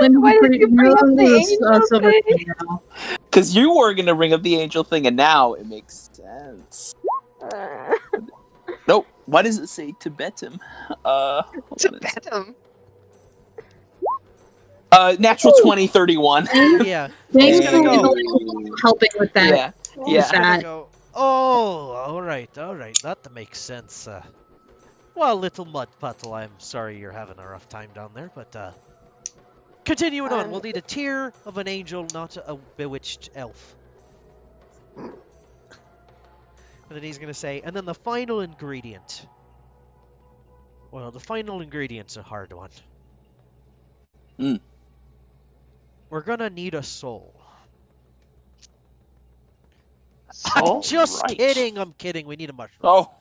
Linda, Why did you bring up the angel silver thing? thing now. because you were gonna bring up the angel thing, and now it makes sense. Nope. Why does it say Tibetum? Hold To on a bet him. natural 2031. Yeah. Thanks He's for gonna go. helping with that. Yeah. He's Yeah. gonna That. go. Oh, all right. That makes sense. Well, little mud puddle. I'm sorry you're having a rough time down there, but continuing on, we'll need a tear of an angel, not a bewitched elf. And then he's gonna say, and then the final ingredient. Well, the final ingredient's a hard one. Mm. We're gonna need a soul. So, I'm just right. kidding. I'm kidding. We need a mushroom. Oh,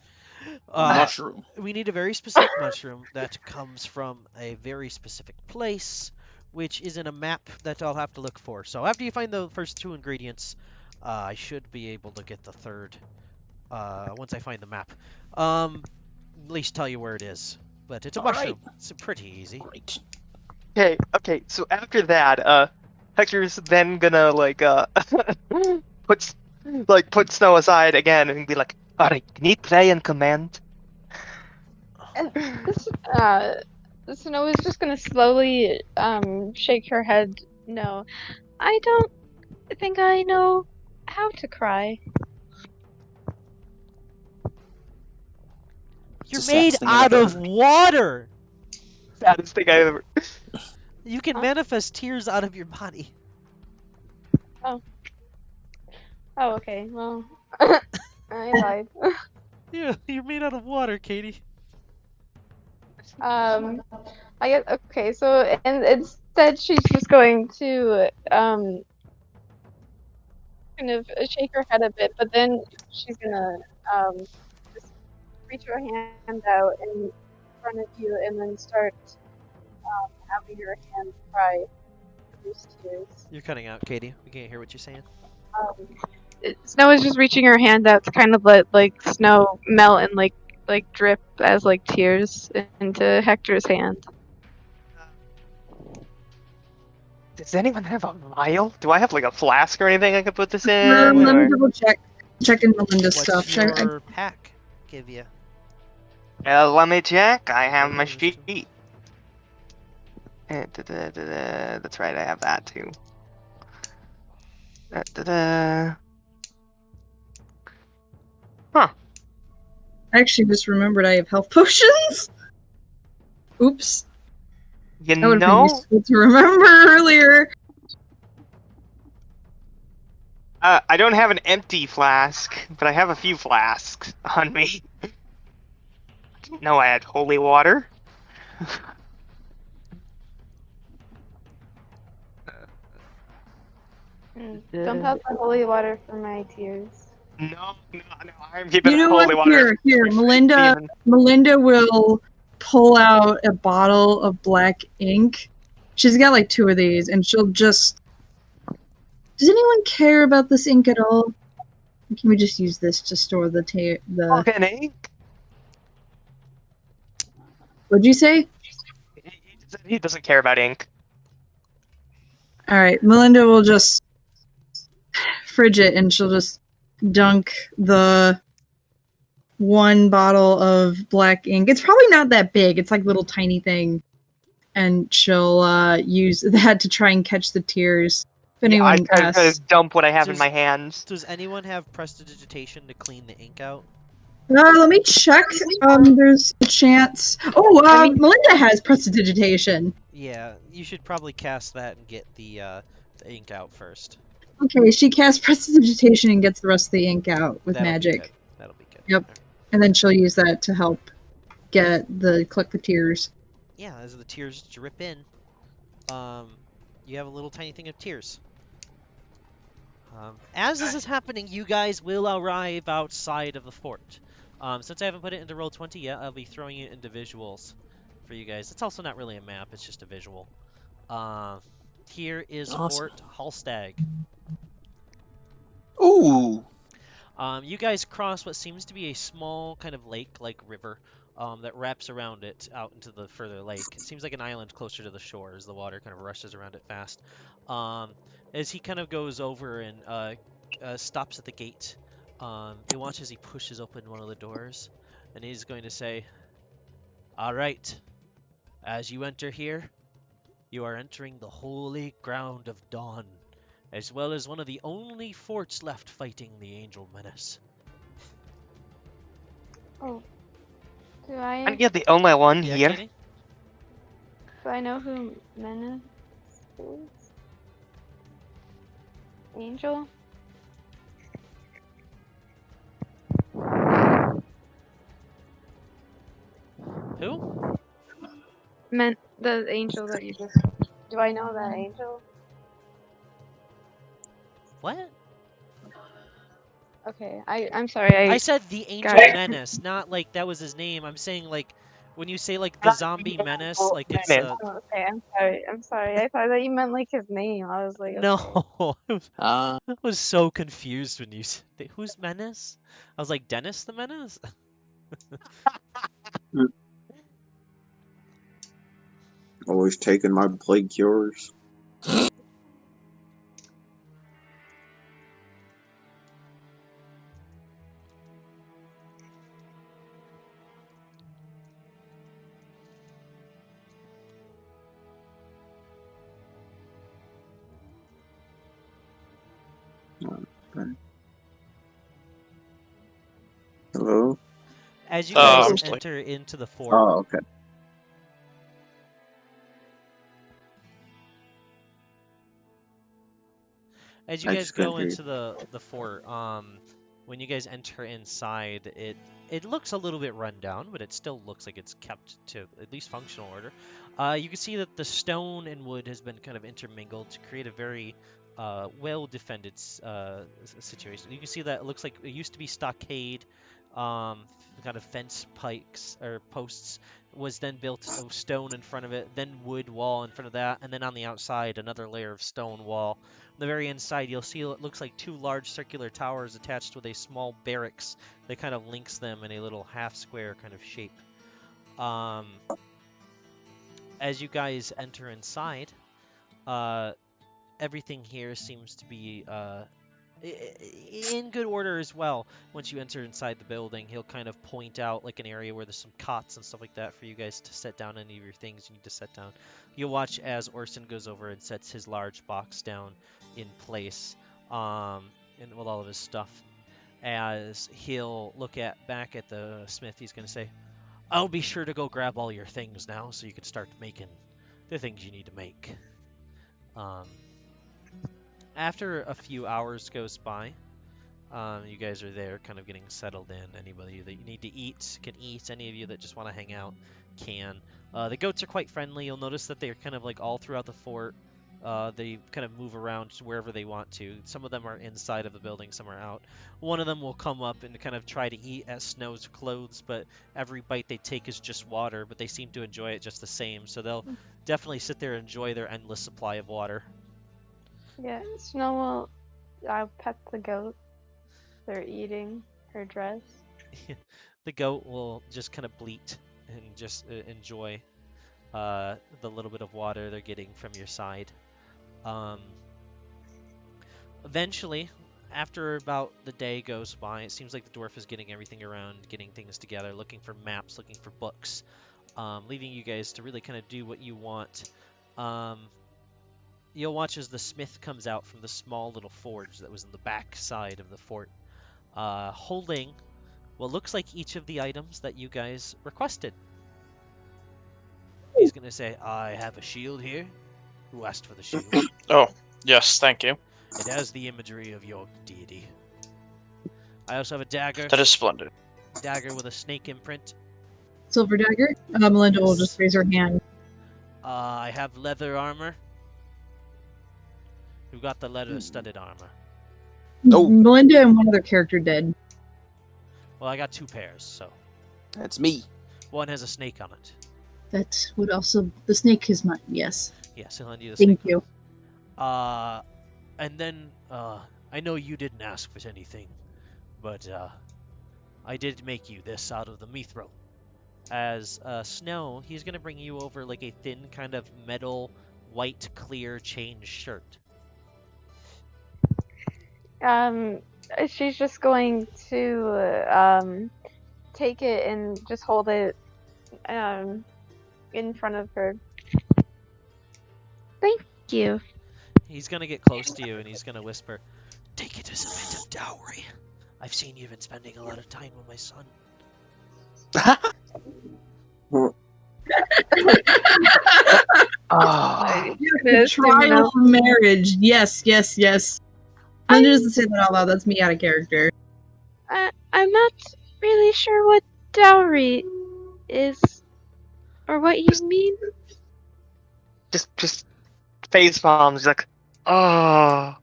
Uh, mushroom. we need a very specific mushroom that comes from a very specific place, which is in a map that I'll have to look for. So after you find the first two ingredients, I should be able to get the third once I find the map. At least tell you where it is. But it's a All right. mushroom. It's pretty easy. Great. okay. So after that, Hector's then gonna like put Snow aside again and be like, "All right, you need pray and command." And this, Snow is just gonna slowly shake her head. No, I don't think I know how to cry. You're the made saddest thing I've out ever of heard. water. Saddest thing I ever. You can manifest tears out of your body. Oh, okay. Well, I lied. Yeah, you're made out of water, Katie. I get okay. So and instead, she's just going to kind of shake her head a bit, but then she's gonna just reach her hand out in front of you, and then start having your hand cry, produce tears. You're cutting out, Katie. We can't hear what you're saying. Snow is just reaching her hand out to kind of let like snow melt and like drip as like tears into Hector's hand. Does anyone have a vial? Do I have like a flask or anything I could put this in? Let me or- double check. Checking Melinda's What's stuff. your pack give you? Let me check. I have my Those two. sheet. That's right, I have that too. I actually just remembered I have health potions. Oops. You That would have been know, useful to remember earlier. I don't have an empty flask, but I have a few flasks on me. I didn't know I had holy water. Don't have the holy water for my tears. No, I'm keeping You know what? holy water. Here, Melinda. Steven. Melinda will pull out a bottle of black ink. She's got like 2 of these, and she'll just. Does anyone care about this ink at all? Can we just use this to store the Fucking ink. What'd you say? He doesn't care about ink. All right, Melinda will just fridge it, and she'll just dunk the 1 bottle of black ink. It's probably not that big. It's like a little tiny thing, and she'll use that to try and catch the tears. If anyone I asks. dump what I have in Does- my hands. Does anyone have prestidigitation to clean the ink out? Let me check. There's a chance. Oh, Melinda has prestidigitation. Yeah, you should probably cast that and get the ink out first. Okay, she casts prestidigitation and gets the rest of the ink out with That'll be magic. good. That'll be good. Yep. And then she'll use that to help collect the tears. Yeah, as the tears drip in, you have a little tiny thing of tears. As this is happening, you guys will arrive outside of the fort. Since I haven't put it into Roll20 yet, I'll be throwing it into visuals for you guys. It's also not really a map, it's just a visual. Here is Awesome. Fort Hallstag. Ooh. You guys cross what seems to be a small kind of lake-like river that wraps around it out into the further lake. It seems like an island closer to the shore as the water kind of rushes around it fast. As he kind of goes over and stops at the gate, you watch as he pushes open one of the doors, and he's going to say, "All right, as you enter here, you are entering the holy ground of Dawn, as well as one of the only forts left fighting the Angel Menace." Oh. Do I Aren't you the only one Yeah, here? Kenny? do I know who Menace is? Angel? Who? The angel that you just. Do I know that angel? What? Okay, I'm sorry. I said the Angel Got it. Menace, not like that was his name. I'm saying like when you say like the zombie menace, like it's Menace. Oh, okay, I'm sorry. I thought that you meant like his name. I was like, okay. no. Uh, I was so confused when you said who's Menace? I was like Dennis the Menace. Always taking my plague cures. Hello? As you I'm guys still- enter into the fort, Oh, okay. as you I guys just couldn't go hear you. into the fort, when you guys enter inside, it looks a little bit run down, but it still looks like it's kept to at least functional order. You can see that the stone and wood has been kind of intermingled to create a very well defended situation. You can see that it looks like it used to be stockade, kind of fence pikes or posts was then built of stone in front of it, then wood wall in front of that, and then on the outside another layer of stone wall. On the very inside, you'll see it looks like 2 large circular towers attached with a small barracks that kind of links them in a little half-square kind of shape. As you guys enter inside, everything here seems to be in good order as well. Once you enter inside the building, he'll kind of point out like an area where there's some cots and stuff like that for you guys to set down any of your things you need to set down. You'll watch as Orson goes over and sets his large box down in place, and with all of his stuff. As he'll look back at the smith, he's going to say, I'll be sure to go grab all your things now so you can start making the things you need to make. Um, After a few hours goes by, you guys are there kind of getting settled in. Anybody that you need to eat can eat. Any of you that just want to hang out can. The goats are quite friendly. You'll notice that they're kind of like all throughout the fort. They kind of move around to wherever they want to. Some of them are inside of the building, some are out. One of them will come up and kind of try to eat at Snow's clothes, but every bite they take is just water, but they seem to enjoy it just the same. So they'll definitely sit there and enjoy their endless supply of water. Yeah, Snow will pet the goat. They're eating her dress. The goat will just kind of bleat and just enjoy the little bit of water they're getting from your side. Um, Eventually, after about the day goes by, it seems like the dwarf is getting everything around, getting things together, looking for maps, looking for books, leaving you guys to really kind of do what you want. Um, you'll watch as the smith comes out from the small little forge that was in the back side of the fort, holding what looks like each of the items that you guys requested. He's going to say, I have a shield here. Who asked for the shield? Oh, yes, thank you. It has the imagery of your deity. I also have a dagger. That is splendid. Dagger with a snake imprint. Silver dagger. Melinda will just raise her hand. I have leather armor. Who got the leather-studded armor? Oh. Melinda and one other character did. Well, I got 2 pairs, so That's me. one has a snake on it. That would also... The snake is mine, yes. Yes, I'll lend you the snake. Thank you. And then, I know you didn't ask for anything, but, I did make you this out of the mithril. As, Snow, he's gonna bring you over, like, a thin kind of metal, white, clear chain shirt. She's just going to take it and just hold it in front of her. Thank you. He's gonna get close to you and he's gonna whisper, "Take it as a bit of dowry. I've seen you've been spending a lot of time with my son." The trial of marriage. Yes, yes, yes. Melinda doesn't say that out loud. That's me out of character. I'm not really sure what dowry is, or what you mean. Just face palms, like, oh,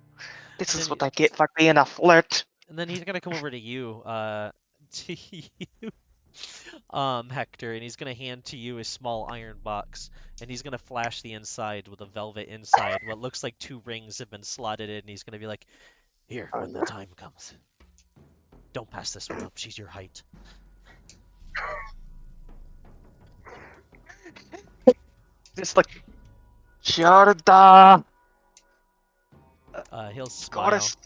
this is what I get for being a flirt. And then he's gonna come over to you, to you, Hector, and he's gonna hand to you a small iron box, and he's gonna flash the inside with a velvet inside. What looks like 2 rings have been slotted in, and he's gonna be like, "Here, when the time comes. Don't pass this one up. She's your height." Just like, Sharda. He'll smile. Goddess.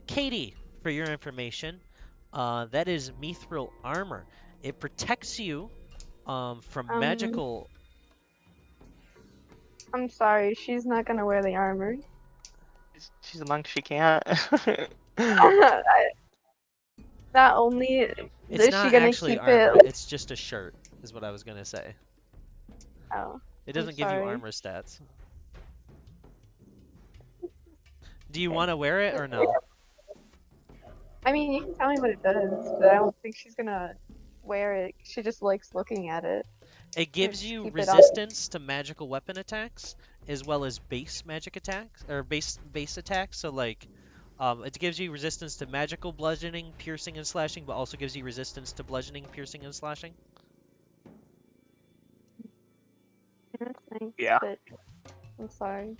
Katie, for your information, that is mithril armor. It protects you from magical. I'm sorry, she's not gonna wear the armor. She's a monk, she can't. Not only It's is not she gonna actually keep armor. it. It's just a shirt, is what I was gonna say. Oh. It doesn't give you sorry. armor stats. Do you want to wear it or no? I mean, you can tell me what it does, but I don't think she's gonna wear it. She just likes looking at it. It gives Just you keep it on. resistance to magical weapon attacks, as well as base magic attacks, or base attacks. So like, it gives you resistance to magical bludgeoning, piercing, and slashing, but also gives you resistance to bludgeoning, piercing, and slashing. That's nice, Yeah. but I'm sorry.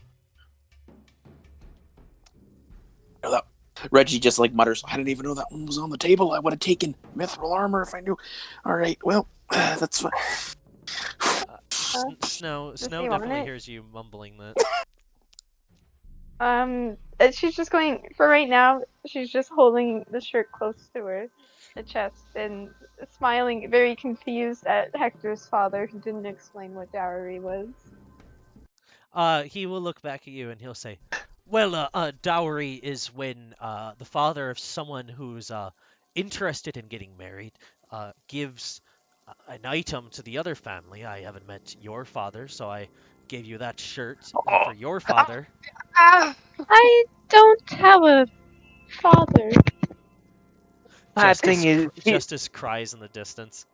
Reggie just like mutters, "I didn't even know that one was on the table. I would have taken mithril armor if I knew." All right, well, that's fine. Snow he want definitely it? hears you mumbling that. And she's just going for right now. She's just holding the shirt close to her, the chest, and smiling, very confused at Hector's father, who didn't explain what dowry was. He will look back at you and he'll say, "Well, dowry is when the father of someone who's interested in getting married gives an item to the other family. I haven't met your father, so I gave you that shirt Oh. for your father. Ah, I don't have a father. sad thing is, Justice cries in the distance.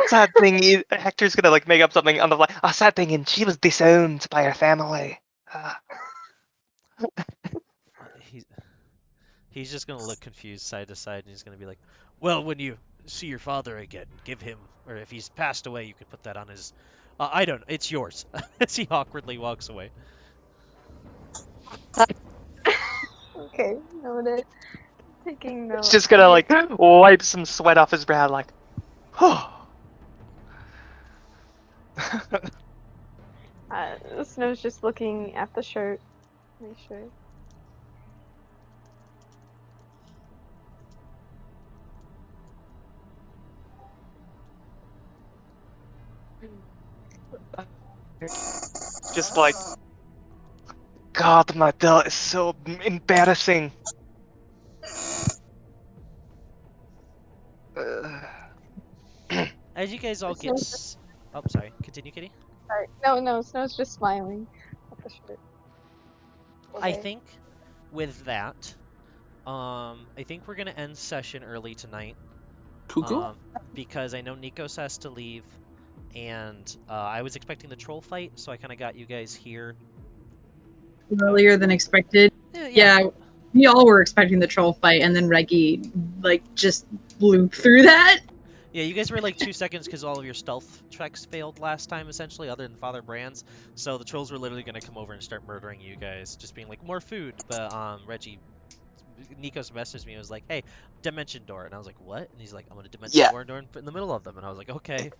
sad thing is, Hector's gonna like make up something on the fly. A sad thing is, she was disowned by her family. Ah. He's just gonna look confused side to side, and he's gonna be like, "Well, when you see your father again, give him, or if he's passed away, you can put that on his. I don't. It's yours." As he awkwardly walks away. Okay, noted. Taking note. It's just gonna like wipe some sweat off his brow, like, oh. Snow's just looking at the shirt. Make sure. Just like, God, my belt is so embarrassing. As you guys all get. Oh, sorry. Continue, Kitty. Sorry. No, Snow's just smiling at the shirt. I Okay. think with that, I think we're gonna end session early tonight. Cool. Because I know Nikos has to leave, and I was expecting the troll fight, so I kind of got you guys here. Earlier than expected. Yeah, we all were expecting the troll fight, and then Reggie like just blew through that. Yeah, you guys were like 2 seconds because all of your stealth checks failed last time, essentially, other than Father Brand's. So the trolls were literally gonna come over and start murdering you guys, just being like, more food. But Nikos messaged me and was like, "Hey, dimension door," and I was like, "What?" And he's like, "I'm gonna dimension Yeah. door and in the middle of them," and I was like, "Okay."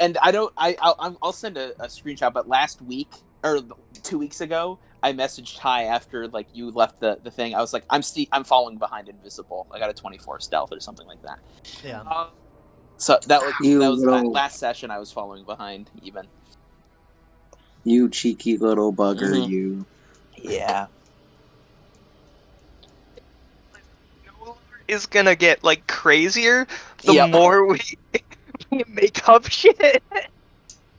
And I'll send a screenshot. But last week or 2 weeks ago, I messaged Ty after like you left the thing. I was like, I'm falling behind Invisible. I got a 24 stealth or something like that. Yeah. So that was little- last session. I was falling behind even. You cheeky little bugger, Mhm. you. Yeah. Is gonna get like crazier the Yep. more we make up shit. I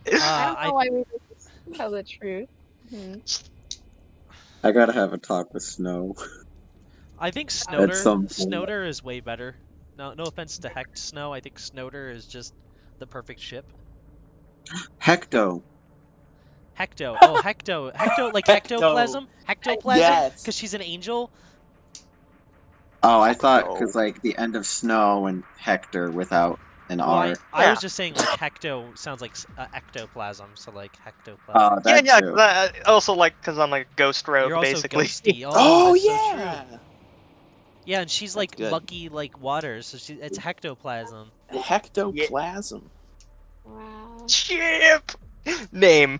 don't know why we just tell the truth. I gotta have a talk with Snow. I think At some point. Snowder is way better. No offense to Hecht Snow. I think Snowder is just the perfect ship. Hecto. Hecto. Oh, Hecto. Hecto, like Hectoplasm? Hectoplasm? Yes. Because she's an angel? Oh, I thought Hecto. because like the end of Snow and Hector without an Well, R. I was just saying, like, Hecto sounds like ectoplasm, so, like, Hectoplasm. Oh, that Yeah, too. also like because I'm like Ghost Rogue, You're also basically. ghosty. Oh, that's so yeah. true. Yeah, and she's, like, good. mucky, like, water, so it's Hectoplasm. Hectoplasm. Wow. Chip name.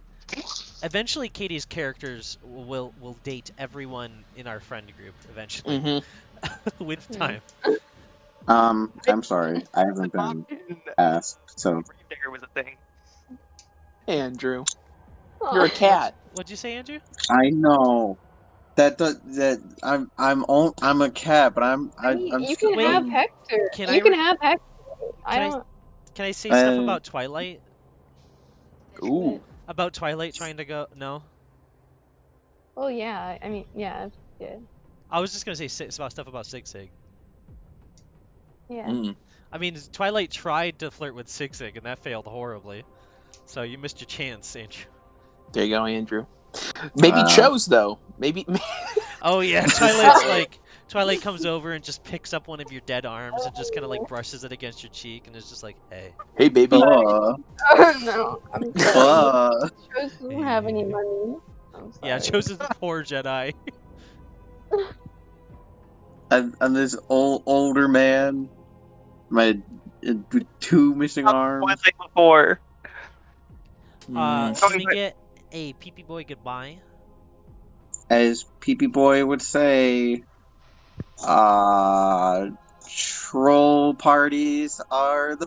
Eventually, Katie's characters will date everyone in our friend group, eventually, Mm-hmm. with time. I'm sorry, I haven't been asked. So There was a thing. Andrew, you're a cat. What'd you say, Andrew? I know that I'm a cat, but I'm You can Wait, have Hector. can You I can re- have Hector. I Can don't. Can I say stuff Uh, about Twilight? Ooh. About Twilight trying to go? No? Well, yeah. I mean, yeah. I was just gonna say stuff about Sig Sig. Yeah. Mm. I mean, Twilight tried to flirt with Sig Sig, and that failed horribly. So you missed your chance, Andrew. There you go, Andrew. Maybe Uh, chose though. Maybe. Oh yeah, Twilight comes over and just picks up one of your dead arms and just kind of like brushes it against your cheek, and is just like, "Hey." Hey, baby. Oh no. I'm sorry. Chose doesn't have any money. I'm sorry. Yeah, chooses the poor Jedi. I'm this older man. My with two missing arms. Twilight before. Can we get a pee-pee boy goodbye? As Pee-pee Boy would say, troll parties are the